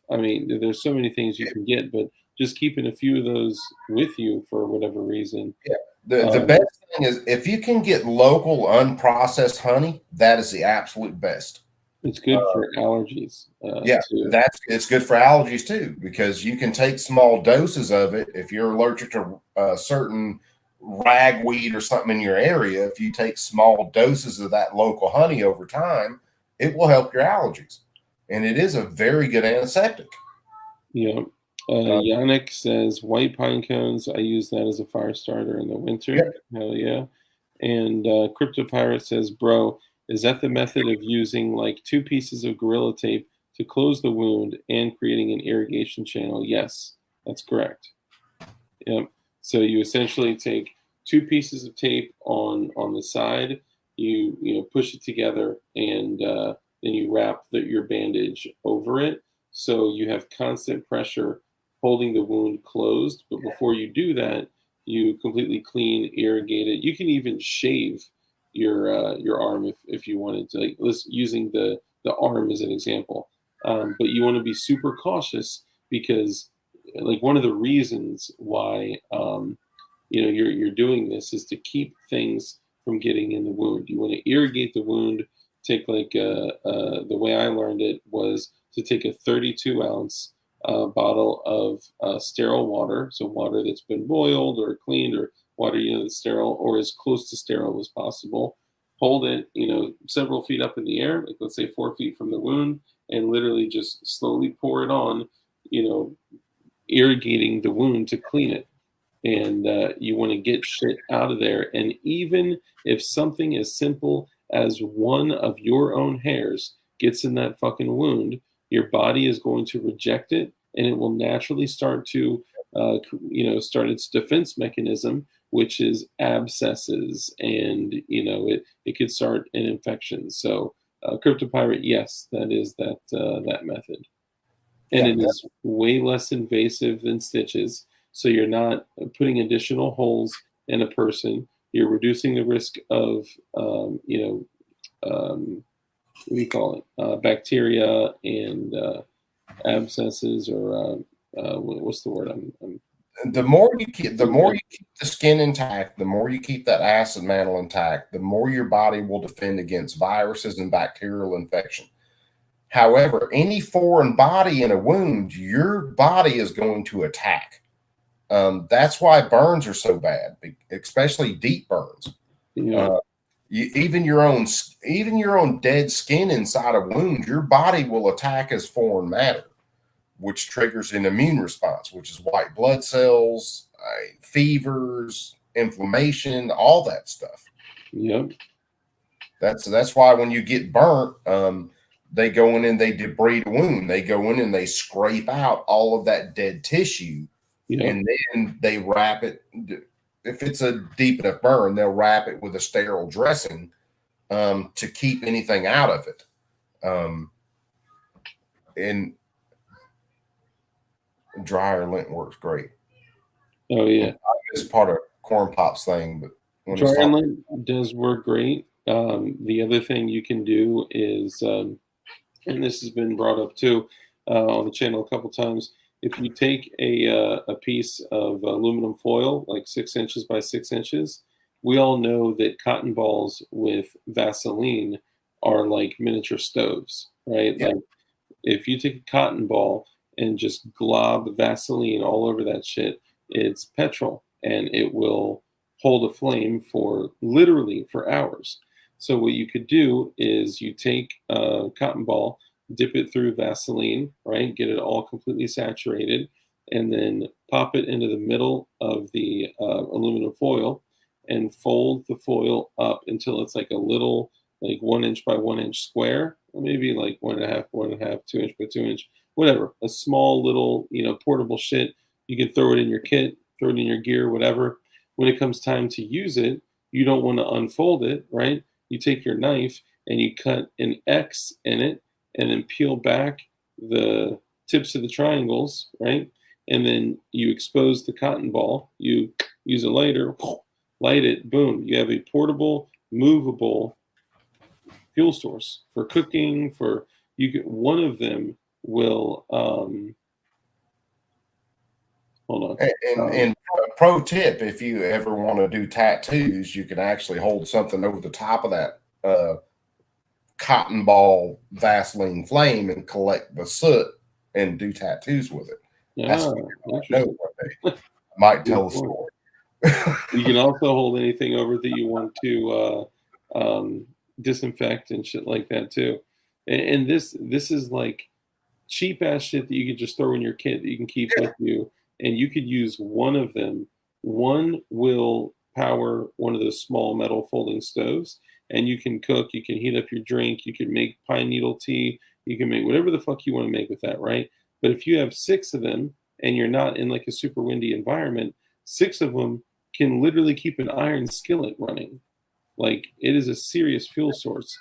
A: there's so many things you can get, but just keeping a few of those with you for whatever reason.
C: Yeah, the best thing is if you can get local unprocessed honey, that is the absolute best.
A: It's good for allergies. Too.
C: It's good for allergies too, because you can take small doses of it if you're allergic to certain ragweed or something in your area, if you take small doses of that local honey over time, it will help your allergies. And it is a very good antiseptic.
A: Yeah. Yannick says white pine cones. I use that as a fire starter in the winter.
C: Yep.
A: Hell yeah. And Crypto Pirate says, bro, is that the method of using like 2 pieces of Gorilla Tape to close the wound and creating an irrigation channel? Yes, that's correct. Yep. So you essentially take 2 pieces of tape on the side, you push it together, and then you wrap your bandage over it. So you have constant pressure holding the wound closed. But before you do that, you completely clean, irrigate it. You can even shave your arm if you wanted to. Like, using the arm as an example. But you want to be super cautious because, like, one of the reasons why you're doing this is to keep things from getting in the wound. You want to irrigate the wound. Take the way I learned it was to take a 32-ounce bottle of sterile water, so water that's been boiled or cleaned, or water that's sterile or as close to sterile as possible. Hold it, several feet up in the air, like let's say 4 feet from the wound, and literally just slowly pour it on, irrigating the wound to clean it. And you want to get shit out of there. And even if something as simple as one of your own hairs gets in that fucking wound, your body is going to reject it, and it will naturally start to, start its defense mechanism, which is abscesses, and it could start an infection. So, Cryptopyrite, yes, that is that method, and it is way less invasive than stitches. So you're not putting additional holes in a person. You're reducing the risk of, what do you call it? Bacteria and abscesses, or what's the word?
C: The more you keep the skin intact, the more you keep that acid mantle intact, the more your body will defend against viruses and bacterial infection. However, any foreign body in a wound, your body is going to attack. That's why burns are so bad, especially deep burns.
A: Yeah.
C: Even your own dead skin inside a wound, your body will attack as foreign matter, which triggers an immune response, which is white blood cells, fevers, inflammation, all that stuff.
A: Yep.
C: That's why when you get burnt, they go in and they debride a wound. They go in and they scrape out all of that dead tissue. Yep. And then they wrap it. If it's a deep enough burn, they'll wrap it with a sterile dressing to keep anything out of it. And dryer lint works great.
A: Oh yeah,
C: it's part of Corn Pop's thing, but
A: dryer lint does work great. The other thing you can do is, and this has been brought up too on the channel a couple times. If you take a piece of aluminum foil, like 6 inches by 6 inches, we all know that cotton balls with Vaseline are like miniature stoves, right? Yeah. Like if you take a cotton ball and just glob Vaseline all over that shit, it's petrol, and it will hold a flame for literally for hours. So what you could do is you take a cotton ball, dip it through Vaseline, right? Get it all completely saturated, and then pop it into the middle of the aluminum foil and fold the foil up until it's like a little, like 1 inch by 1 inch square, or maybe like 1.5, 2 inch by 2 inch, whatever. A small little, portable shit. You can throw it in your kit, throw it in your gear, whatever. When it comes time to use it, you don't want to unfold it, right? You take your knife and you cut an X in it, and then peel back the tips of the triangles, right? And then you expose the cotton ball. You use a lighter, light it, boom. You have a portable, movable fuel source for cooking. One of them will. Hold on.
C: And pro tip: if you ever want to do tattoos, you can actually hold something over the top of that cotton ball Vaseline flame and collect the soot and do tattoos with it.
A: Yeah,
C: I might tell a story.
A: You can also hold anything over that you want to disinfect and shit like that too. And this is like cheap ass shit that you could just throw in your kit that you can keep with you, and you could use one of them. One will power one of those small metal folding stoves, and you can cook. You can heat up your drink. You can make pine needle tea. You can make whatever the fuck you want to make with that, right? But if you have six of them, and you're not in like a super windy environment, six of them can literally keep an iron skillet running. Like it is a serious fuel source.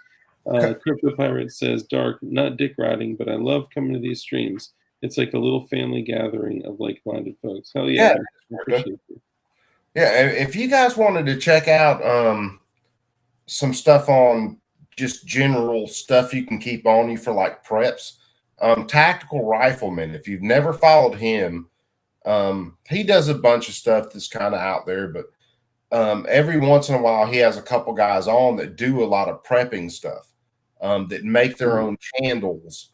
A: Crypto Pirate says, "Dark, not dick riding, but I love coming to these streams. It's like a little family gathering of like-minded folks." Hell yeah, I appreciate it.
C: Yeah, if you guys wanted to check out some stuff on just general stuff you can keep on you for like preps, Tactical Rifleman. If you've never followed him, he does a bunch of stuff that's kind of out there, but every once in a while he has a couple guys on that do a lot of prepping stuff, that make their own candles.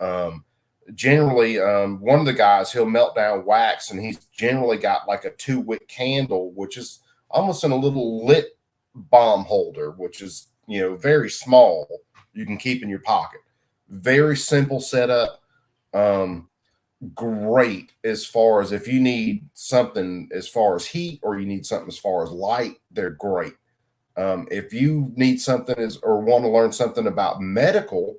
C: Generally, one of the guys, he'll melt down wax, and he's generally got like a 2-wick candle, which is almost in a little lit bomb holder, which is, you know, very small. You can keep in your pocket. Very simple setup. Great as far as if you need something as far as heat, or you need something as far as light, they're great. If you need something or want to learn something about medical,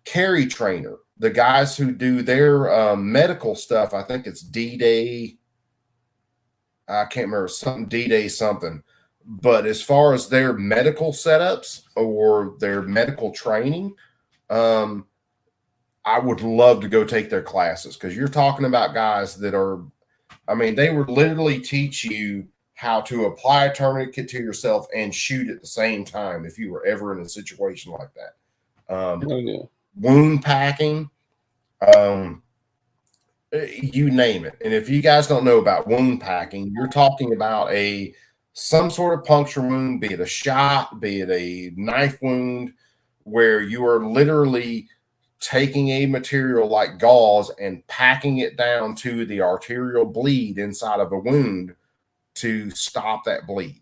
C: Carry Trainer, the guys who do their medical stuff, I think it's D-Day. I can't remember, something D-Day something. But as far as their medical setups or their medical training, I would love to go take their classes, because you're talking about guys that are, I mean, they would literally teach you how to apply a tourniquet to yourself and shoot at the same time if you were ever in a situation like that.
A: Yeah.
C: Wound packing, you name it. And if you guys don't know about wound packing, you're talking about some sort of puncture wound, be it a shot, be it a knife wound, where you are literally taking a material like gauze and packing it down to the arterial bleed inside of a wound to stop that bleed.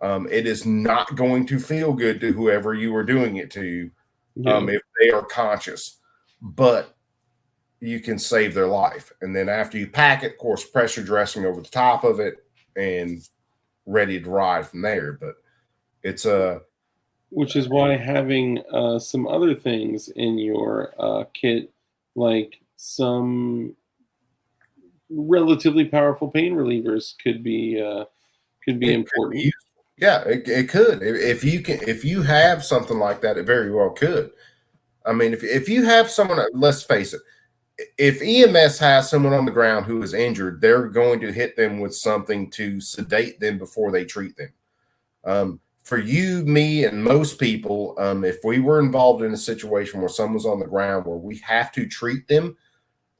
C: It is not going to feel good to whoever you are doing it to, if they are conscious, but you can save their life. And then after you pack it, of course, pressure dressing over the top of it and ready to ride from there. But it's
A: which is why having some other things in your kit, like some relatively powerful pain relievers, could be important.
C: Yeah, it could. If you have something like that, it very well could. I mean, if you have someone, let's face it, if EMS has someone on the ground who is injured, they're going to hit them with something to sedate them before they treat them. For you, me, and most people, if we were involved in a situation where someone's on the ground where we have to treat them,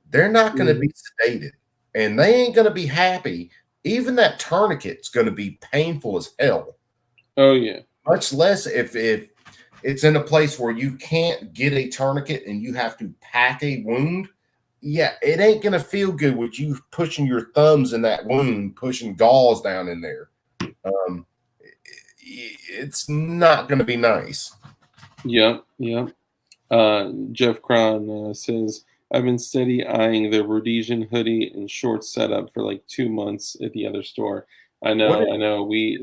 C: they're not going to be sedated, and they ain't going to be happy. Even that tourniquet's going to be painful as hell.
A: Oh yeah.
C: Much less if it's in a place where you can't get a tourniquet and you have to pack a wound. Yeah, it ain't going to feel good with you pushing your thumbs in that wound, pushing gauze down in there. It's not going to be nice.
A: Yep. Jeff Cron says, I've been steady eyeing the Rhodesian hoodie and shorts setup for like 2 months at the other store. I know.
C: Made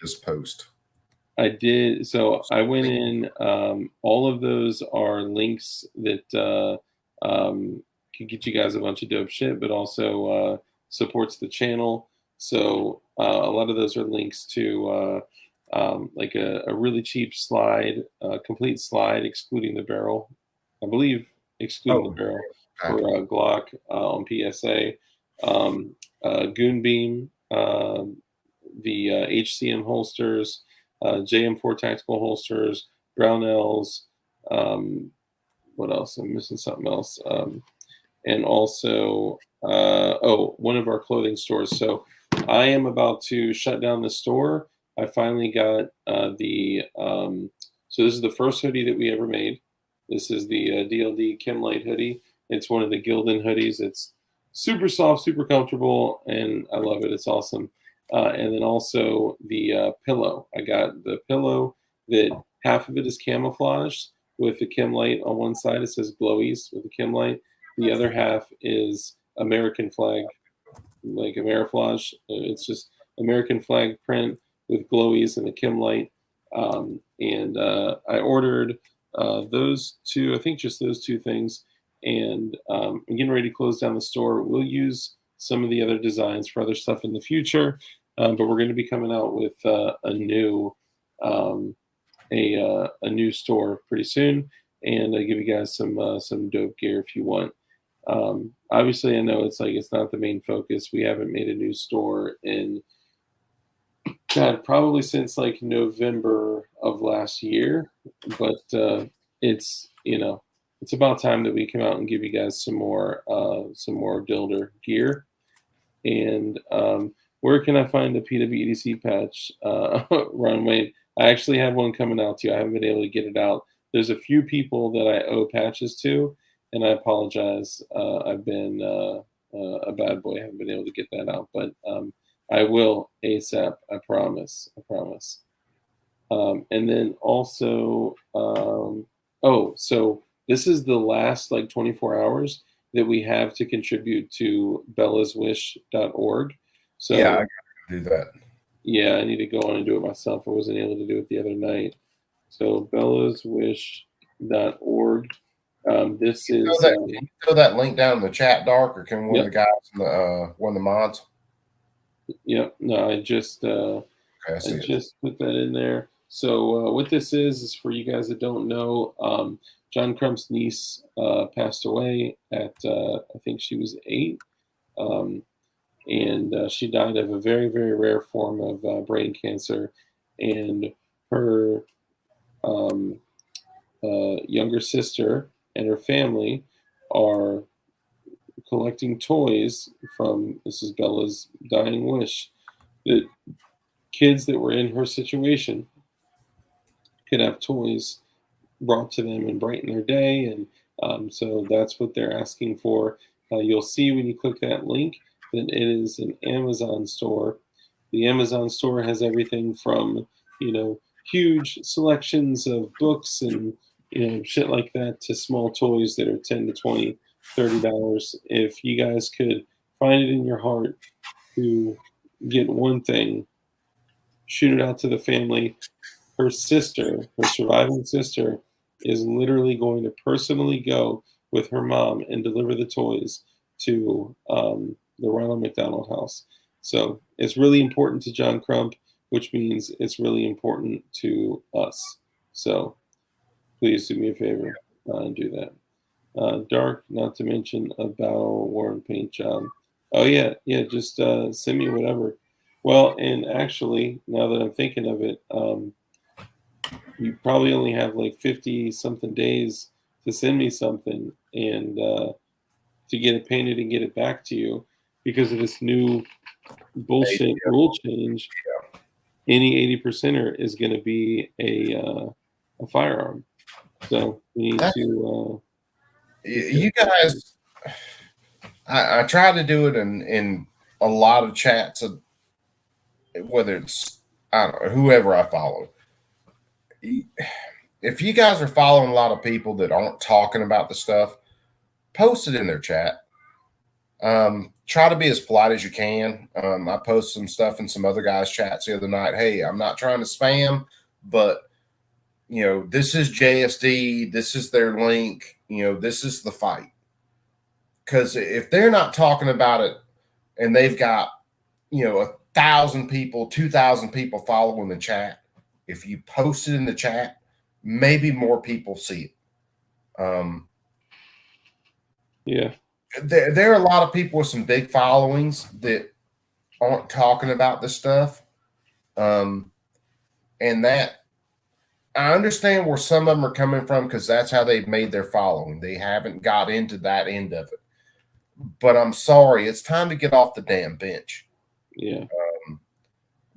C: this post.
A: I did. So I went in. All of those are links that can get you guys a bunch of dope shit, but also supports the channel. So a lot of those are links to like a really cheap slide, complete slide, excluding the barrel. I believe excluding the barrel for Glock on PSA. Goon Beam, the HCM holsters, JM4 tactical holsters, Brownells. What else? I'm missing something else. And also, one of our clothing stores. So I am about to shut down the store. I finally got so this is the first hoodie that we ever made. This is the DLD Chem Light hoodie. It's one of the Gildan hoodies. It's super soft, super comfortable, and I love it. It's awesome. And then also the pillow. I got the pillow that half of it is camouflaged with the Kim light on one side. It says glowies with the Kim light. The other half is American flag, like Ameriflage. It's just American flag print with glowies and the Kim light. And I ordered those two, I think just those two things. And I'm getting ready to close down the store. We'll use some of the other designs for other stuff in the future, but we're going to be coming out with a new store pretty soon, and I give you guys some dope gear if you want. Obviously, I know it's not the main focus. We haven't made a new store in God, probably since like November of last year, but it's it's about time that we come out and give you guys some more Dilder gear. And where can I find the PWEDC patch? Ron Wayne, I actually have one coming out to you. I haven't been able to get it out. There's a few people that I owe patches to, and I apologize. I've been a bad boy. I haven't been able to get that out, but I will ASAP. I promise. I promise. And then also, so this is the last like 24 hours that we have to contribute to bellaswish.org. So
C: yeah, I gotta do that.
A: Yeah, I need to go on and do it myself. I wasn't able to do it the other night. So bellaswish.org. This is
C: can you throw that link down in the chat, Dark, or can one of
A: Yep.
C: the guys in the one of the mods?
A: Yep. No, I just
C: Okay, I see
A: I
C: it.
A: just put that in there. So what this is for you guys that don't know, John Crump's niece passed away at I think she was 8, and she died of a very, very rare form of brain cancer. And her younger sister and her family are collecting toys from, this is Bella's dying wish, that kids that were in her situation could have toys brought to them and brighten their day. And so that's what they're asking for. You'll see when you click that link that it is an Amazon store. The Amazon store has everything from, huge selections of books and, shit like that to small toys that are 10 to 20, $30. If you guys could find it in your heart to get one thing, shoot it out to the family. Her surviving sister, is literally going to personally go with her mom and deliver the toys to the Ronald McDonald House. So it's really important to John Crump, which means it's really important to us. So please do me a favor and do that. Dark, not to mention about Warren Paint Job. Oh yeah, just send me whatever. Well, and actually, now that I'm thinking of it, you probably only have like 50 something days to send me something and to get it painted and get it back to you, because of this new bullshit rule change. Any 80%er is going to be a firearm. So we need to.
C: You guys, I try to do it in a lot of chats, of whether it's, I don't know, whoever I follow. If you guys are following a lot of people that aren't talking about the stuff, post it in their chat. Try to be as polite as you can. I posted some stuff in some other guys' chats the other night. Hey, I'm not trying to spam, but this is JSD. This is their link. This is the fight. Because if they're not talking about it and they've got, 1,000 people, 2,000 people following the chat, if you post it in the chat, maybe more people see it.
A: Yeah.
C: There are a lot of people with some big followings that aren't talking about this stuff. And that, I understand where some of them are coming from, because that's how they've made their following. They haven't got into that end of it. But I'm sorry, it's time to get off the damn bench.
A: Yeah.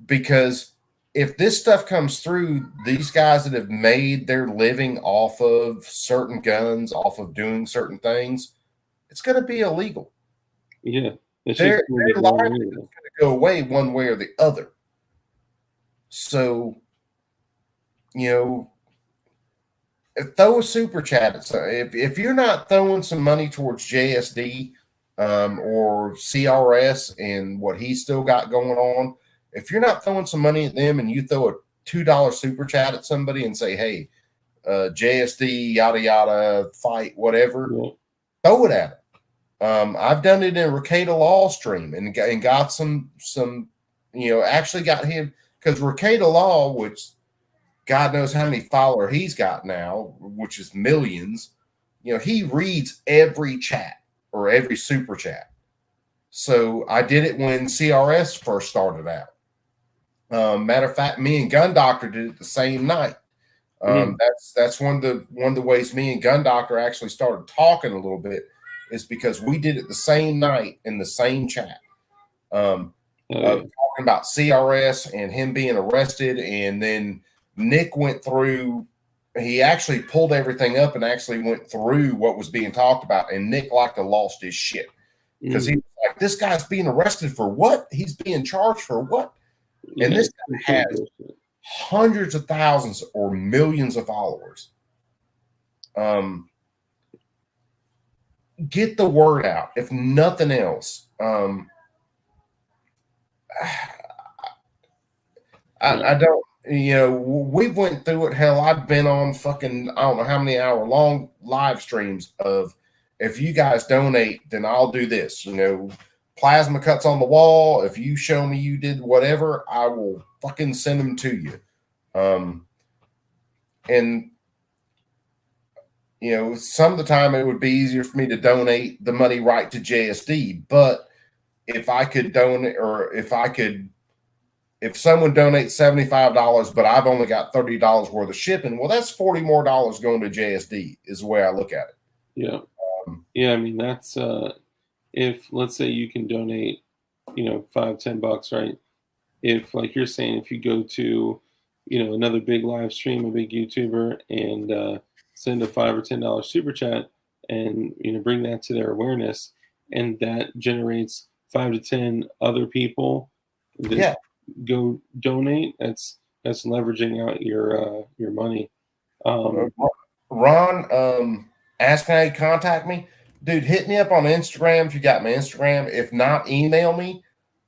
C: Because if this stuff comes through, these guys that have made their living off of certain guns, off of doing certain things, it's going to be illegal.
A: Yeah. It's
C: Their
A: just gonna get
C: life
A: longer
C: is
A: anyway.
C: going to go away one way or the other. So, you know, throw a super chat at some, if you're not throwing some money towards JSD or CRS and what he's still got going on, if you're not throwing some money at them and you throw a $2 super chat at somebody and say, hey, JSD, yada yada, fight, whatever,
A: Yeah.
C: throw it at him. I've done it in Ricada Law stream and got some, actually got him, because Ricada Law, which God knows how many followers he's got now, which is millions, he reads every chat or every super chat. So I did it when CRS first started out. Matter of fact, me and Gun Doctor did it the same night. That's one of the ways me and Gun Doctor actually started talking a little bit, is because we did it the same night in the same chat. Talking about CRS and him being arrested, and then Nick went through, he actually pulled everything up and actually went through what was being talked about, and Nick like to lost his shit because he was like, this guy's being arrested for what? He's being charged for what?
A: Yeah,
C: and this guy has hundreds of thousands or millions of followers. Get the word out, if nothing else. I don't, we went through it. Hell, I've been on fucking, I don't know how many hour long live streams of, if you guys donate, then I'll do this, plasma cuts on the wall. If you show me you did whatever, I will fucking send them to you. And some of the time it would be easier for me to donate the money right to JSD, but if I could donate, or if someone donates $75, but I've only got $30 worth of shipping, well, that's $40 more going to JSD is the way I look at it.
A: Yeah. I mean, that's, if let's say you can donate, $5-10, right? If, like you're saying, if you go to, another big live stream, a big YouTuber, and send a $5 or $10 super chat, and bring that to their awareness, and that generates 5 to 10 other people that go donate. That's leveraging out your money.
C: Ron, ask how you contact me, dude. Hit me up on Instagram if you got my Instagram. If not, email me.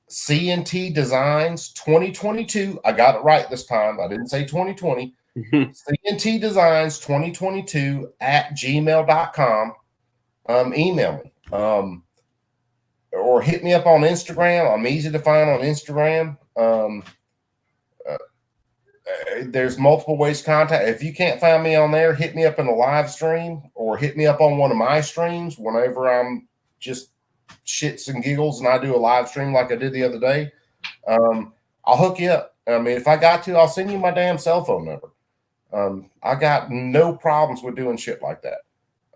C: CNT Designs 2022. I got it right this time. I didn't say 2020. CNT Designs 2022 @gmail.com. Email me. Or hit me up on Instagram. I'm easy to find on Instagram. There's multiple ways to contact. If you can't find me on there, hit me up in a live stream, or hit me up on one of my streams whenever I'm just shits and giggles and I do a live stream like I did the other day. I'll hook you up. I mean, if I got to, I'll send you my damn cell phone number. I got no problems with doing shit like that.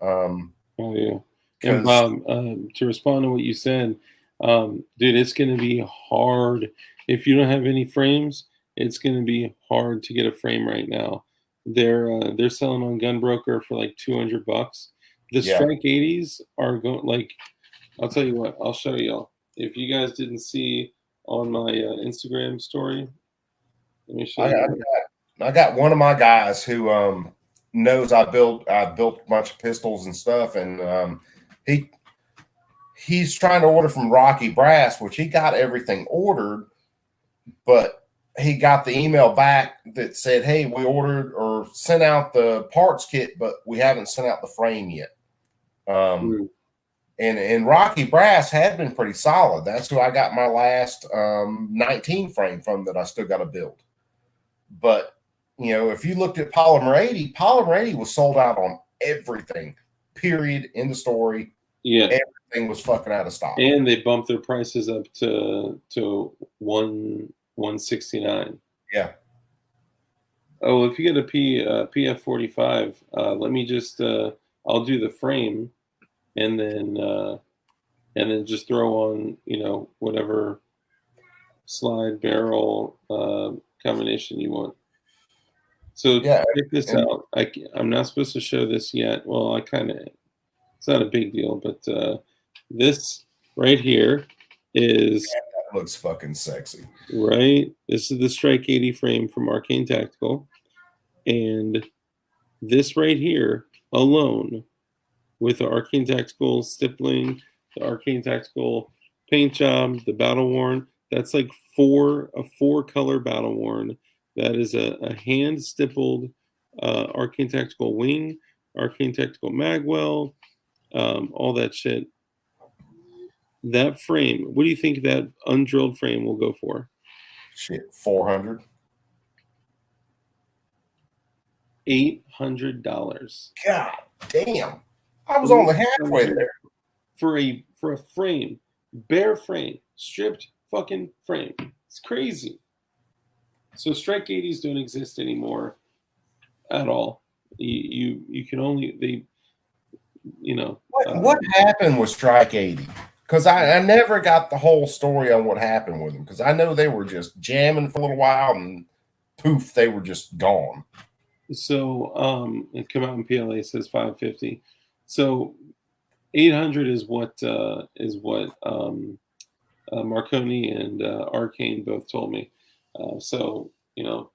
A: Oh yeah. And Bob, to respond to what you said, dude, it's going to be hard if you don't have any frames. It's going to be hard to get a frame right now. They're selling on Gunbroker for like $200. The Strike 80s are going, like, I'll tell you what, I'll show y'all. If you guys didn't see on my Instagram story, let me show you.
C: I got one of my guys who knows I built a bunch of pistols and stuff, and he's trying to order from Rocky Brass, which he got everything ordered, but he got the email back that said, hey, we ordered or sent out the parts kit, but we haven't sent out the frame yet. And Rocky Brass had been pretty solid. That's who I got my last 19 frame from that I still got to build. But, if you looked at Polymer 80 was sold out on everything, period, in the story.
A: Yeah.
C: Everything was fucking out of stock. And
A: they bumped their prices up to $169.
C: Yeah.
A: Oh, if you get a PF45, let me just I'll do the frame, and then just throw on whatever slide barrel combination you want. So check this out. I'm not supposed to show this yet. Well, it's not a big deal, but this right here is
C: That looks fucking sexy.
A: right. This is the Strike 80 frame from Arcane Tactical, and this right here alone, with the Arcane Tactical stippling, the Arcane Tactical paint job, the battle worn, that's like a four color battle worn. That is a hand stippled Arcane Tactical wing, Arcane Tactical magwell, all that shit. That frame, what do you think that undrilled frame will go for?
C: Shit, 400.
A: $800.
C: God damn. I was only halfway there.
A: For a frame, bare frame, stripped fucking frame. It's crazy. So Strike 80s don't exist anymore at all. You can only
C: What happened with Strike 80? Because I never got the whole story on what happened with them. Because I know they were just jamming for a little while and poof, they were just gone.
A: So it come out in PLA says 550. So 800 is what Marconi and Arcane both told me. So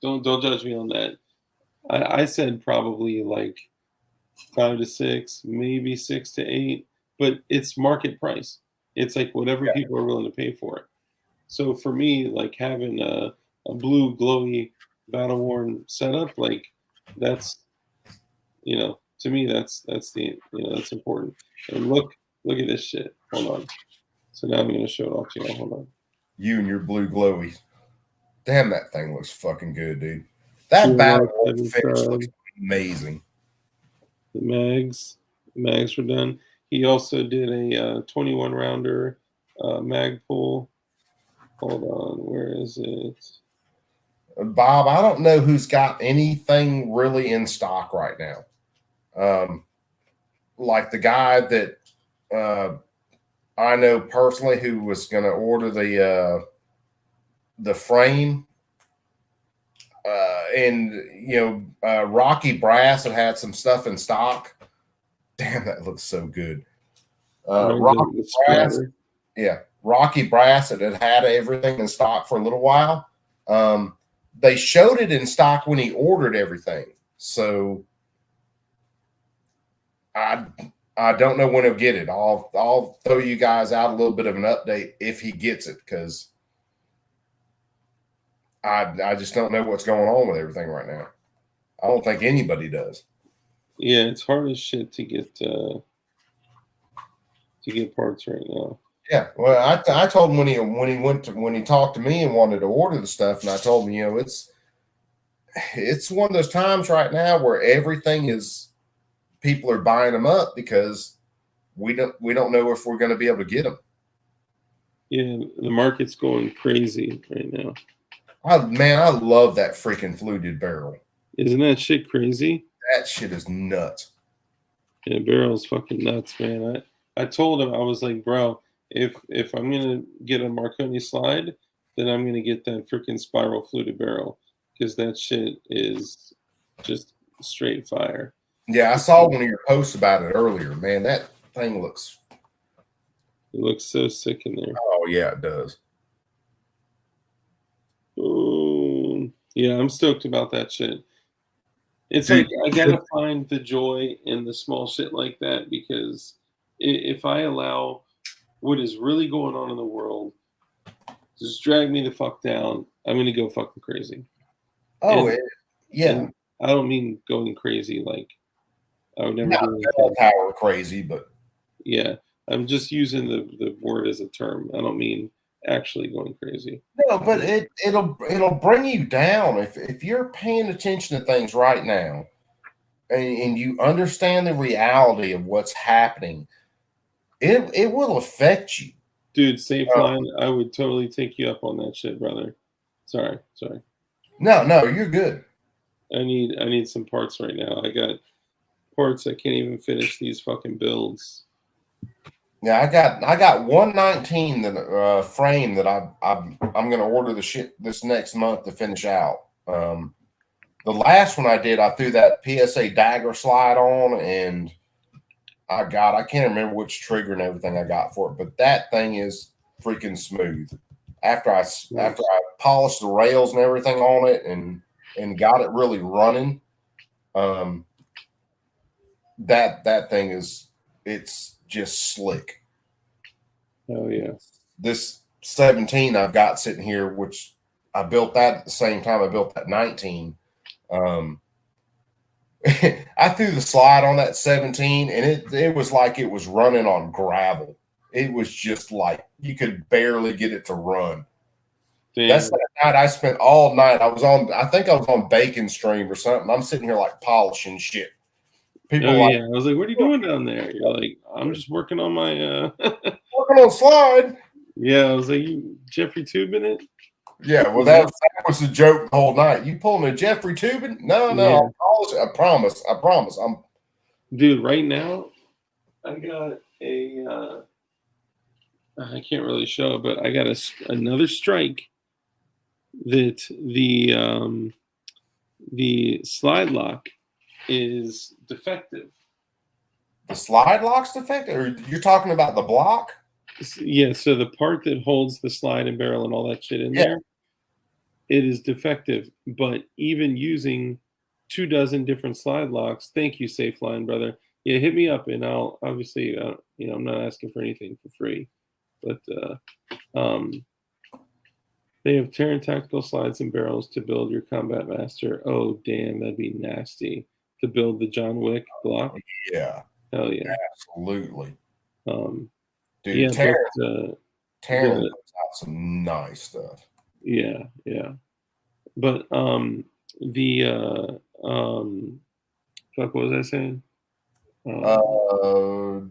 A: don't judge me on that. I said probably like 5 to 6, maybe 6 to 8, but it's market price. It's like whatever people are willing to pay for it. So for me, like having a blue glowy battle worn setup, like that's to me that's important. And look at this shit. Hold on. So now I'm gonna show it off to you. Hold on.
C: You and your blue glowies. Damn, that thing looks fucking good, dude. That battle finish looks amazing.
A: The mags were done. He also did a 21 rounder mag pull. Hold on, where is it?
C: Bob, I don't know who's got anything really in stock right now. Like the guy that I know personally who was going to order the frame, and Rocky Brass had some stuff in stock. Damn, that looks so good. Rocky Brass, Rocky Brass that had everything in stock for a little while. They showed it in stock when he ordered everything. So I don't know when he'll get it. I'll throw you guys out a little bit of an update if he gets it, because I just don't know what's going on with everything right now. I don't think anybody does.
A: Yeah, it's hard as shit to get parts right now.
C: Yeah, well, I told him when he talked to me and wanted to order the stuff, and I told him, it's one of those times right now where everything is, people are buying them up because we don't know if we're going to be able to get them.
A: Yeah, the market's going crazy right now.
C: I love that freaking fluted barrel.
A: Isn't that shit crazy?
C: That shit is nuts.
A: Yeah, barrel's fucking nuts, man. I told him, I was like, bro, if I'm gonna get a Marconi slide, then I'm gonna get that freaking spiral fluted barrel, because that shit is just straight fire.
C: Yeah, I saw one of your posts about it earlier. Man, that thing looks.
A: It looks so sick in there.
C: Oh yeah, it does.
A: Boom. Yeah, I'm stoked about that shit. It's like I gotta find the joy in the small shit like that, because if I allow what is really going on in the world to just drag me the fuck down, I'm gonna go fucking crazy.
C: Oh, yeah.
A: And I don't mean going crazy like I would never do
C: that power crazy, but
A: yeah, I'm just using the word as a term. I don't mean actually going crazy.
C: No, but it'll bring you down if you're paying attention to things right now, and you understand the reality of what's happening. It will affect you,
A: dude. Safe line. I would totally take you up on that shit, brother. Sorry.
C: No, you're good.
A: I need some parts right now. I got parts. I can't even finish these fucking builds.
C: Yeah, I got 119 that frame that I'm gonna order the shit this next month to finish out. The last one I did, I threw that PSA dagger slide on, and I can't remember which trigger and everything I got for it, but that thing is freaking smooth. After I polished the rails and everything on it and got it really running, that thing it's just slick.
A: Oh yeah.
C: This 17 I've got sitting here, which I built that at the same time I built that 19. I threw the slide on that 17 and it was like it was running on gravel. It was just like you could barely get it to run.
A: Damn.
C: That's that night I spent all night. I think I was on Bacon Stream or something. I'm sitting here like polishing shit. People
A: yeah. I was like, what are you doing down there? You're like, I'm just working on my
C: working on slide.
A: Yeah, I was like, you Jeffrey Tubin it?
C: Yeah, well, that was the joke the whole night. You pulling a Jeffrey Tubin? No,
A: Yeah.
C: I promise.
A: Dude, right now, I got I can't really show it, but I got another strike that the slide lock is defective.
C: The slide lock's defective? Or you're talking about the block?
A: Yeah, so the part that holds the slide and barrel and all that shit in there, it is defective. But even using 24 different slide locks, thank you, Safe Line, brother. Yeah, hit me up and I'll obviously, I'm not asking for anything for free, but they have Terran tactical slides and barrels to build your Combat Master. Oh, damn, that'd be nasty to build the John Wick Glock.
C: Yeah,
A: hell yeah,
C: absolutely. Dude,
A: yeah,
C: Terran puts out some nice stuff.
A: Yeah, but the fuck, what was I saying?
C: The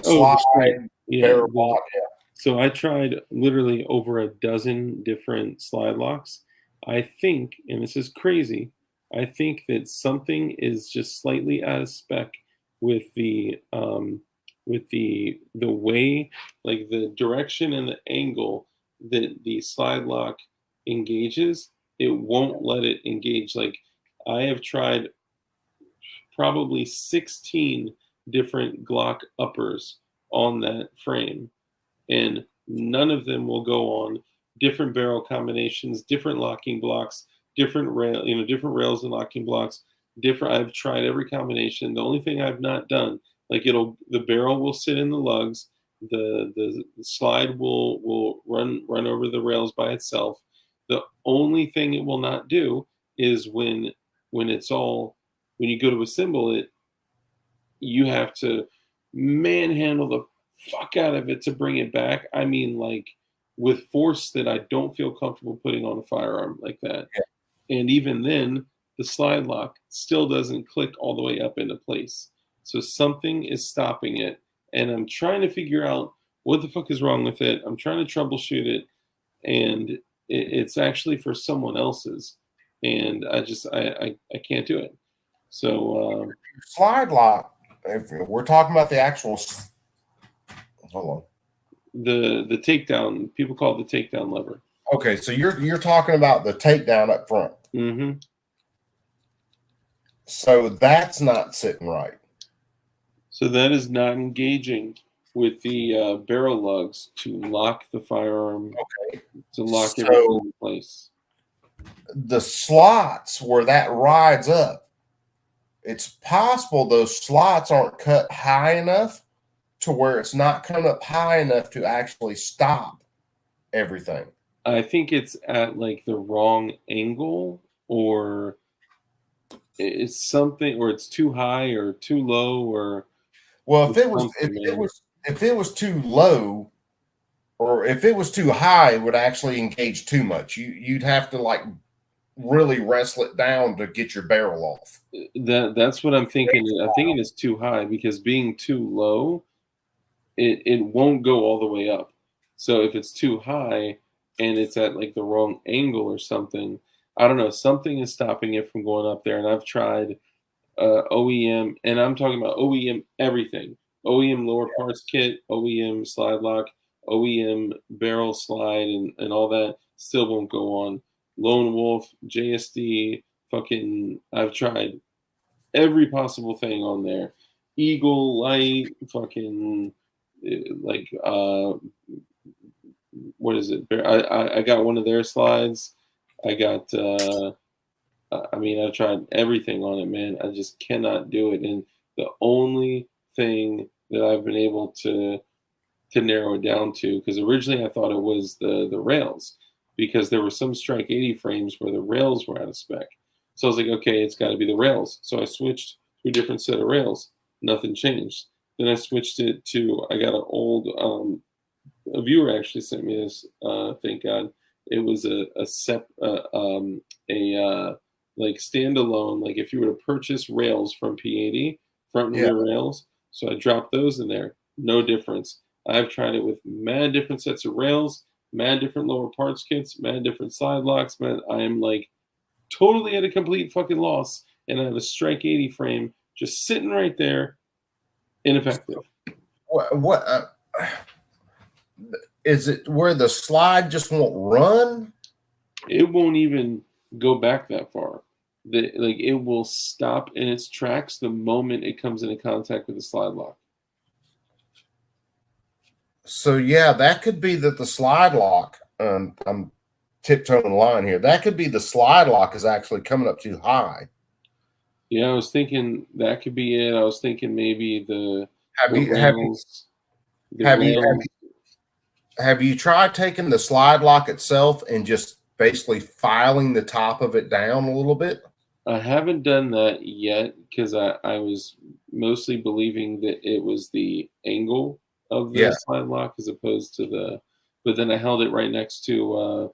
C: slide barrel block. Yeah.
A: So I tried literally over a dozen different slide locks. I think, and this is crazy, I think that something is just slightly out of spec with the way, like the direction and the angle that the slide lock engages. It won't let it engage. Like I have tried probably 16 different Glock uppers on that frame, and none of them will go on. Different barrel combinations, different locking blocks, different different rails and locking blocks. I've tried every combination. The only thing I've not done, like the barrel will sit in the lugs, the slide will run over the rails by itself. The only thing it will not do is when you go to assemble it, you have to manhandle the fuck out of it to bring it back. I mean, like with force that I don't feel comfortable putting on a firearm like that. Yeah. And even then, the slide lock still doesn't click all the way up into place. So something is stopping it. And I'm trying to figure out what the fuck is wrong with it. I'm trying to troubleshoot it. And it's actually for someone else's. And I can't do it. So
C: slide lock, if we're talking about the actual, hold on.
A: The takedown, people call it the takedown lever.
C: Okay, so you're talking about the takedown up front.
A: Mm-hmm.
C: So that's not sitting right.
A: So that is not engaging with the barrel lugs to lock the firearm. Okay. To lock everything in place.
C: The slots where that rides up, it's possible those slots aren't cut high enough to where it's not coming up high enough to actually stop everything.
A: I think it's at like the wrong angle, or it's something, or it's too high or too low, or
C: well, if it was too low, or if it was too high, it would actually engage too much. You'd have to like really wrestle it down to get your barrel off.
A: That's what I'm thinking. I'm thinking it's too high, because being too low, it won't go all the way up. So if it's too high and it's at like the wrong angle or something, I don't know, something is stopping it from going up there. And I've tried OEM, and I'm talking about OEM everything. OEM lower parts kit, OEM slide lock, OEM barrel slide, and all that still won't go on. Lone Wolf, JSD, fucking, I've tried every possible thing on there. Eagle Light, fucking like what is it? I got one of their slides. I got I mean, I've tried everything on it, man. I just cannot do it. And the only thing that I've been able to narrow it down to, because originally I thought it was the rails, because there were some Strike 80 frames where the rails were out of spec. So I was like, okay, it's got to be the rails. So I switched to a different set of rails. Nothing changed. Then I switched it to, I got an old, a viewer actually sent me this, thank God. It was a like standalone, like if you were to purchase rails from P80, front and rear rails. So I dropped those in there. No difference. I've tried it with mad different sets of rails, mad different lower parts kits, mad different slide locks, man. I am like totally at a complete fucking loss. And I have a Strike 80 frame just sitting right there, ineffective.
C: What is it where the slide just won't run?
A: It won't even go back that far. Like it will stop in its tracks the moment it comes into contact with the slide lock.
C: So yeah, that could be that the slide lock. I'm tiptoeing the line here. That could be the slide lock is actually coming up too high.
A: Yeah, I was thinking that could be it. I was thinking maybe
C: have you tried taking the slide lock itself and just basically filing the top of it down a little bit?
A: I haven't done that yet because I was mostly believing that it was the angle of the slide lock as opposed to the. But then I held it right next to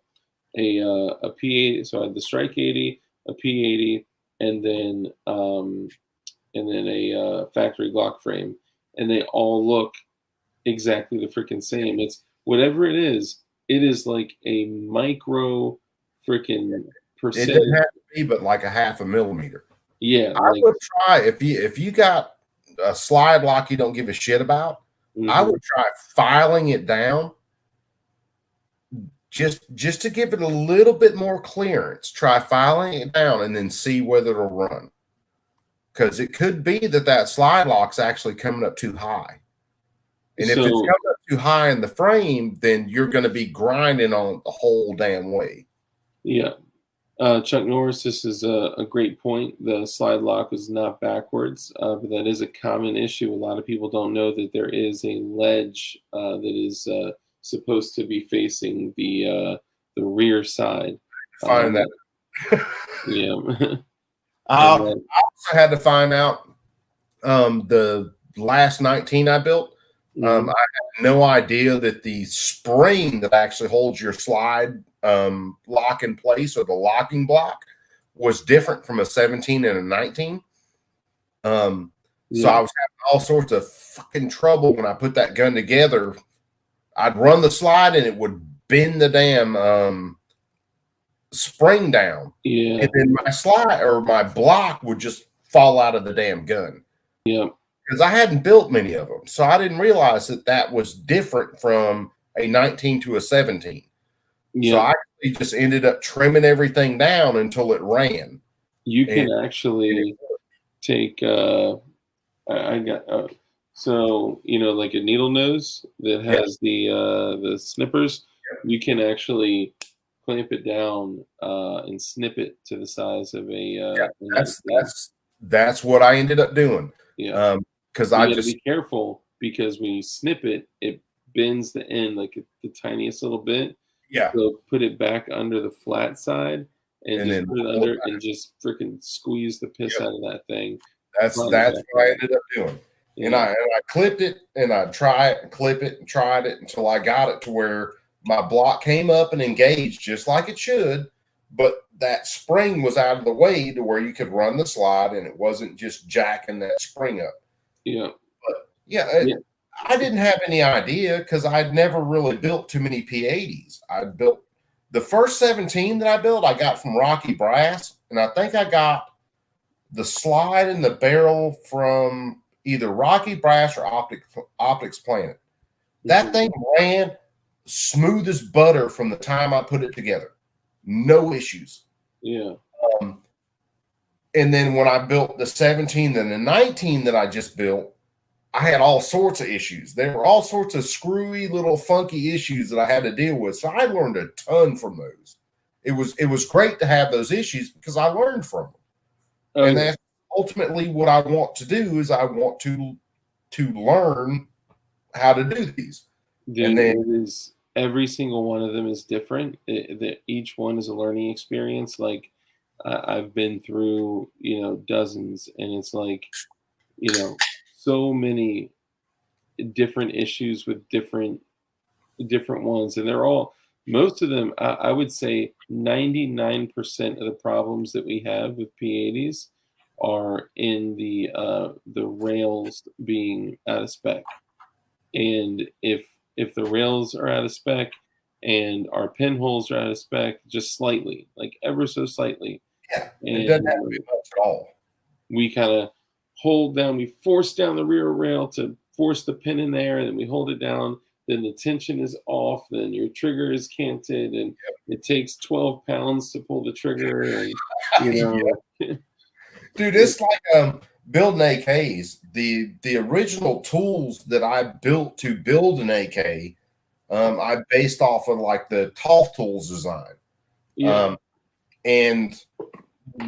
A: a P80. So I had the Strike 80, a P80, and then a factory Glock frame, and they all look exactly the freaking same. It's whatever it is like a micro freaking percent.
C: It doesn't have to be, but like a half a millimeter.
A: Yeah,
C: I would try if you got a slide lock you don't give a shit about. I would try filing it down just to give it a little bit more clearance. Try filing it down and then see whether it'll run. Because it could be that slide lock's actually coming up too high. And if it's coming up too high in the frame, then you're going to be grinding on it the whole damn way.
A: Yeah. Chuck Norris, this is a great point. The slide lock was not backwards, but that is a common issue. A lot of people don't know that there is a ledge that is supposed to be facing the rear side.
C: Find that.
A: Yeah.
C: I also had to find out the last 19 I built. I had no idea that the spring that actually holds your slide lock in place, or the locking block, was different from a 17 and a 19. So I was having all sorts of fucking trouble when I put that gun together. I'd run the slide and it would bend the damn spring down.
A: Yeah.
C: And then my slide or my block would just fall out of the damn gun.
A: Yeah.
C: Because I hadn't built many of them. So I didn't realize that was different from a 19 to a 17. Yeah. So I actually just ended up trimming everything down until it ran.
A: You can actually take, I got, so, like a needle nose that has the snippers, you can actually clamp it down and snip it to the size of a.
C: That's what I ended up doing.
A: Yeah.
C: Because I just
A: be careful, because when you snip it, it bends the end like the tiniest little bit.
C: Yeah.
A: So put it back under the flat side and just put it under and just freaking squeeze the piss out of that thing.
C: That's what I ended up doing. Yeah. And I clipped it and I'd try it and clip it and tried it until I got it to where my block came up and engaged just like it should, but that spring was out of the way to where you could run the slide and it wasn't just jacking that spring up.
A: Yeah.
C: But I didn't have any idea because I'd never really built too many P80s. I built the first 17 that I built, I got from Rocky Brass, and I think I got the slide and the barrel from either Rocky Brass or Optics Planet. That thing ran smooth as butter from the time I put it together. No issues.
A: Yeah.
C: And then when I built the 17 and the 19 that I just built, I had all sorts of issues. There were all sorts of screwy little funky issues that I had to deal with. So I learned a ton from those. It was great to have those issues because I learned from them.
A: Oh,
C: and
A: yeah.
C: that's ultimately what I want to do is I want to learn how to do these.
A: Dude,
C: And then
A: it is every single one of them is different. Each one is a learning experience. Like I've been through, dozens, and it's like, so many different issues with different ones, and they're all most of them. I would say 99% of the problems that we have with P80s are in the rails being out of spec. And if the rails are out of spec and our pinholes are out of spec just slightly, like ever so slightly,
C: it doesn't have to be much at all.
A: we kind of we force down the rear rail to force the pin in there, and then we hold it down. Then the tension is off. Then your trigger is canted, and it takes 12 pounds to pull the trigger. And
C: Dude, it's like building AKs. The original tools that I built to build an AK, I based off of like the Toff Tools design.
A: Yeah.
C: And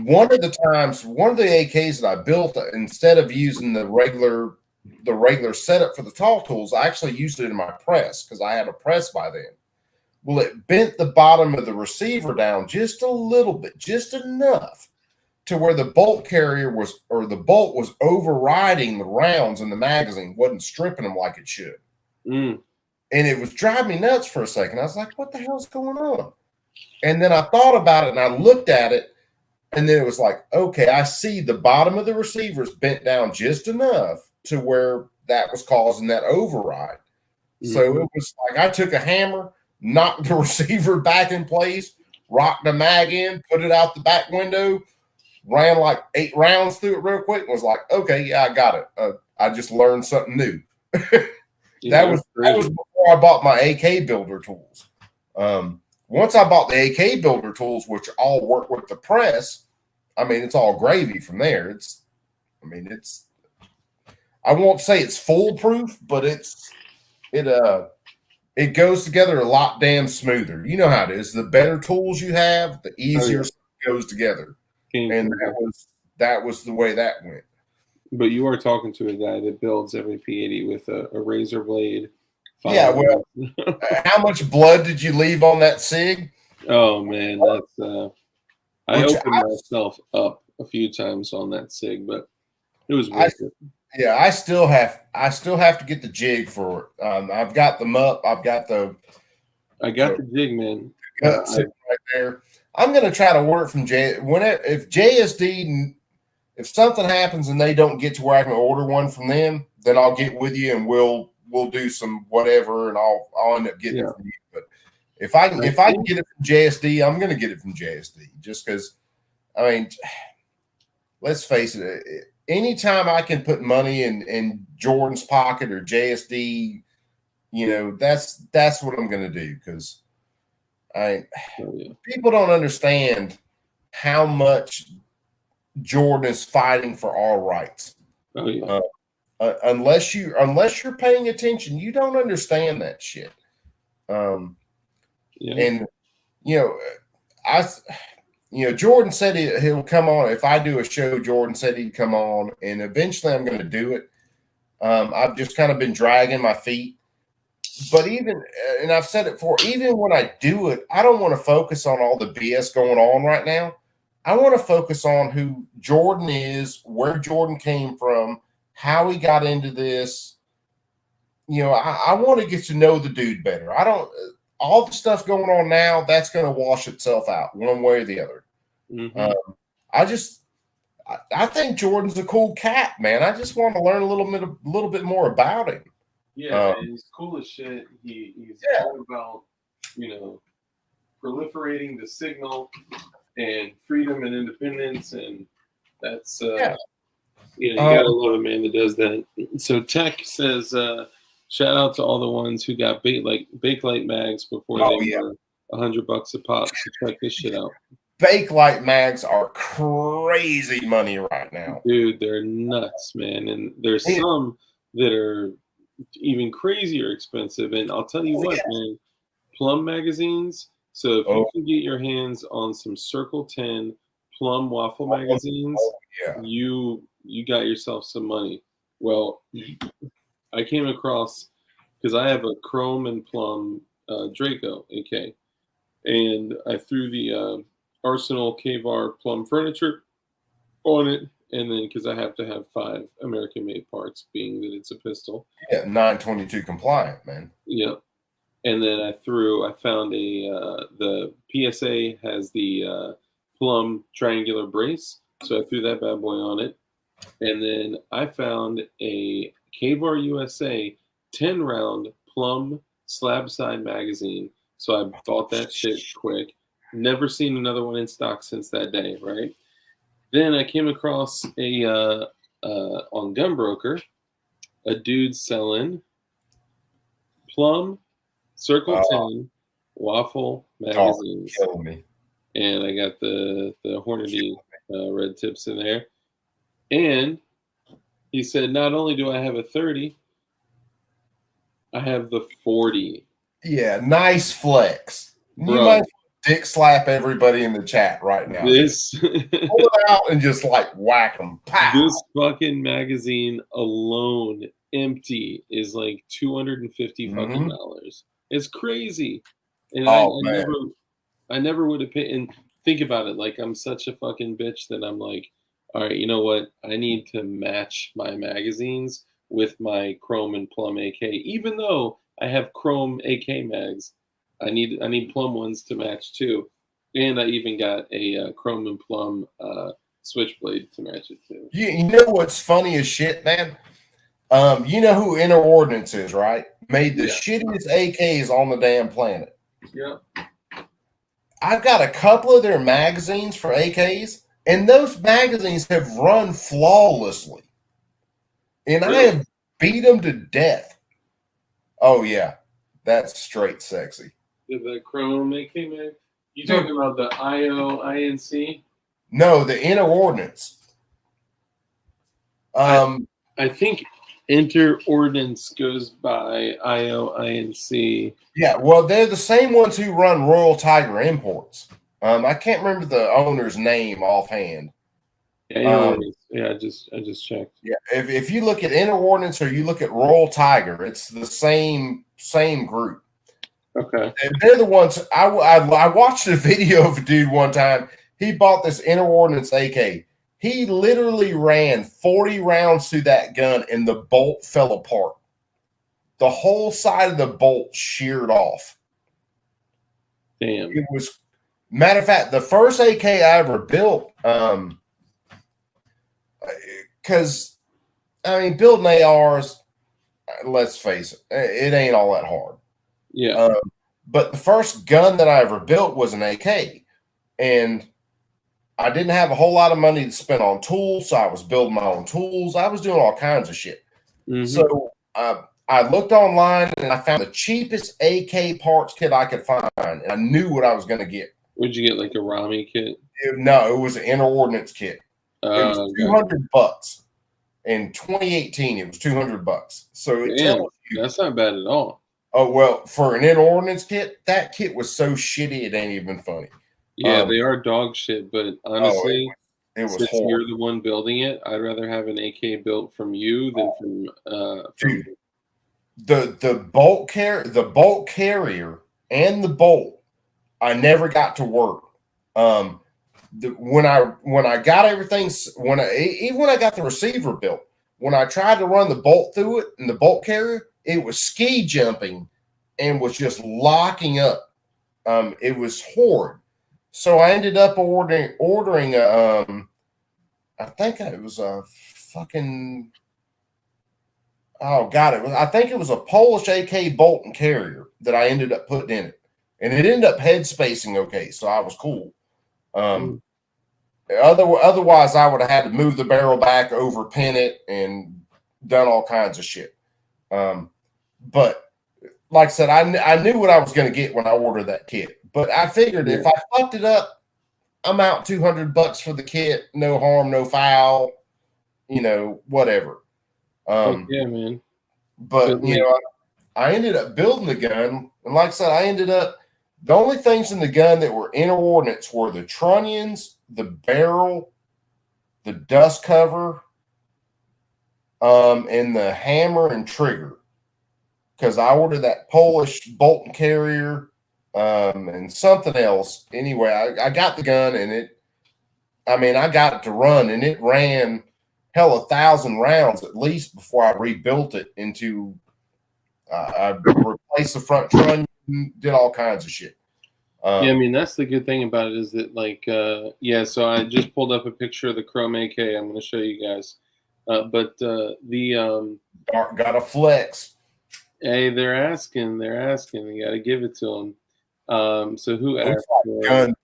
C: one of the AKs that I built, instead of using the regular setup for the Toff Tools, I actually used it in my press because I had a press by then. Well, it bent the bottom of the receiver down just a little bit, just enough to where the bolt was overriding the rounds in the magazine, wasn't stripping them like it should.
A: Mm.
C: And it was driving me nuts for a second. I was like, what the hell's going on? And then I thought about it and I looked at it, and then it was like, okay, I see the bottom of the receivers bent down just enough to where that was causing that override. Mm-hmm. So it was like I took a hammer, knocked the receiver back in place, rocked the mag in, put it out the back window, ran like 8 rounds through it real quick, and was like, okay, yeah, I got it. I just learned something new. That was before I bought my AK builder tools. Once I bought the AK builder tools, which all work with the press, I mean, it's all gravy from there. I won't say it's foolproof, but it goes together a lot damn smoother. You know how it is. The better tools you have, the easier it goes together. And that was the way that went.
A: But you are talking to a guy that builds every P80 with a razor blade.
C: Yeah, well, how much blood did you leave on that SIG?
A: Oh man, that's I opened myself up a few times on that SIG, but it was worth it.
C: Yeah, I still have to get the jig for it. I've got them up. I got the
A: jig, man.
C: Sitting right there. I'm gonna try to work from if JSD. If something happens and they don't get to where I can order one from them, then I'll get with you and we'll do some whatever, and I'll end up getting it from you. But if I can get it from JSD, I'm gonna get it from JSD just because. I mean, let's face it. Anytime I can put money in Jordan's pocket or JSD, that's what I'm gonna do because people don't understand how much Jordan is fighting for our rights.
A: Oh, yeah.
C: Unless you're paying attention, you don't understand that shit. And Jordan said he'll come on if I do a show. Jordan said he'd come on, and eventually I'm going to do it. I've just kind of been dragging my feet, but and I've said it before, even when I do it, I don't want to focus on all the BS going on right now. I want to focus on who Jordan is, where Jordan came from, how he got into this. I want to get to know the dude better. All the stuff going on now, that's going to wash itself out one way or the other. Mm-hmm. I think Jordan's a cool cat, man. I just want to learn a little bit more about him.
A: Yeah, he's cool as shit. He's all about, proliferating the signal and freedom and independence, and that's you gotta love a man that does that. So Tech says, shout out to all the ones who got Bakelite mags before they were $100 a pop. So check this shit out.
C: Bakelite mags are crazy money right now.
A: Dude, they're nuts, man. And there's
C: Yeah.
A: some that are even crazier expensive. And I'll tell you what, man, Plum magazines. So if you can get your hands on some Circle 10 Plum waffle magazines,
C: yeah.
A: you got yourself some money. Well, I came across, because I have a Chrome and Plum Draco AK, and I threw the Arsenal K-Var Plum furniture on it, and then because I have to have 5 American-made parts, being that it's a pistol.
C: Yeah, 922 compliant, man.
A: Yep. And then I found the PSA has the Plum triangular brace, so I threw that bad boy on it. And then I found a K-Var USA 10-round Plum slab side magazine, so I bought that shit quick. Never seen another one in stock since that day, right? Then I came across on Gunbroker, a dude selling Plum Circle 10 waffle magazines.
C: Kill me.
A: And I got the Hornady red tips in there. And he said, not only do I have a 30, I have the 40.
C: Yeah, nice flex.
A: Bro,
C: you might dick slap everybody in the chat right now.
A: This
C: pull it out and just like whack them. Pow.
A: This fucking magazine alone, empty, is like $250 fucking dollars. It's crazy. And I never would have paid. And think about it, like I'm such a fucking bitch that I'm like, all right, you know what? I need to match my magazines with my Chrome and Plum AK. Even though I have Chrome AK mags, I need Plum ones to match too. And I even got a Chrome and Plum Switchblade to match it too.
C: You know what's funny as shit, man? You know who Inner Ordnance is, right? Made the shittiest AKs on the damn planet.
A: Yeah.
C: I've got a couple of their magazines for AKs, and those magazines have run flawlessly. And I have beat them to death. Oh, yeah. That's straight sexy.
A: The Chrome AK mag? You talking about the INC?
C: No, the Inner Ordnance.
A: I think Inter Ordnance goes by INC.
C: Yeah, well, they're the same ones who run Royal Tiger Imports. I can't remember the owner's name offhand.
A: Yeah, I just checked.
C: Yeah, if you look at Inner Ordnance or you look at Royal Tiger, it's the same group.
A: Okay.
C: And they're the ones. I watched a video of a dude one time. He bought this Inner Ordnance AK. He literally ran 40 rounds through that gun, and the bolt fell apart. The whole side of the bolt sheared off.
A: Damn.
C: It was, matter of fact, the first AK I ever built, because, I mean, building ARs, let's face it, it ain't all that hard.
A: Yeah.
C: But the first gun that I ever built was an AK, and I didn't have a whole lot of money to spend on tools, so I was building my own tools. I was doing all kinds of shit. Mm-hmm. So I looked online, and I found the cheapest AK parts kit I could find, and I knew what I was going to get.
A: Would you get like a Rami kit?
C: No, it was an Inner Ordnance kit. It was $200. In 2018, it was $200. So it tells you,
A: that's not bad at all.
C: Oh, well, for an Inner Ordnance kit, that kit was so shitty it ain't even funny.
A: Yeah, they are dog shit, but honestly,
C: it was
A: since
C: horrible.
A: You're the one building it, I'd rather have an AK built from you than from
C: the bolt carrier and the bolt. I never got to work. When I got everything, even when I got the receiver built, when I tried to run the bolt through it and the bolt carrier, it was ski jumping and was just locking up. It was horrid. So I ended up ordering I think it was a fucking, oh God, I think it was a Polish AK bolt and carrier that I ended up putting in it. And it ended up head spacing okay, so I was cool. Otherwise, I would have had to move the barrel back, overpin it, and done all kinds of shit. But like I said, I knew what I was going to get when I ordered that kit. But I figured if I fucked it up, I'm out $200 for the kit. No harm, no foul. Whatever.
A: Yeah, man.
C: But
A: like,
C: I ended up building the gun, and like I said, the only things in the gun that were in ordnance were the trunnions, the barrel, the dust cover, and the hammer and trigger. Because I ordered that Polish bolt and carrier, and something else. Anyway, I got the gun, and I got it to run, and it ran 1,000 rounds at least before I rebuilt it into. I replaced the front trunnion, did all kinds of shit.
A: Yeah, that's the good thing about it is that so I just pulled up a picture of the Chrome AK. I'm going to show you guys. But
C: got a flex.
A: Hey, they're asking. You got to give it to them. So who asked?
C: Gun.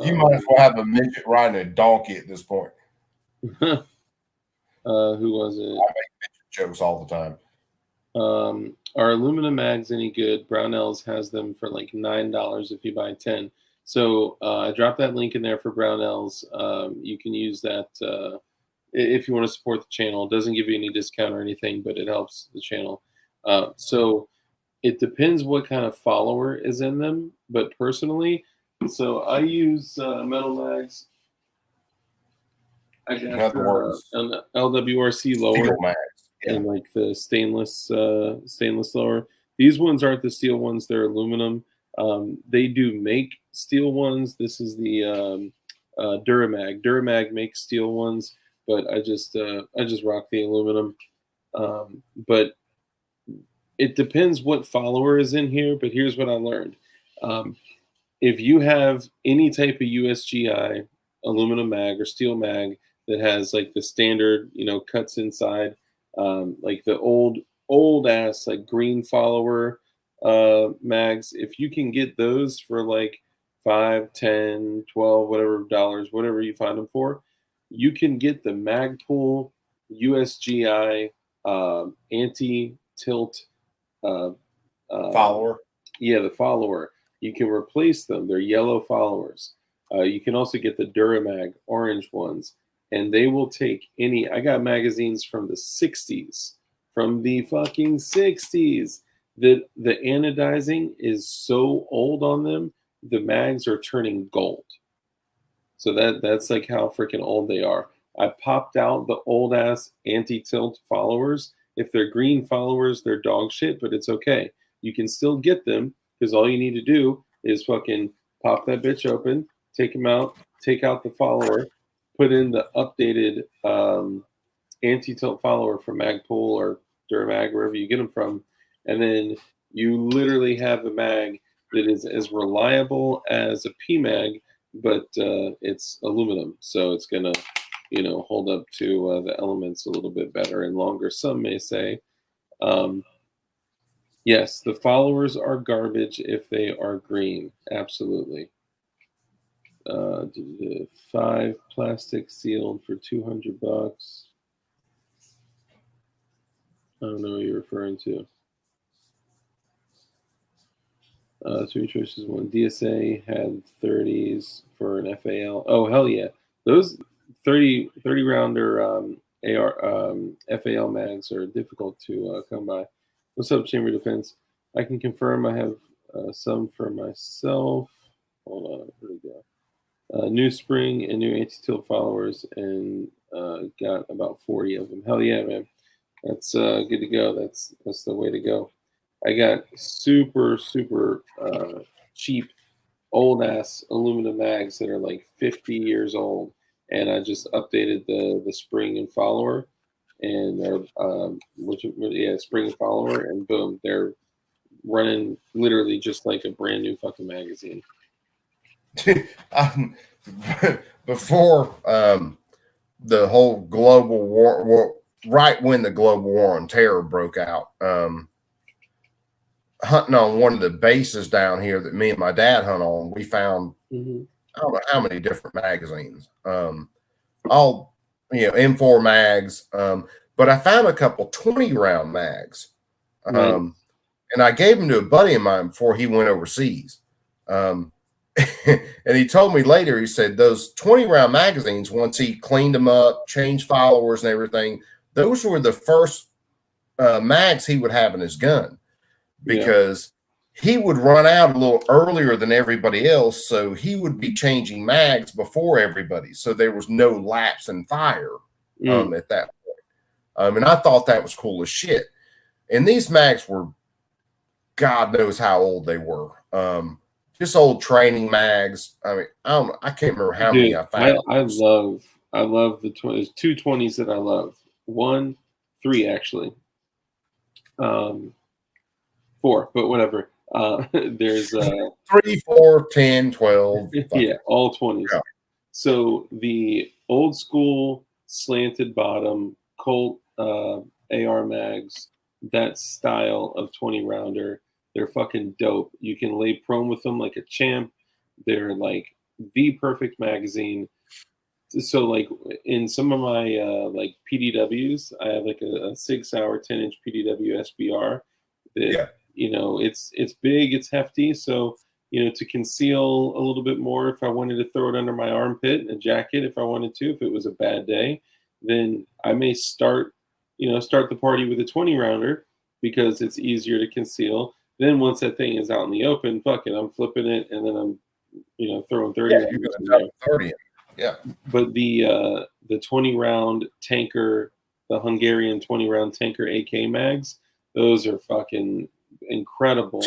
C: You might as well have a midget riding a donkey at this point.
A: Who was it?
C: I make midget jokes all the time.
A: Are aluminum mags any good? Brownells has them for like $9 if you buy 10. So I dropped that link in there for Brownells. You can use that if you want to support the channel. It doesn't give you any discount or anything, but it helps the channel. So it depends what kind of follower is in them. But personally, so I use metal mags. I got an LWRC lower.
C: Yeah.
A: And like the stainless lower. These ones aren't the steel ones; they're aluminum. They do make steel ones. This is the Duramag. Duramag makes steel ones, but I just rock the aluminum. But it depends what follower is in here. But here's what I learned: if you have any type of USGI aluminum mag or steel mag that has like the standard, cuts inside. Like the old ass like green follower mags, if you can get those for like $5, $10, $12, whatever dollars, whatever you find them for, you can get the Magpul USGI anti-tilt
C: follower.
A: Yeah, the follower. You can replace them. They're yellow followers. You can also get the Duramag orange ones. And they will take any. I got magazines from the 60s, from the fucking 60s. The anodizing is so old on them, the mags are turning gold. So that's like how freaking old they are. I popped out the old ass anti-tilt followers. If they're green followers, they're dog shit, but it's okay. You can still get them because all you need to do is fucking pop that bitch open, take them out, take out the follower. Put in the updated anti-tilt follower from Magpul or Duramag, wherever you get them from, and then you literally have a mag that is as reliable as a PMag, but it's aluminum, so it's gonna, hold up to the elements a little bit better and longer. Some may say, yes, the followers are garbage if they are green. Absolutely. 5 plastic sealed for $200. I don't know what you're referring to. 3 choices. One DSA had 30s for an FAL. Oh hell yeah, those 30 rounder AR FAL mags are difficult to come by. What's up, Chamber Defense? I can confirm I have some for myself. Hold on, where we go? New spring and new anti-tilt followers, and got about 40 of them. Hell yeah, man. That's good to go. That's the way to go. I got super cheap old ass aluminum mags that are like 50 years old, and I just updated the spring and follower, and they're spring and follower, and boom, they're running literally just like a brand new fucking magazine.
C: Before the whole global war, right when the global war on terror broke out, hunting on one of the bases down here that me and my dad hunt on, we found I don't know how many different magazines, all M4 mags, but I found a couple 20 round mags, and I gave them to a buddy of mine before he went overseas. and he told me later, he said those 20-round magazines, once he cleaned them up, changed followers and everything, those were the first mags he would have in his gun, because he would run out a little earlier than everybody else. So he would be changing mags before everybody. So there was no lapse in fire at that point. And I thought that was cool as shit. And these mags were, God knows how old they were. Just old training mags. I mean, I can't remember how many I found.
A: I love the 20. There's two 20s that I love. Three actually. 4, but whatever. There's
C: 3, 4, 10, 12.
A: Yeah, all 20s.
C: Yeah.
A: So the old school slanted bottom Colt AR mags, that style of 20 rounder, they're fucking dope. You can lay prone with them like a champ. They're like the perfect magazine. So like in some of my like PDWs, I have like a 6 Sauer 10-inch PDW SBR that you know, it's big, it's hefty. So, you know, to conceal a little bit more, if I wanted to throw it under my armpit, a jacket, if I wanted to, if it was a bad day, then I may start the party with a 20 rounder because it's easier to conceal. Then once that thing is out in the open, fuck it, I'm flipping it, and then I'm, you know, throwing 30.
C: Yeah, you're gonna dump 30. Yeah.
A: But the 20 round tanker, the Hungarian 20 round tanker AK mags, those are fucking incredible.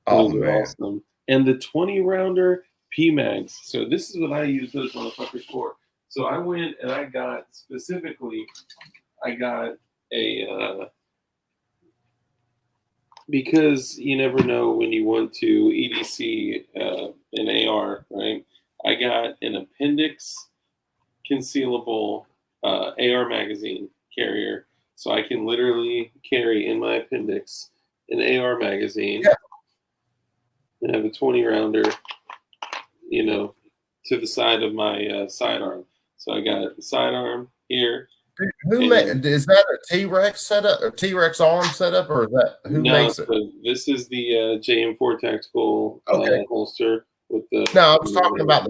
C: Oh,
A: those are awesome. And the 20 rounder P mags. So this is what I use those motherfuckers for. So I went and I got a because you never know when you want to EDC an AR, right? I got an appendix concealable AR magazine carrier, so I can literally carry in my appendix an AR magazine and have a 20 rounder, you know, to the side of my sidearm. So I got the sidearm here.
C: Is that a T-Rex setup, a T-Rex arm setup, or is that who makes it?
A: So this is the JM4 tactical holster with the.
C: No, I was talking about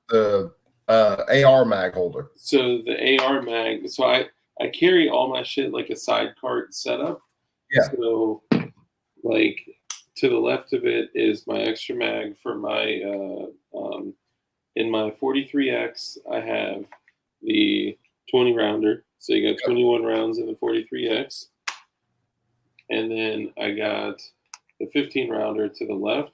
C: the AR mag holder.
A: So the AR mag. So I carry all my shit like a side cart setup.
C: Yeah.
A: So like to the left of it is my extra mag for my in my 43X. I have the 20 rounder. So you got 21 rounds in the 43X. And then I got the 15 rounder to the left.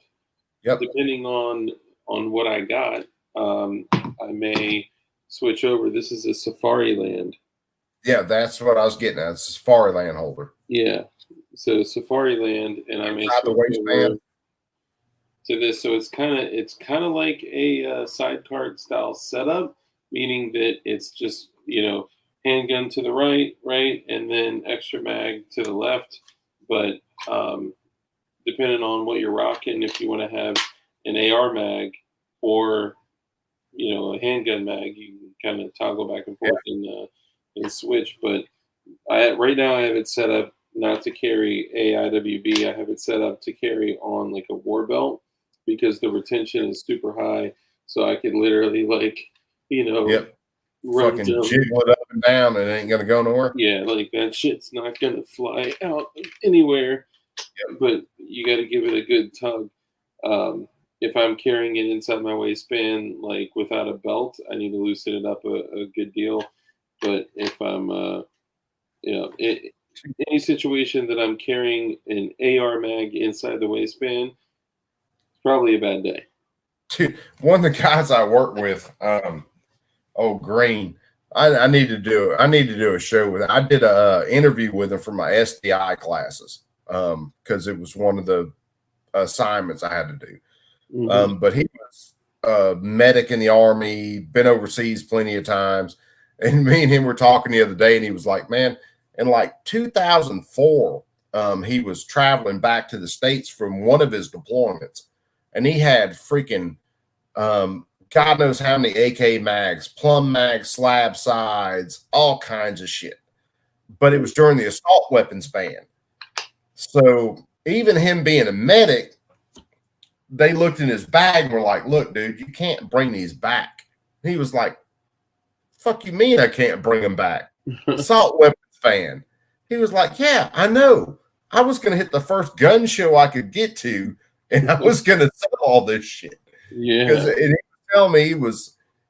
C: Yep.
A: Depending on what I got, I may switch over. This is a Safari Land.
C: Yeah, that's what I was getting at. It's a Safari Land holder.
A: Yeah. So Safari Land, and I may switch over to this. So it's kind of like a sidecar style setup, meaning that it's just, you know, handgun to the right, and then extra mag to the left. But depending on what you're rocking, if you want to have an AR mag or, you know, a handgun mag, you can kind of toggle back and forth and switch. But right now I have it set up not to carry AIWB. I have it set up to carry on like a war belt because the retention is super high. So I can literally, like, you know,
C: fucking jiggle it up and down, and it ain't gonna go nowhere.
A: Yeah, like that shit's not gonna fly out anywhere. But you got to give it a good tug. If I'm carrying it inside my waistband, like without a belt, I need to loosen it up a good deal. But if I'm, you know, any situation that I'm carrying an AR mag inside the waistband, it's probably a bad day.
C: Dude, one of the guys I work with, Green. I need to do a show with him. I did a interview with him for my SDI classes because it was one of the assignments I had to do.
A: Mm-hmm.
C: But he was a medic in the Army, been overseas plenty of times. And me and him were talking the other day, and he was like, man, in like 2004, he was traveling back to the States from one of his deployments, and he had freaking God knows how many AK mags, plum mags, slab sides, all kinds of shit. But it was during the assault weapons ban. So even him being a medic, they looked in his bag and were like, "Look, dude, you can't bring these back." He was like, "Fuck you mean I can't bring them back?" Assault weapons fan. He was like, "Yeah, I know. I was going to hit the first gun show I could get to, and I was going to sell all this shit." Because
A: Yeah.
C: he would tell me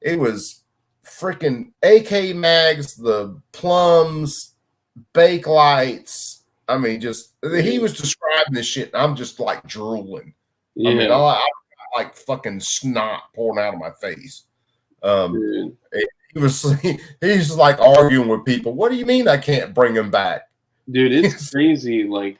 C: it was freaking AK mags, the plums, bake lights. I mean, just he was describing this shit. And I'm just like drooling.
A: Yeah.
C: I mean, I like fucking snot pouring out of my face.
A: Dude.
C: He's like arguing with people. What do you mean I can't bring him back?
A: Dude, it's crazy. Like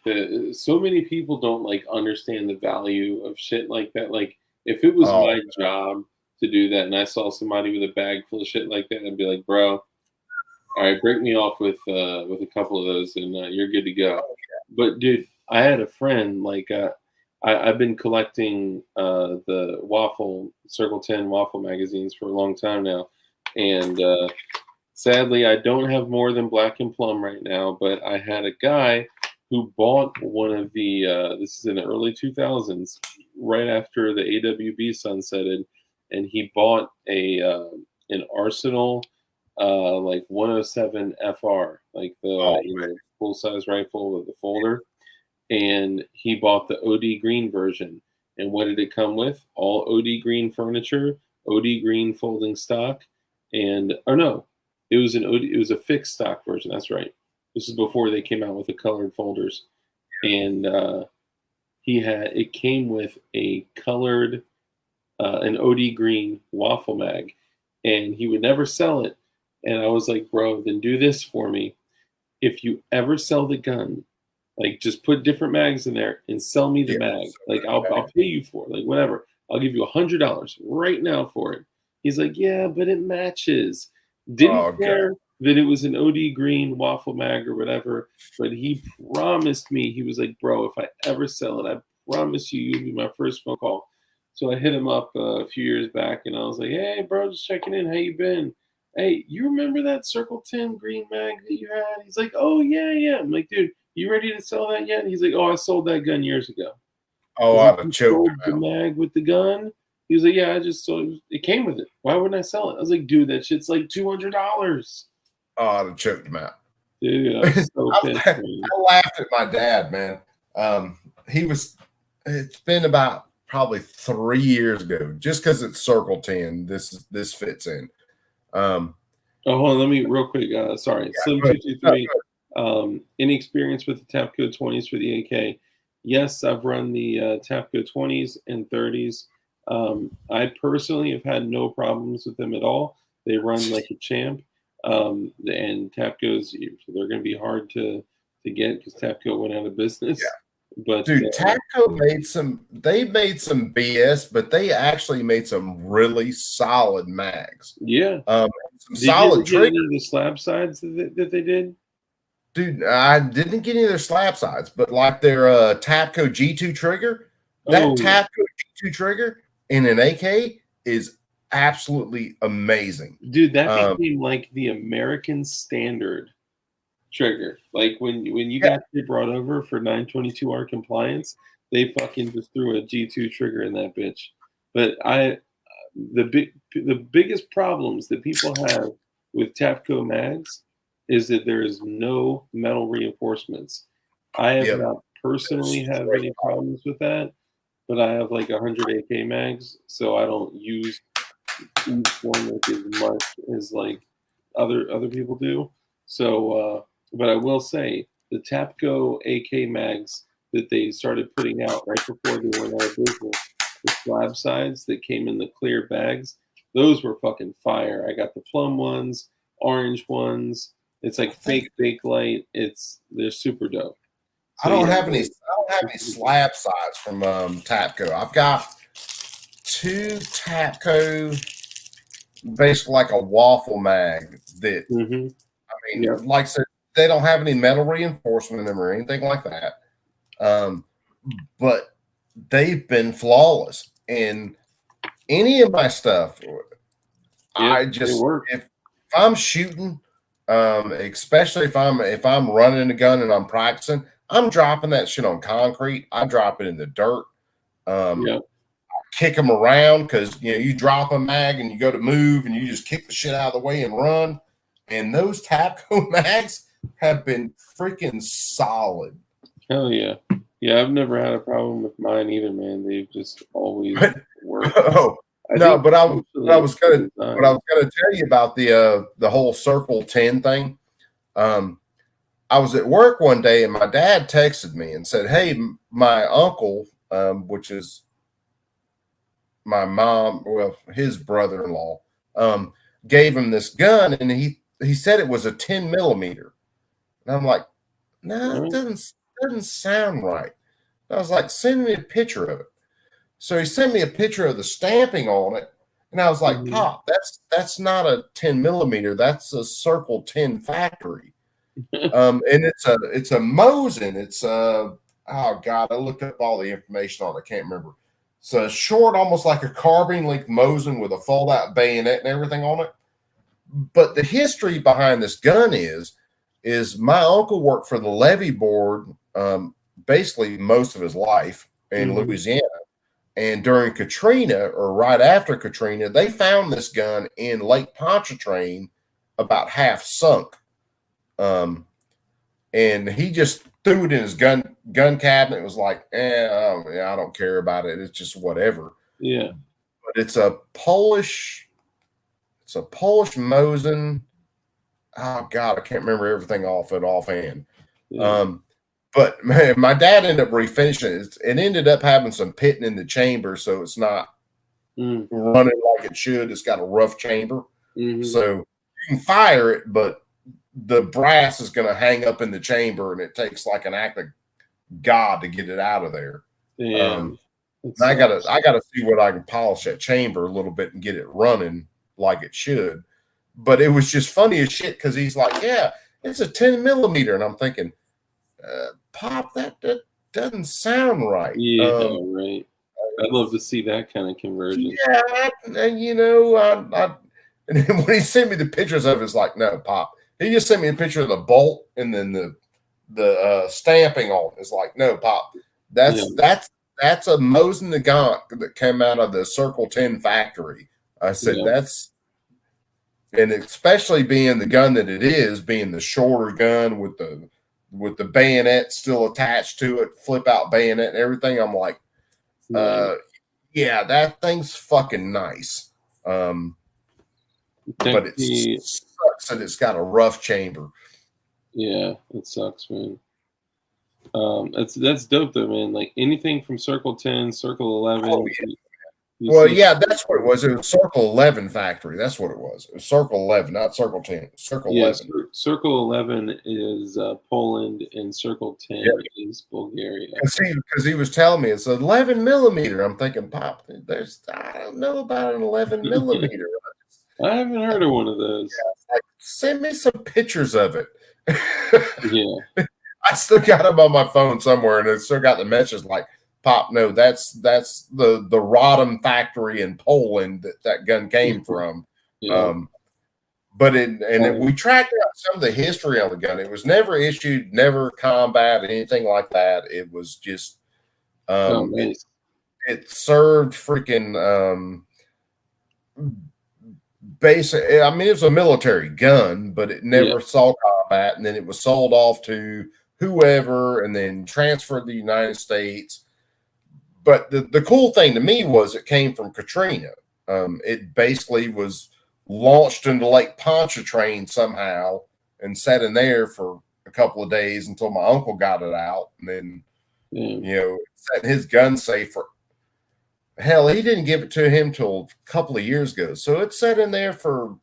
A: so many people don't like understand the value of shit like that. Like if it was my job to do that, and I saw somebody with a bag full of shit like that, I'd be like, bro, all right, break me off with a couple of those, and you're good to go. But dude, I had a friend like I've been collecting the Circle 10 waffle magazines for a long time now, and sadly, I don't have more than Black and Plum right now, but I had a guy who bought one of the, this is in the early 2000s, right after the AWB sunsetted, and he bought an Arsenal like 107 FR, like the full-size rifle with the folder, and he bought the OD Green version. And what did it come with? All OD Green furniture, OD Green folding stock, and, or no, it was a fixed stock version. That's right. This is before they came out with the colored folders, and it came with a colored an OD Green waffle mag, and he would never sell it. And I was like, bro, then do this for me. If you ever sell the gun, like just put different mags in there and sell me the mag. Like I'll pay you for it. Like whatever. I'll give you $100 right now for it. He's like, yeah, but it matches. Didn't care that it was an OD Green waffle mag or whatever, but he promised me, he was like, bro, if I ever sell it, I promise you'll be my first phone call. So I hit him up a few years back, and I was like, hey, bro, just checking in. How you been? Hey, you remember that Circle 10 green mag that you had? He's like, oh, yeah. I'm like, dude, you ready to sell that yet? And he's like, oh, I sold that gun years ago.
C: Oh, I'd have choked
A: the mag with the gun? He was like, yeah, I just sold it. Came with it. Why wouldn't I sell it? I was like, dude, that shit's like $200.
C: Oh, I'd have choked him out.
A: Dude, I was so pissed.
C: I laughed at my dad, man. It's been about probably 3 years ago, just because it's Circle 10. This fits in.
A: Oh, hold on, let me real quick. Sorry, Slim 223. Any experience with the Tapco 20s for the AK? Yes, I've run the Tapco 20s and 30s. I personally have had no problems with them at all. They run like a champ. And Tapco's, they're going to be hard to get because Tapco went out of business. Yeah. But
C: dude, Tapco made some BS, but they actually made some really solid mags.
A: Yeah.
C: Some solid triggers.
A: Any of the slab sides that they did?
C: Dude, I didn't get any of their slab sides, but like their Tapco G2 trigger, Tapco G2 trigger in an AK is absolutely amazing.
A: Dude, that became like the American standard trigger. Like when you got it brought over for 922R compliance, they fucking just threw a G2 trigger in that bitch. But the biggest problems that people have with Tapco mags is that there is no metal reinforcements. I have not personally had any problems with that, but I have like 100 AK mags, so I don't use each one like as much as like other people do. So but I will say the Tapco AK mags that they started putting out right before they went out of business, the slab sides that came in the clear bags, those were fucking fire. I got the plum ones, orange ones. It's like fake Bakelite. They're super dope.
C: So, I don't have any slab sides from Tapco. I've got 2 Tapco, basically like a waffle mag that I mean, like I said, they don't have any metal reinforcement in them or anything like that. But they've been flawless. And any of my stuff, I just if I'm shooting, especially if I'm running a gun and I'm practicing, I'm dropping that shit on concrete. I drop it in the dirt. kick them around because you drop a mag and you go to move and you just kick the shit out of the way and run. And those Tapco mags have been freaking solid.
A: Hell yeah. Yeah, I've never had a problem with mine either, man. They've just always worked.
C: Oh, no, but I was gonna tell you about the whole Circle 10 thing. I was at work one day and my dad texted me and said, "Hey, my uncle, which is my mom, well, his brother-in-law, gave him this gun, and he said it was a 10 millimeter." And I'm like, "No, it doesn't sound right." I was like, "Send me a picture of it." So he sent me a picture of the stamping on it, and I was like, "Pop, that's not a 10 millimeter. That's a Circle 10 factory." And it's a Mosin. It's oh God, I looked up all the information on it. I can't remember. It's a short, almost like a carbine length Mosin with a fold out bayonet and everything on it. But the history behind this gun is my uncle worked for the levee board basically most of his life in Louisiana. And during Katrina, or right after Katrina, they found this gun in Lake Pontchartrain about half sunk. And he just threw it in his gun cabinet. It was like, I don't care about it. It's just whatever.
A: Yeah.
C: But it's a Polish Mosin. Oh God, I can't remember everything offhand.
A: Yeah.
C: But man, my dad ended up refinishing it. It ended up having some pitting in the chamber, so it's not running like it should. It's got a rough chamber, so you can fire it, but the brass is going to hang up in the chamber, and it takes like an act of God to get it out of there.
A: Yeah.
C: I gotta see what I can polish that chamber a little bit and get it running like it should. But it was just funny as shit because he's like, "Yeah, it's a 10 millimeter," and I'm thinking, "Pop, that doesn't sound right."
A: Yeah, right. I'd love to see that kind of conversion.
C: Yeah, and and then when he sent me the pictures of it, it's like, "No, Pop." He just sent me a picture of the bolt and then the stamping on it. It's like, "No, Pop, that's a Mosin Nagant that came out of the Circle 10 factory." I said, and especially being the gun that it is, being the shorter gun with the bayonet still attached to it, flip out bayonet and everything. I'm like, yeah, that thing's fucking nice. But it sucks that it's got a rough chamber.
A: Yeah, it sucks, man. That's dope though, man. Like anything from Circle 10, Circle 11.
C: Oh, yeah. Well, yeah, that's what it was. It was Circle 11 factory. That's what it was. It was Circle 11, not Circle 10. Circle 11.
A: Circle 11 is Poland, and Circle 10 is Bulgaria.
C: Because he was telling me it's 11 millimeter. I'm thinking, "Pop, I don't know about an 11 millimeter."
A: I haven't heard of one of those.
C: Yeah, like, send me some pictures of it.
A: Yeah.
C: I still got them on my phone somewhere, and it's still got the message like, "Pop, no, that's the Rodham factory in Poland that gun came from."
A: Yeah.
C: But we tracked out some of the history on the gun. It was never issued, never combat, anything like that. It was just
A: nice.
C: it served freaking basic. I mean, it was a military gun, but it never saw combat, and then it was sold off to whoever, and then transferred to the United States. But the cool thing to me was it came from Katrina. It basically was launched into Lake Pontchartrain somehow and sat in there for a couple of days until my uncle got it out, and then sat in his gun safe for hell. He didn't give it to him till a couple of years ago, so it sat in there for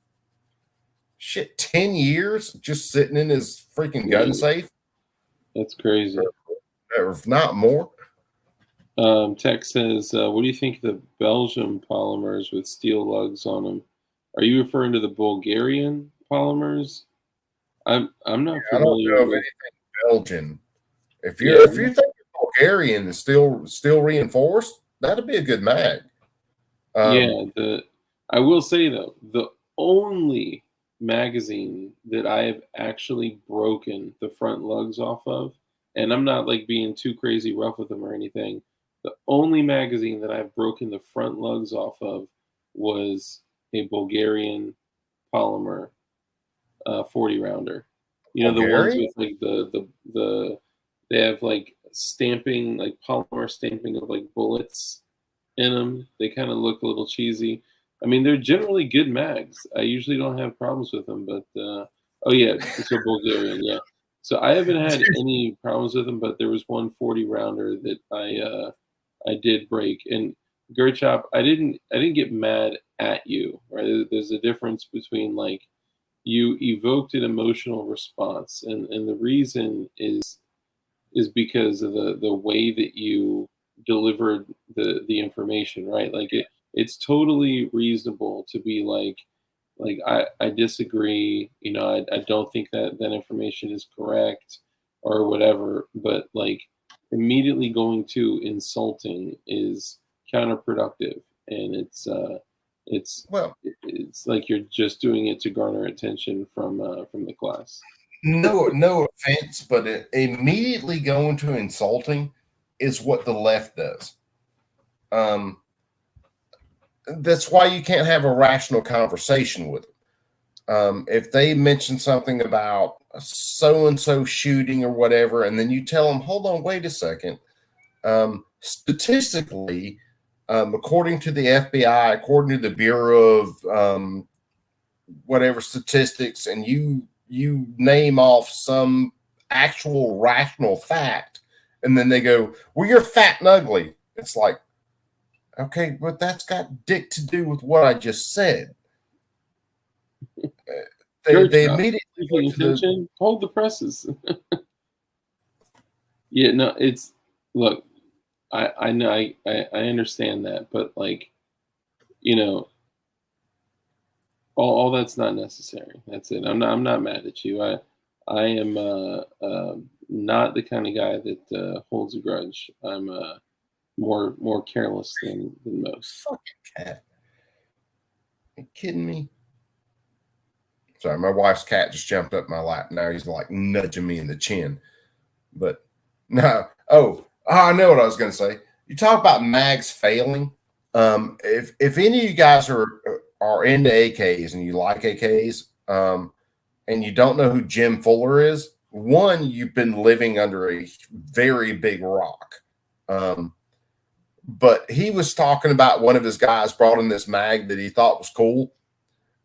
C: 10 years, just sitting in his freaking gun safe.
A: That's crazy.
C: Or if not more.
A: Tech says, what do you think of the Belgium polymers with steel lugs on them? Are you referring to the Bulgarian polymers? I'm not familiar.
C: I don't know of anything Belgian. If you think Bulgarian is still reinforced, that'd be a good mag.
A: I will say though, the only magazine that I have actually broken the front lugs off of, and I'm not like being too crazy rough with them or anything, The only magazine that I've broken the front lugs off of was a Bulgarian polymer 40 rounder. You know, the ones
C: Bulgarian?
A: with like the they have like stamping, like polymer stamping of like bullets in them. They kind of look a little cheesy. I mean, they're generally good mags. I usually don't have problems with them, but oh yeah, so Bulgarian, yeah. So I haven't had any problems with them, but there was one 40 rounder that I did break. And Gerchop, I didn't get mad at you, right? There's a difference between like you evoked an emotional response, and the reason is because of the way that you delivered the information, right? Like it's totally reasonable to be like I disagree, you know, I don't think that that information is correct or whatever, but like immediately going to insulting is counterproductive, and it's
C: Well,
A: it's like you're just doing it to garner attention from the class.
C: no offense, but immediately going to insulting is what the left does. Um, that's why you can't have a rational conversation with them. If they mention something about so and so shooting or whatever, and then you tell them, hold on, wait a second. Statistically, according to the FBI, according to the Bureau of whatever statistics, and you name off some actual rational fact, and then they go, well, you're fat and ugly. It's like, okay, but that's got dick to do with what I just said. They immediately
A: Seeking attention, hold the presses. Yeah, no, it's look, I know I understand that, but like, you know, all that's not necessary. That's it. I'm not mad at you. I am not the kind of guy that holds a grudge. I'm more careless than most.
C: fucking cat. Are you kidding me? Sorry, my wife's cat just jumped up my lap. Now he's like nudging me in the chin. But no, I know what I was going to say. You talk about mags failing. If any of you guys are into AKs and you like AKs, and you don't know who Jim Fuller is, one, you've been living under a very big rock. But he was talking about one of his guys brought in this mag that he thought was cool.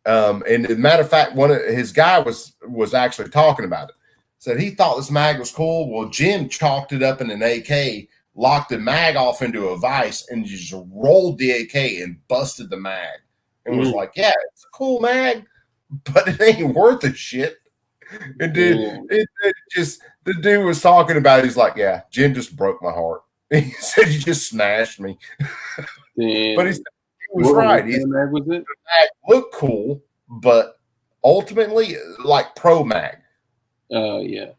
C: And as a matter of fact, one of his guy was actually talking about it. Said he thought this mag was cool. Well, Jim chalked it up in an AK, locked the mag off into a vise, and just rolled the AK and busted the mag. And was like, yeah, it's a cool mag, but it ain't worth a shit. And dude, it just, the dude was talking about it. He's like, yeah, Jim just broke my heart. He said he just smashed me. But he said he was right.
A: What mag was it?
C: The mag looked cool, but ultimately, like Pro Mag.
A: Yeah.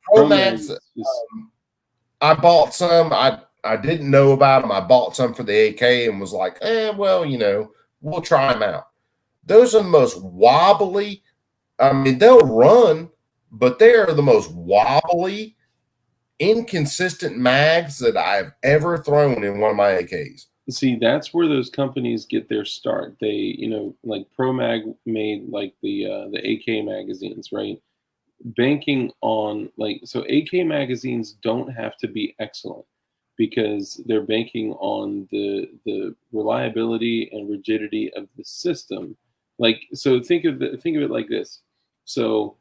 C: Pro Mags. I bought some. I didn't know about them. I bought some for the AK and was like, well, you know, we'll try them out. Those are the most wobbly. I mean, they'll run, but they are the most wobbly, inconsistent mags that I've ever thrown in one of my AKs.
A: See, that's where those companies get their start. They, you know, like Pro Mag made like the AK magazines, right? Banking on like, so AK magazines don't have to be excellent because they're banking on the reliability and rigidity of the system. Like, so think of it like this. So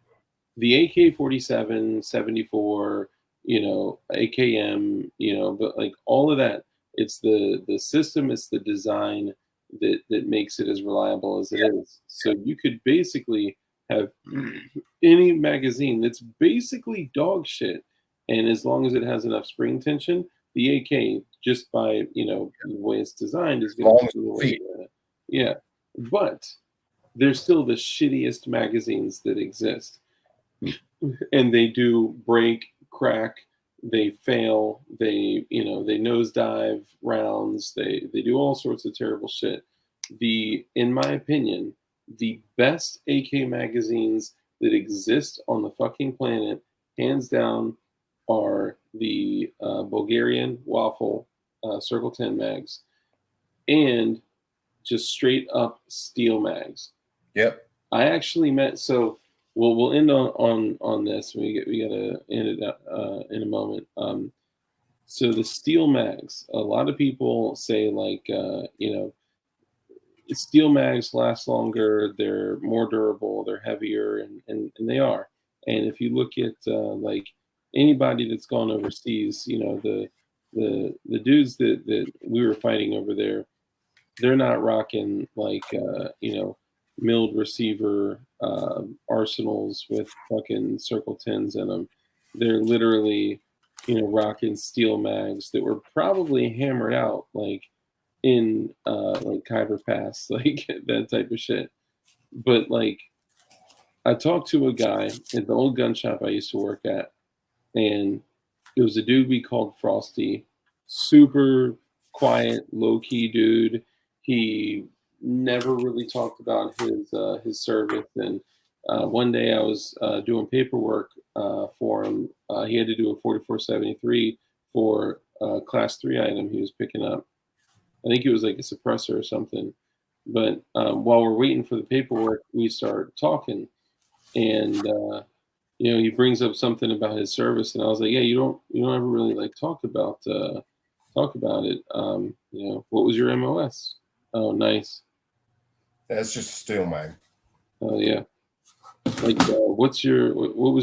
A: the AK-47, 74, you know, AKM, you know, but like all of that, it's the system, it's the design that makes it as reliable as it is. So you could basically have any magazine that's basically dog shit, and as long as it has enough spring tension, the AK, just by, you know, the way it's designed, is going to yeah. But there's still the shittiest magazines that exist, and they do break, crack, they fail, they, you know, they nosedive rounds, they do all sorts of terrible shit. In my opinion, the best AK magazines that exist on the fucking planet, hands down, are the Bulgarian waffle Circle 10 mags, and just straight up steel mags.
C: Yep.
A: I actually met, so we'll end on this. We gotta end it in a moment. So the steel mags, a lot of people say like steel mags last longer, they're more durable, they're heavier, and they are. And if you look at like anybody that's gone overseas, the dudes that we were fighting over there, they're not rocking like milled receiver arsenals with fucking circle 10s in them. They're literally rocking steel mags that were probably hammered out like in like Khyber Pass, like that type of shit. But like I talked to a guy at the old gun shop I used to work at, and it was a dude we called Frosty. Super quiet, low key dude. He never really talked about his service. And one day I was doing paperwork for him. He had to do a 4473 for a class 3 item he was picking up. I think it was like a suppressor or something. But while we're waiting for the paperwork, we start talking, and he brings up something about his service, and I was like, yeah, you don't ever really like talk about it. What was your MOS? Oh, nice.
C: That's just a steel mag.
A: Oh yeah. Like, what was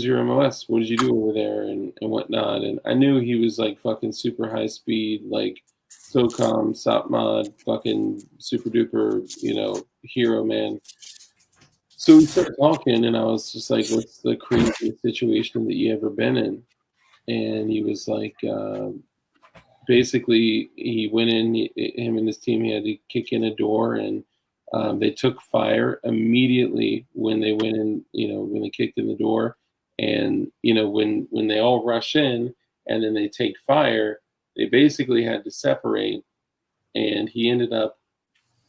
A: your MOS? What did you do over there and whatnot? And I knew he was like fucking super high speed, like SOCOM, SOP mod, fucking super duper, hero man. So we started talking, and I was just like, what's the craziest situation that you ever been in? And he was like, basically, he went in, him and his team, he had to kick in a door, and they took fire immediately when they went in, when they kicked in the door. And, when they all rush in and then they take fire, they basically had to separate. And he ended up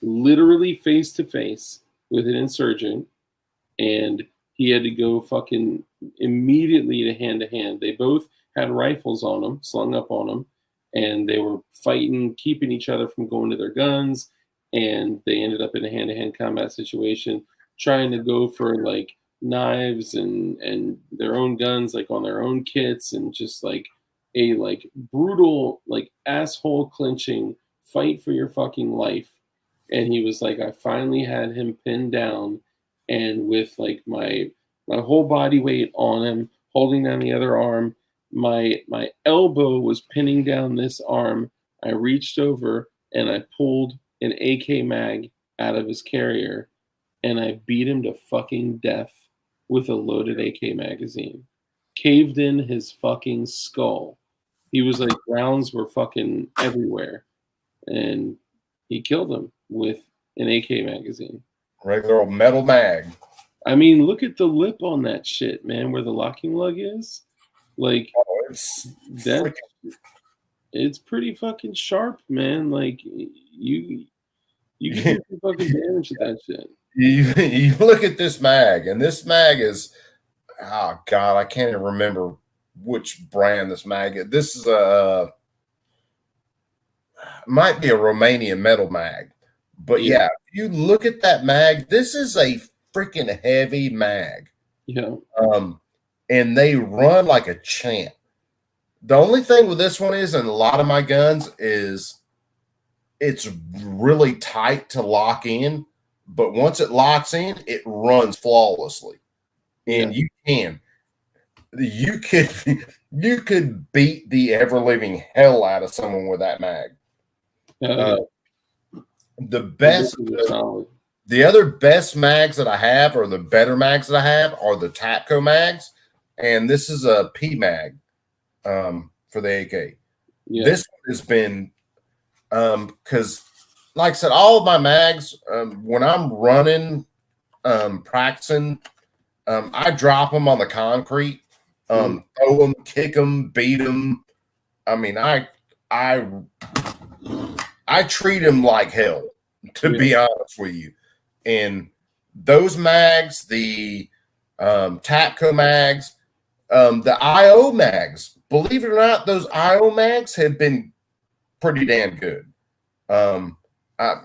A: literally face to face with an insurgent, and he had to go fucking immediately to hand. They both had rifles on them, slung up on them, and they were fighting, keeping each other from going to their guns. And they ended up in a hand-to-hand combat situation, trying to go for like knives and their own guns, like on their own kits, and just like a like brutal, like asshole clinching fight for your fucking life. And he was like, I finally had him pinned down, and with like my whole body weight on him, holding down the other arm, my elbow was pinning down this arm. I reached over and I pulled an AK mag out of his carrier, and I beat him to fucking death with a loaded AK magazine. Caved in his fucking skull. He was like, rounds were fucking everywhere, and he killed him with an AK magazine.
C: Regular old metal mag.
A: I mean, look at the lip on that shit, man, where the locking lug is. Like, it's pretty fucking sharp, man. Like, you can do some fucking damage to that shit.
C: You look at this mag, and this mag is, oh God, I can't even remember which brand this mag is. This is might be a Romanian metal mag. But yeah, if you look at that mag, this is a freaking heavy mag.
A: Yeah.
C: And they run like a champ. The only thing with this one is, and a lot of my guns, is it's really tight to lock in, but once it locks in, it runs flawlessly. And you could beat the ever living hell out of someone with that mag. The best, the other best mags that I have, or the better mags that I have, are the Tapco mags, and this is a P mag for the AK. Yeah. This one has been because, like I said, all of my mags, when I'm running, practicing, I drop them on the concrete, throw them, kick them, beat them. I mean, I treat them like hell, to be honest with you. And those mags, the Tapco mags, the IO mags, believe it or not, those IO mags have been pretty damn good. I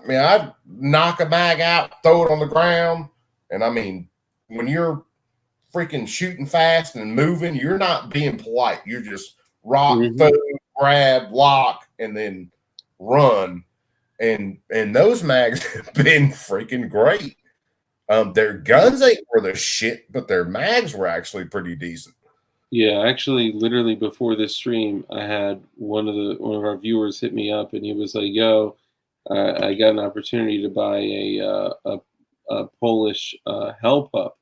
C: mean, I'd knock a mag out, throw it on the ground, and I mean, when you're freaking shooting fast and moving, you're not being polite. You're just rock, throw, grab, lock, and then run. And those mags have been freaking great. Their guns ain't were the shit, but their mags were actually pretty decent.
A: Yeah, actually, literally before this stream, I had one of our viewers hit me up, and he was like, "Yo, I got an opportunity to buy a Polish hell pup,"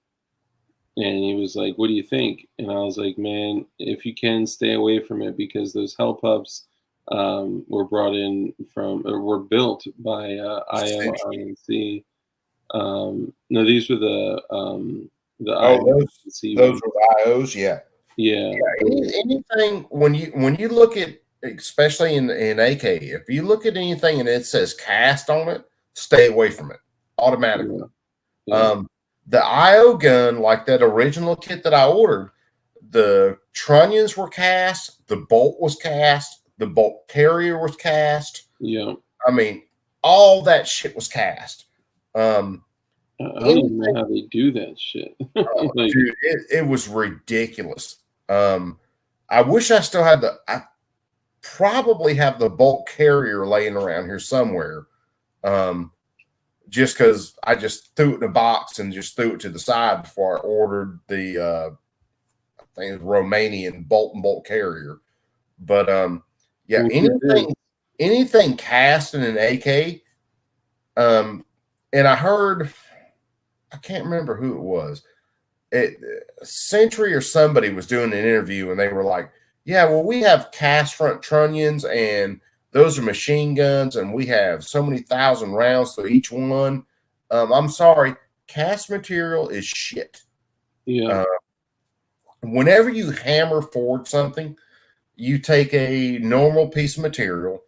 A: and he was like, "What do you think?" And I was like, "Man, if you can, stay away from it because those hell pups were brought in from or were built by IOINC. No, these were the IOINC
C: those
A: ones.
C: were IOs, yeah.
A: Yeah.
C: Anything when you look at, especially in AK, if you look at anything and it says cast on it, stay away from it automatically.
A: Yeah.
C: The IO gun, like that original kit that I ordered, the trunnions were cast, the bolt was cast, the bolt carrier was cast.
A: Yeah.
C: I mean, all that shit was cast.
A: I don't even know how they do that shit. Like,
C: dude, it was ridiculous. I wish I still had I probably have the bolt carrier laying around here somewhere. Just because I just threw it in a box and just threw it to the side before I ordered the I think it's Romanian bolt carrier. But yeah, anything cast in an AK. And I heard, I can't remember who it was. Century or somebody was doing an interview and they were like, yeah, well, we have cast front trunnions and those are machine guns and we have so many thousand rounds to each one. I'm sorry, cast material is shit.
A: yeah.
C: Whenever you hammer forward something, you take a normal piece of material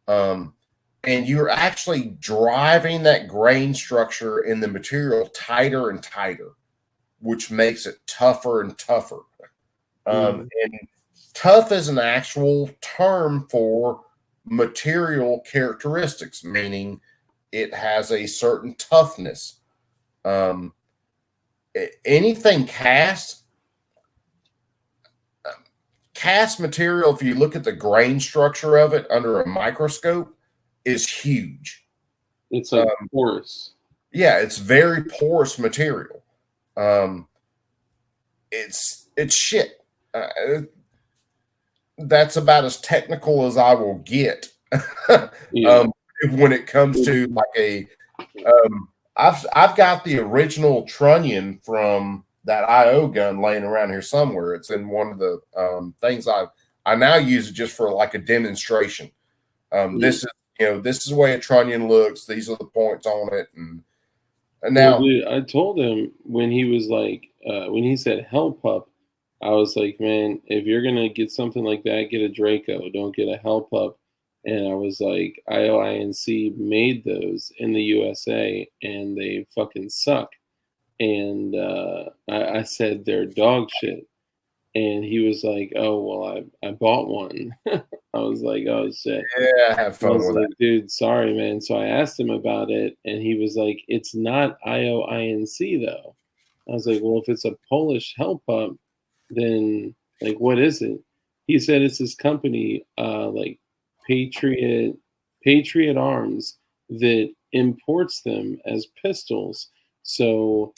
C: and you're actually driving that grain structure in the material tighter and tighter, which makes it tougher and tougher. And tough is an actual term for material characteristics, meaning it has a certain toughness. Anything cast material, if you look at the grain structure of it under a microscope, is huge.
A: It's like porous.
C: Yeah, it's very porous material. It's shit. That's about as technical as I will get. When it comes to like I've got the original trunnion from that IO gun laying around here somewhere. It's in one of the things I now use it just for like a demonstration. This is this is the way a trunnion looks. These are the points on it, and now
A: dude, I told him when he was like when he said hell pup, I was like, man, if you're gonna get something like that, get a Draco. Don't get a hell pup. And I was like, IOINC made those in the USA, and they fucking suck. And I said they're dog shit. And he was like, oh, well, I bought one. I was like, oh, shit.
C: Yeah, have fun with
A: like, dude, sorry, man. So I asked him about it, and he was like, it's not IOINC, though. I was like, well, if it's a Polish hell pup, then, like, what is it? He said it's this company, like, Patriot Arms, that imports them as pistols. So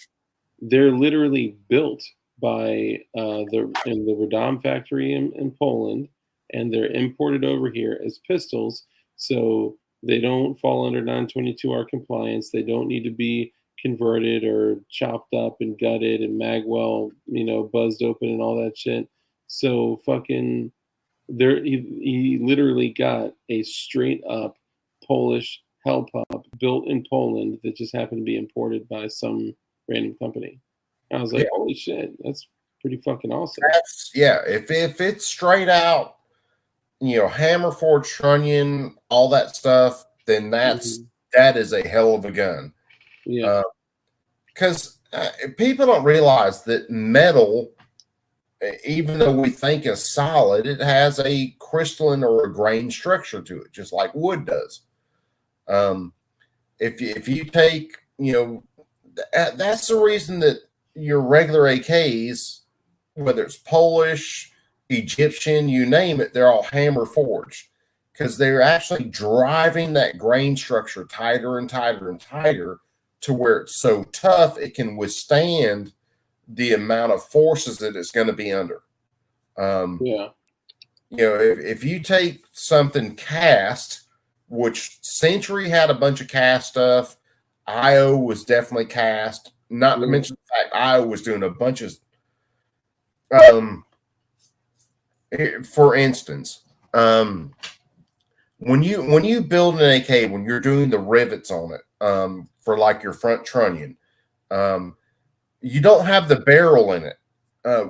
A: they're literally built by in the Radom factory in Poland, and they're imported over here as pistols. So they don't fall under 922R compliance. They don't need to be converted or chopped up and gutted and magwell, buzzed open and all that shit. So fucking he literally got a straight up Polish hell pup built in Poland that just happened to be imported by some random company. I was like, holy shit, that's pretty fucking awesome.
C: If it's straight out, hammer forged trunnion, all that stuff, then that is a hell of a gun.
A: Yeah.
C: Because people don't realize that metal even though we think is solid, it has a crystalline or a grain structure to it, just like wood does. If you take, that's the reason that your regular AKs, whether it's Polish, Egyptian, you name it, they're all hammer forged because they're actually driving that grain structure tighter and tighter and tighter to where it's so tough it can withstand the amount of forces that it's going to be under.
A: Yeah.
C: If you take something cast, which Century had a bunch of cast stuff, IO was definitely cast. Not to mention the fact IO was doing a bunch of. For instance, when you build an AK, when you're doing the rivets on it, for like your front trunnion, you don't have the barrel in it.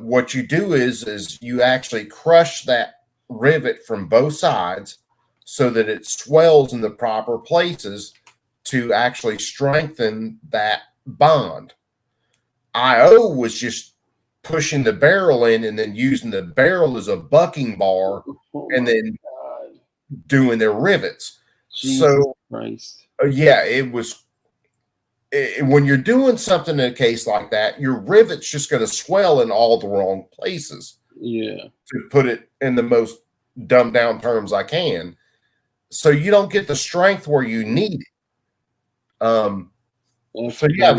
C: What you do is you actually crush that rivet from both sides so that it swells in the proper places to actually strengthen that bond. IO was just pushing the barrel in and then using the barrel as a bucking bar and then doing their rivets.
A: Jesus Christ.
C: Yeah, it was. When you're doing something in a case like that, your rivet's just going to swell in all the wrong places.
A: Yeah.
C: To put it in the most dumbed down terms I can. So you don't get the strength where you need it. So yeah,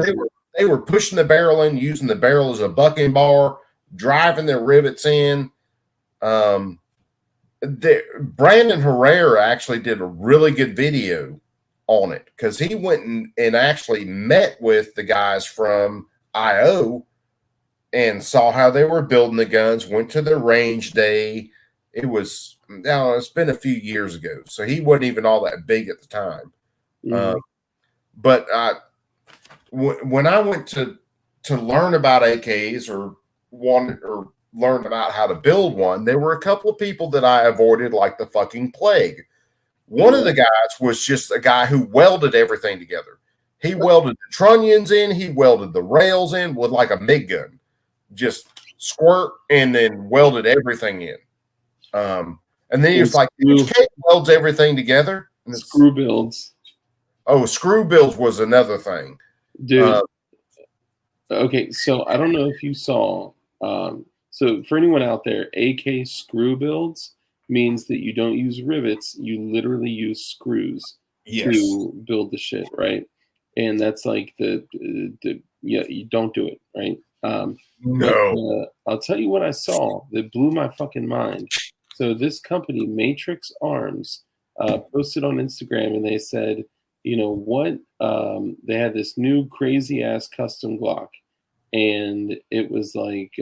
C: they were pushing the barrel in, using the barrel as a bucking bar, driving their rivets in. Brandon Herrera actually did a really good video on it because he went and actually met with the guys from IO and saw how they were building the guns, went to the range day. It's been a few years ago, so he wasn't even all that big at the time. But when I went to learn about AKs or learn about how to build one, there were a couple of people that I avoided like the fucking plague. One of the guys was just a guy who welded everything together. He welded the trunnions in, he welded the rails in with like a MIG gun, just squirt and then welded everything in. And then he was like, HK welds everything together. And
A: screw builds.
C: Oh, screw builds was another thing.
A: Dude. Okay, so I don't know if you saw. So for anyone out there, AK screw builds means that you don't use rivets, you literally use screws to build the shit, right? And that's like you don't do it, right?
C: No.
A: But, I'll tell you what I saw that blew my fucking mind. So this company, Matrix Arms, posted on Instagram and they said, they had this new crazy ass custom Glock. And it was like,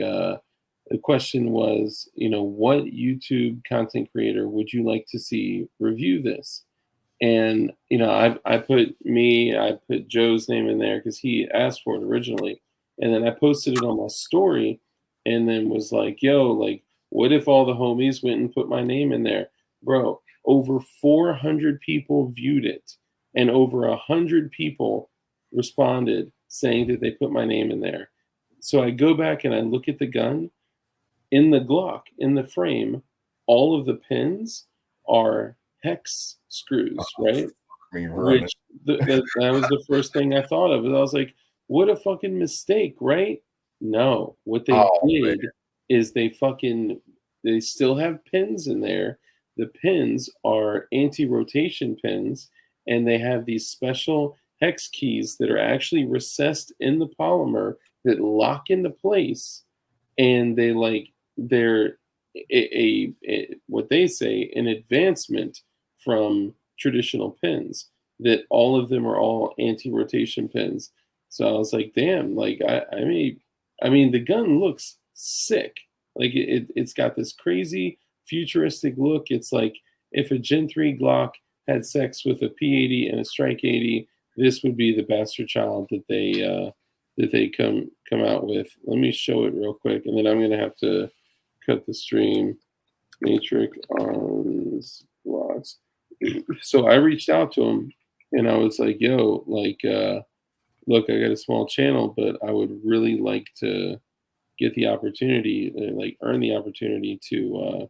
A: the question was, what YouTube content creator would you like to see review this? And, I put Joe's name in there because he asked for it originally. And then I posted it on my story and then was like, yo, like, what if all the homies went and put my name in there? Bro, over 400 people viewed it and over 100 people responded saying that they put my name in there. So I go back and I look at the gun. In the Glock, in the frame, all of the pins are hex screws, right? Which that was the first thing I thought of. And I was like, what a fucking mistake, right? No, what they did is they still have pins in there. The pins are anti-rotation pins, and they have these special hex keys that are actually recessed in the polymer that lock into place, and they're what they say an advancement from traditional pins, that all of them are all anti-rotation pins. So I was like, damn, like I mean the gun looks sick. Like it's got this crazy futuristic look. It's like if a Gen 3 Glock had sex with a P80 and a Strike 80, this would be the bastard child that they come out with. Let me show it real quick, and then I'm gonna have to cut the stream. Matrix Arms Glocks. So I reached out to him and I was like, yo, like look, I got a small channel, but I would really like to get the opportunity, like earn the opportunity to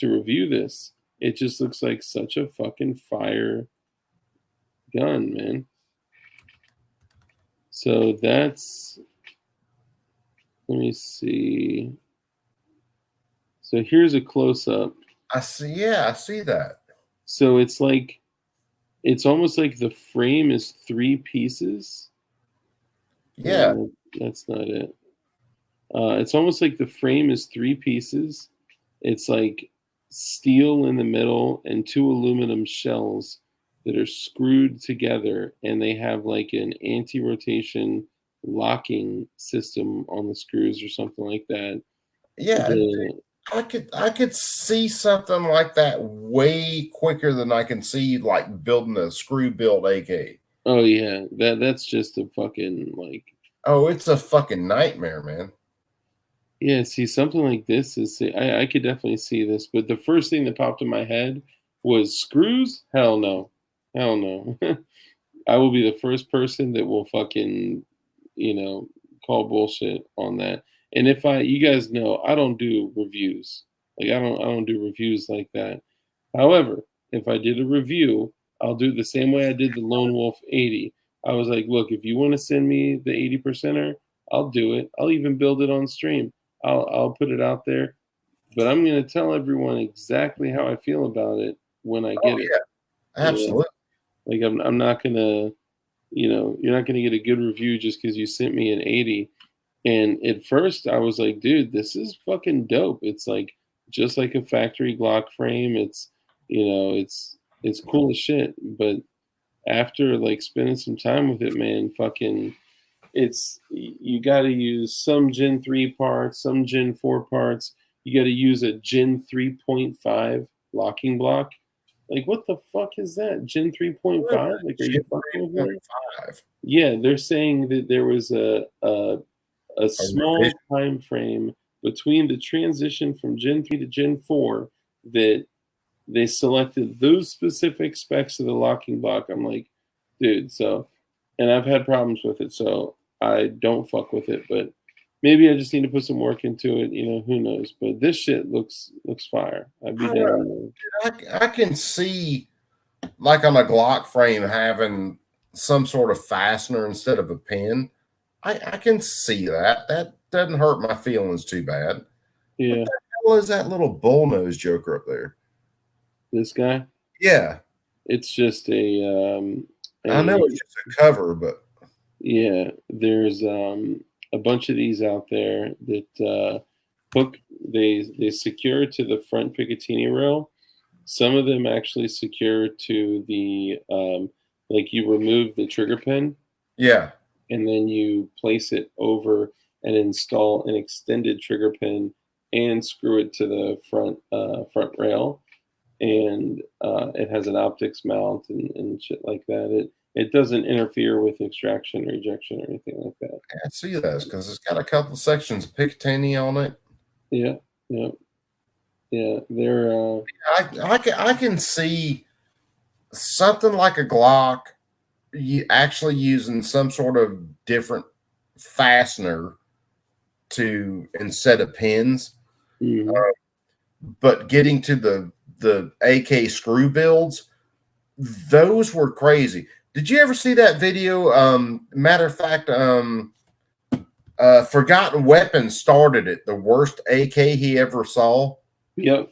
A: review this. It just looks like such a fucking fire gun, man. So that's, let me see. So here's a close up.
C: I see. Yeah, I see that.
A: So it's like, it's almost like the frame is 3 pieces.
C: Yeah.
A: That's not it. It's almost like the frame is 3 pieces. It's like steel in the middle and 2 aluminum shells that are screwed together, and they have like an anti-rotation locking system on the screws or something like that.
C: Yeah. I could see something like that way quicker than I can see like building a screw built AK.
A: Oh yeah, that's just a fucking like.
C: Oh, it's a fucking nightmare, man.
A: Yeah, see, something like this is, I could definitely see this, but the first thing that popped in my head was screws. Hell no, hell no. I will be the first person that will fucking, call bullshit on that. And if you guys know, I don't do reviews. Like I don't do reviews like that. However, if I did a review, I'll do it the same way I did the Lone Wolf 80. I was like, look, if you want to send me the 80%er, I'll do it. I'll even build it on stream. I'll put it out there. But I'm gonna tell everyone exactly how I feel about it when I get it.
C: Absolutely.
A: Like I'm not gonna, you're not gonna get a good review just because you sent me an 80. And at first I was like, dude, this is fucking dope. It's like just like a factory Glock frame. It's it's cool as shit. But after like spending some time with it, man, fucking you got to use some Gen 3 parts, some Gen 4 parts. You got to use a Gen 3.5 locking block. Like, what the fuck is that? Gen 3.5? Like, are you fucking with me? Yeah, they're saying that there was a small time frame between the transition from Gen 3 to Gen 4 that they selected those specific specs of the locking block. I'm like, dude, so, and I've had problems with it, so I don't fuck with it, but maybe I just need to put some work into it, who knows. But this shit looks fire. I'd be down there.
C: I can see, like on a Glock frame, having some sort of fastener instead of a pin. I can see that. That doesn't hurt my feelings too bad.
A: Yeah.
C: What the hell is that little bullnose joker up there?
A: This guy?
C: Yeah.
A: It's just a
C: I know it's just a cover, but
A: yeah, there's a bunch of these out there that they secure to the front Picatinny rail. Some of them actually secure to the like you remove the trigger pin.
C: Yeah.
A: And then you place it over and install an extended trigger pin and screw it to the front rail. And it has an optics mount and shit like that. It doesn't interfere with extraction or ejection or anything like that.
C: I see that because it's got a couple of sections of Picatinny on it.
A: Yeah. They're.
C: I can see something like a Glock. You actually using some sort of different fastener to instead of pins, but getting to the AK screw builds, those were crazy. Did you ever see that video? Matter of fact, Forgotten Weapons started it. The worst AK he ever saw.
A: Yep.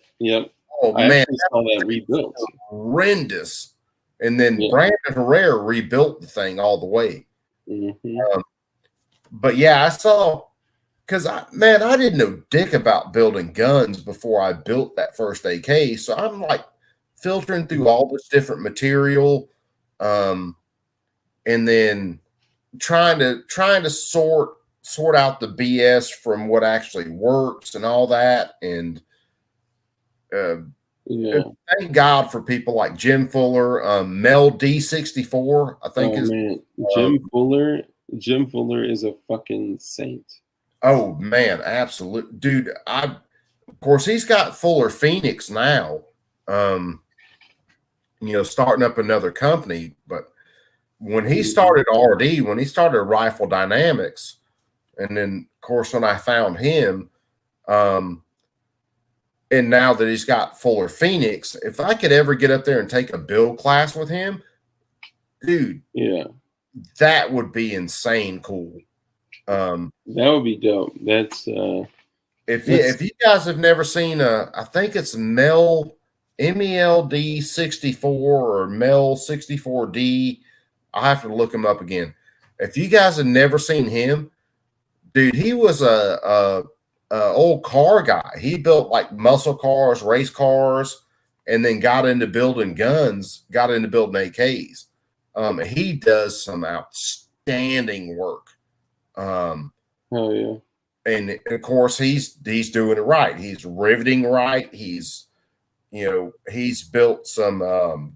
C: Oh
A: I
C: man,
A: saw that rebuilt.
C: Horrendous. And then Brandon Herrera rebuilt the thing all the way. But yeah, I saw, because I didn't know dick about building guns before I built that first AK. So I'm like filtering through all this different material, and then trying to sort out the BS from what actually works and all that. And thank God for people like Jim Fuller, Mel D64. I think
A: Jim Fuller is a fucking saint.
C: Oh man, absolute dude. Of course he's got Fuller Phoenix now. Starting up another company, but when he started RD, when he started Rifle Dynamics, And then, of course, when I found him, and now that he's got Fuller Phoenix, if I could ever get up there and take a build class with him, dude,
A: Yeah,
C: that would be insane cool.
A: that would be dope. That's
C: if you guys have never seen I think it's MELD 64 or MEL 64D. I'll have to look him up again. If you guys have never seen him, dude, he was a old car guy. He built like muscle cars, race cars, and then got into building guns, got into building AKs. He does some outstanding work.
A: oh yeah.
C: And of course he's doing it right. He's riveting right. He's built some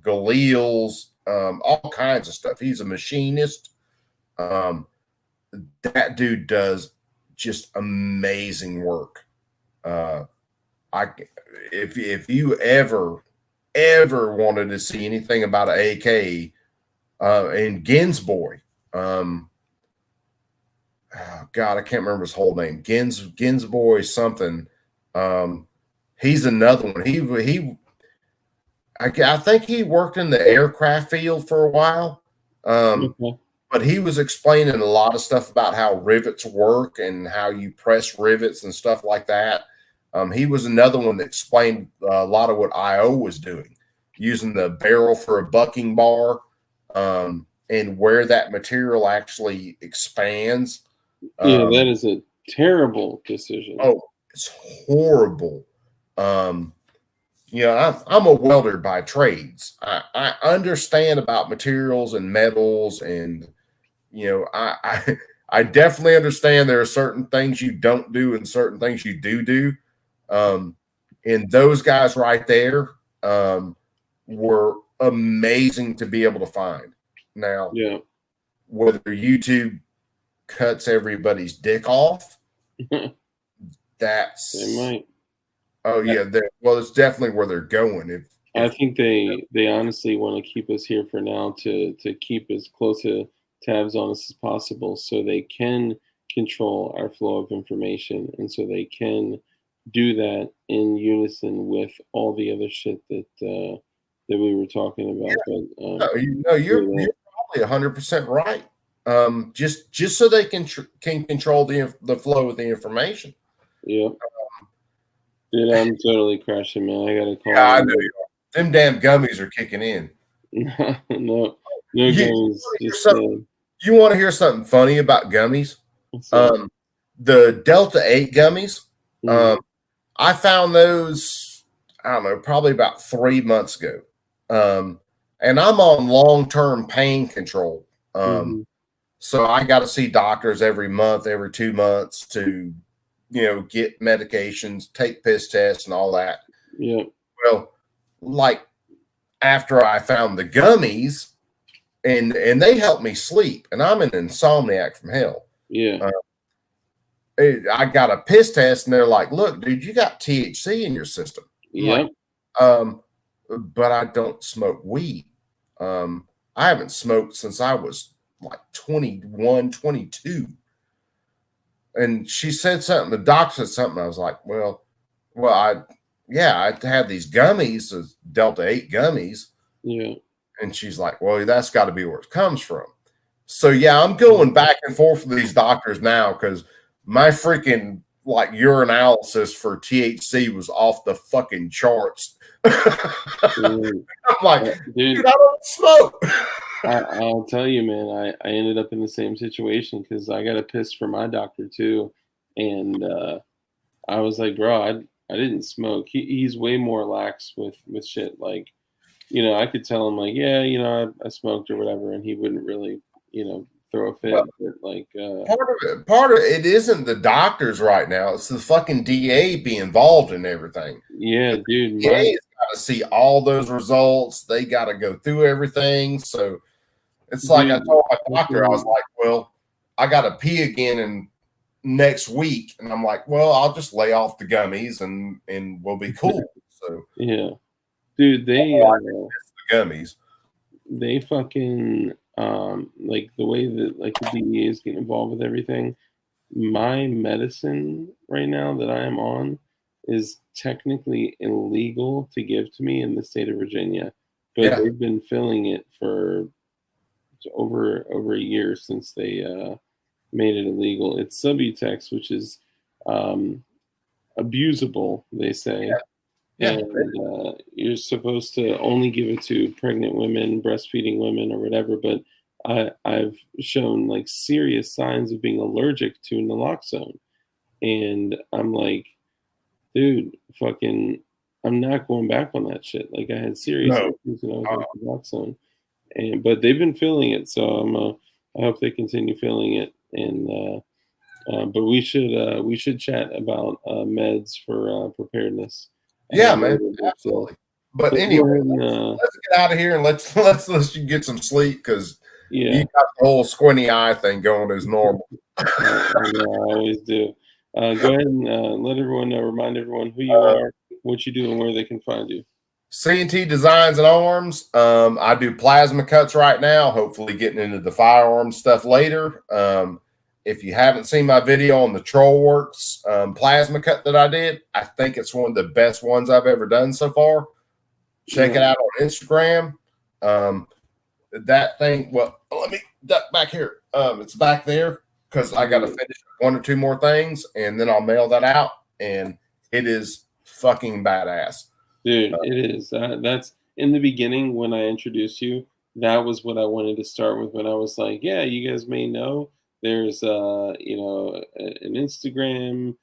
C: Galeals, all kinds of stuff. He's a machinist. That dude does just amazing work. If you ever wanted to see anything about an AK, and Ginsboy, oh God, I can't remember his whole name. Ginsboy something. He's another one. I think he worked in the aircraft field for a while. But he was explaining a lot of stuff about how rivets work and how you press rivets and stuff like that. He was another one that explained a lot of what IO was doing, using the barrel for a bucking bar, and where that material actually expands.
A: Yeah, that is a terrible decision.
C: Oh, it's horrible. I'm a welder by trades. I understand about materials and metals, and I definitely understand there are certain things you don't do and certain things you do. And those guys right there were amazing to be able to find. Now,
A: yeah,
C: whether YouTube cuts everybody's dick off, that's
A: they might.
C: Oh yeah, well, it's definitely where they're going.
A: I think they honestly want to keep us here for now to keep as close to tabs on us as possible, so they can control our flow of information, and so they can do that in unison with all the other shit that we were talking about.
C: Yeah. But you're probably 100% right. Just so they can control the flow of the information.
A: Yeah. Dude, I'm totally crashing, man. I gotta call.
C: Yeah, I know you are. Them damn gummies are kicking in.
A: no gummies.
C: You want to hear something funny about gummies? The Delta 8 gummies. I found those, I don't know, probably about 3 months ago. And I'm on long-term pain control. So I got to see doctors every month, every 2 months to get medications, take piss tests and all that.
A: Yeah.
C: Well, like after I found the gummies and they helped me sleep, and I'm an insomniac from hell.
A: Yeah.
C: I got a piss test and they're like, look, dude, you got THC in your system.
A: Yeah.
C: But I don't smoke weed. I haven't smoked since I was like 21, 22. And she said something, the doctor said something. I was like, I had these gummies, those Delta 8 gummies.
A: Yeah.
C: And she's like, well, that's got to be where it comes from. So, yeah, I'm going back and forth with these doctors now because my freaking urinalysis for THC was off the fucking charts. I'm like, dude, I don't smoke.
A: I'll tell you, man, I ended up in the same situation because I got a piss for my doctor too. And I was like, bro, I didn't smoke. He's way more lax with shit. Like, I could tell him like, yeah, I smoked or whatever, and he wouldn't really, throw a fit. But like
C: part of it isn't the doctors right now. It's the fucking DA be involved in everything.
A: Yeah, dude.
C: DA's got to see all those results. They got to go through everything. So it's like I told my doctor, I was like, well, I got to pee again in next week. And I'm like, well, I'll just lay off the gummies and we'll be cool. So
A: yeah, dude, the
C: gummies.
A: They fucking like the way that like the DEAs get involved with everything. my medicine right now that I am on is technically illegal to give to me in the state of Virginia, but
C: Yeah.
A: they've been filling it for over a year since they made it illegal. It's Subutex, which is um, abusable, they say,
C: Yeah.
A: and you're supposed to only give it to pregnant women, breastfeeding women, or whatever. But I've shown like serious signs of being allergic to naloxone, and I'm like, dude, fucking, I'm not going back on that shit. Like I had serious
C: No.
A: issues when I was on naloxone, and but they've been filling it, so I hope they continue filling it, and but we should chat about meds for preparedness.
C: Yeah, man.
A: Later,
C: Absolutely. But
A: let's go
C: anyway,
A: ahead and
C: let's get out of here and let's let you get some sleep because you
A: yeah,
C: got the whole squinty eye thing going as normal.
A: I always do. Go ahead and let everyone know, remind everyone who you are, what you do, and where they can find you.
C: C&T Designs and Arms. I do plasma cuts right now, hopefully getting into the firearm stuff later. If you haven't seen my video on the Trollworks plasma cut that I did, I think it's one of the best ones I've ever done so far. Check it out on Instagram. That thing, well, let me duck back here. It's back there because I got to finish one or two more things and then I'll mail that out. And it is fucking badass.
A: Dude, it is. That's in the beginning when I introduced you. That was what I wanted to start with when I was like, yeah, you guys may know there's an Instagram,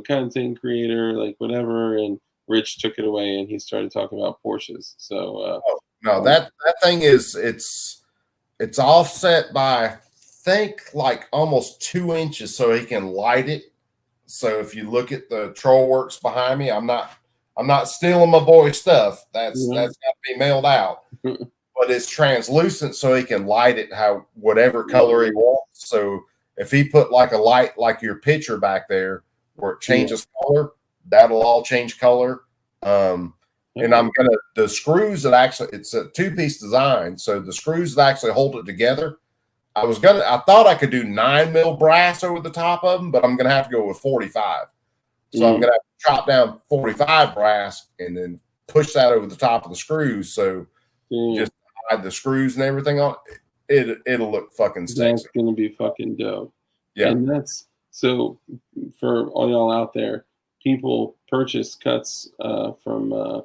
A: content creator, like whatever, and Rich took it away and he started talking about Porsches. So
C: no, that thing is it's offset by I think like almost 2 inches so he can light it. So if you look at the Trollworks behind me, I'm not stealing my boy stuff. That's got to be mailed out. But it's translucent so he can light it whatever color he wants. So if he put like a light like your picture back there where it changes color, that'll all change color. And the screws that actually, it's a 2-piece design. So the screws that actually hold it together, I thought I could do 9mm brass over the top of them, but I'm going to have to go with 45. So I'm going to have to chop down 45 brass and then push that over the top of the screws. So just hide the screws and everything on it. It'll look fucking sexy.
A: That's going to be fucking dope.
C: Yeah.
A: And that's, so for all y'all out there, people purchase cuts from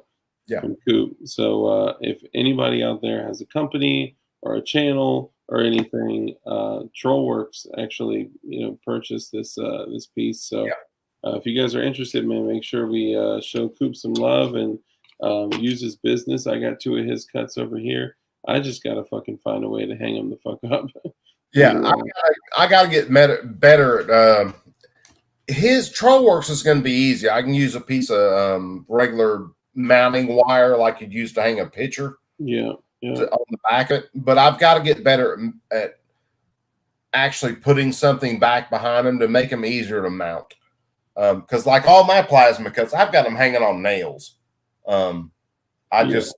A: Coop. So if anybody out there has a company or a channel or anything, Trollworks actually, purchased this piece. So if you guys are interested, man, make sure we show Coop some love and use his business. I got 2 of his cuts over here. I just gotta fucking find a way to hang them the fuck up.
C: Yeah, I gotta get better at his Trollworks is going to be easy. I can use a piece of regular mounting wire like you'd use to hang a picture. On the back of it, but I've got to get better at actually putting something back behind them to make them easier to mount. Because like all my plasma cuts, I've got them hanging on nails. I just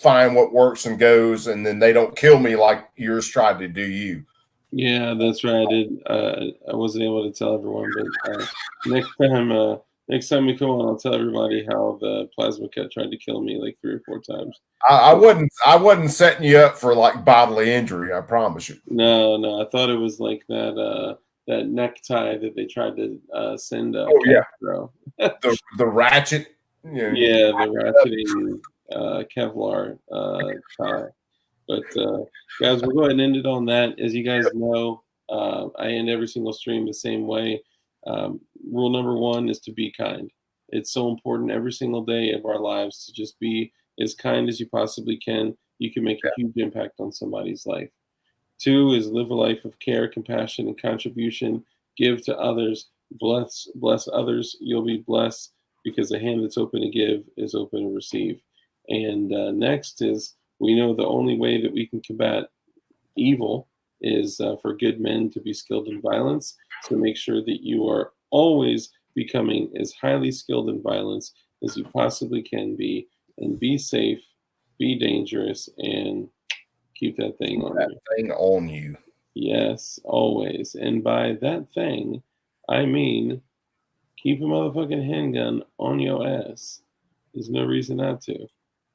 C: find what works and goes, and then they don't kill me like yours tried to do you.
A: Yeah, that's right. I did. I wasn't able to tell everyone, but next time we come on, I'll tell everybody how the plasma cut tried to kill me like 3 or 4 times.
C: I wasn't setting you up for like bodily injury. I promise you.
A: No. I thought it was like that necktie that they tried to send.
C: The ratchet.
A: The ratcheting Kevlar tie. But guys, we'll go ahead and end it on that. As you guys know, I end every single stream the same way. Rule number 1 is to be kind. It's so important every single day of our lives to just be as kind as you possibly can. You can make a huge impact on somebody's life. 2 is live a life of care, compassion, and contribution. Give to others. Bless others. You'll be blessed because the hand that's open to give is open to receive. And next is, we know the only way that we can combat evil is for good men to be skilled in violence. So make sure that you are always becoming as highly skilled in violence as you possibly can be, and be safe, be dangerous, and keep that thing on you. Yes, always. And by that thing, I mean keep a motherfucking handgun on your ass. There's no reason not to.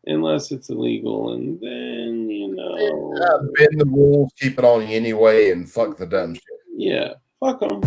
A: Unless it's illegal, and then,
C: Bend the rules, keep it on you anyway, and fuck the dumb shit.
A: yeah, fuck them.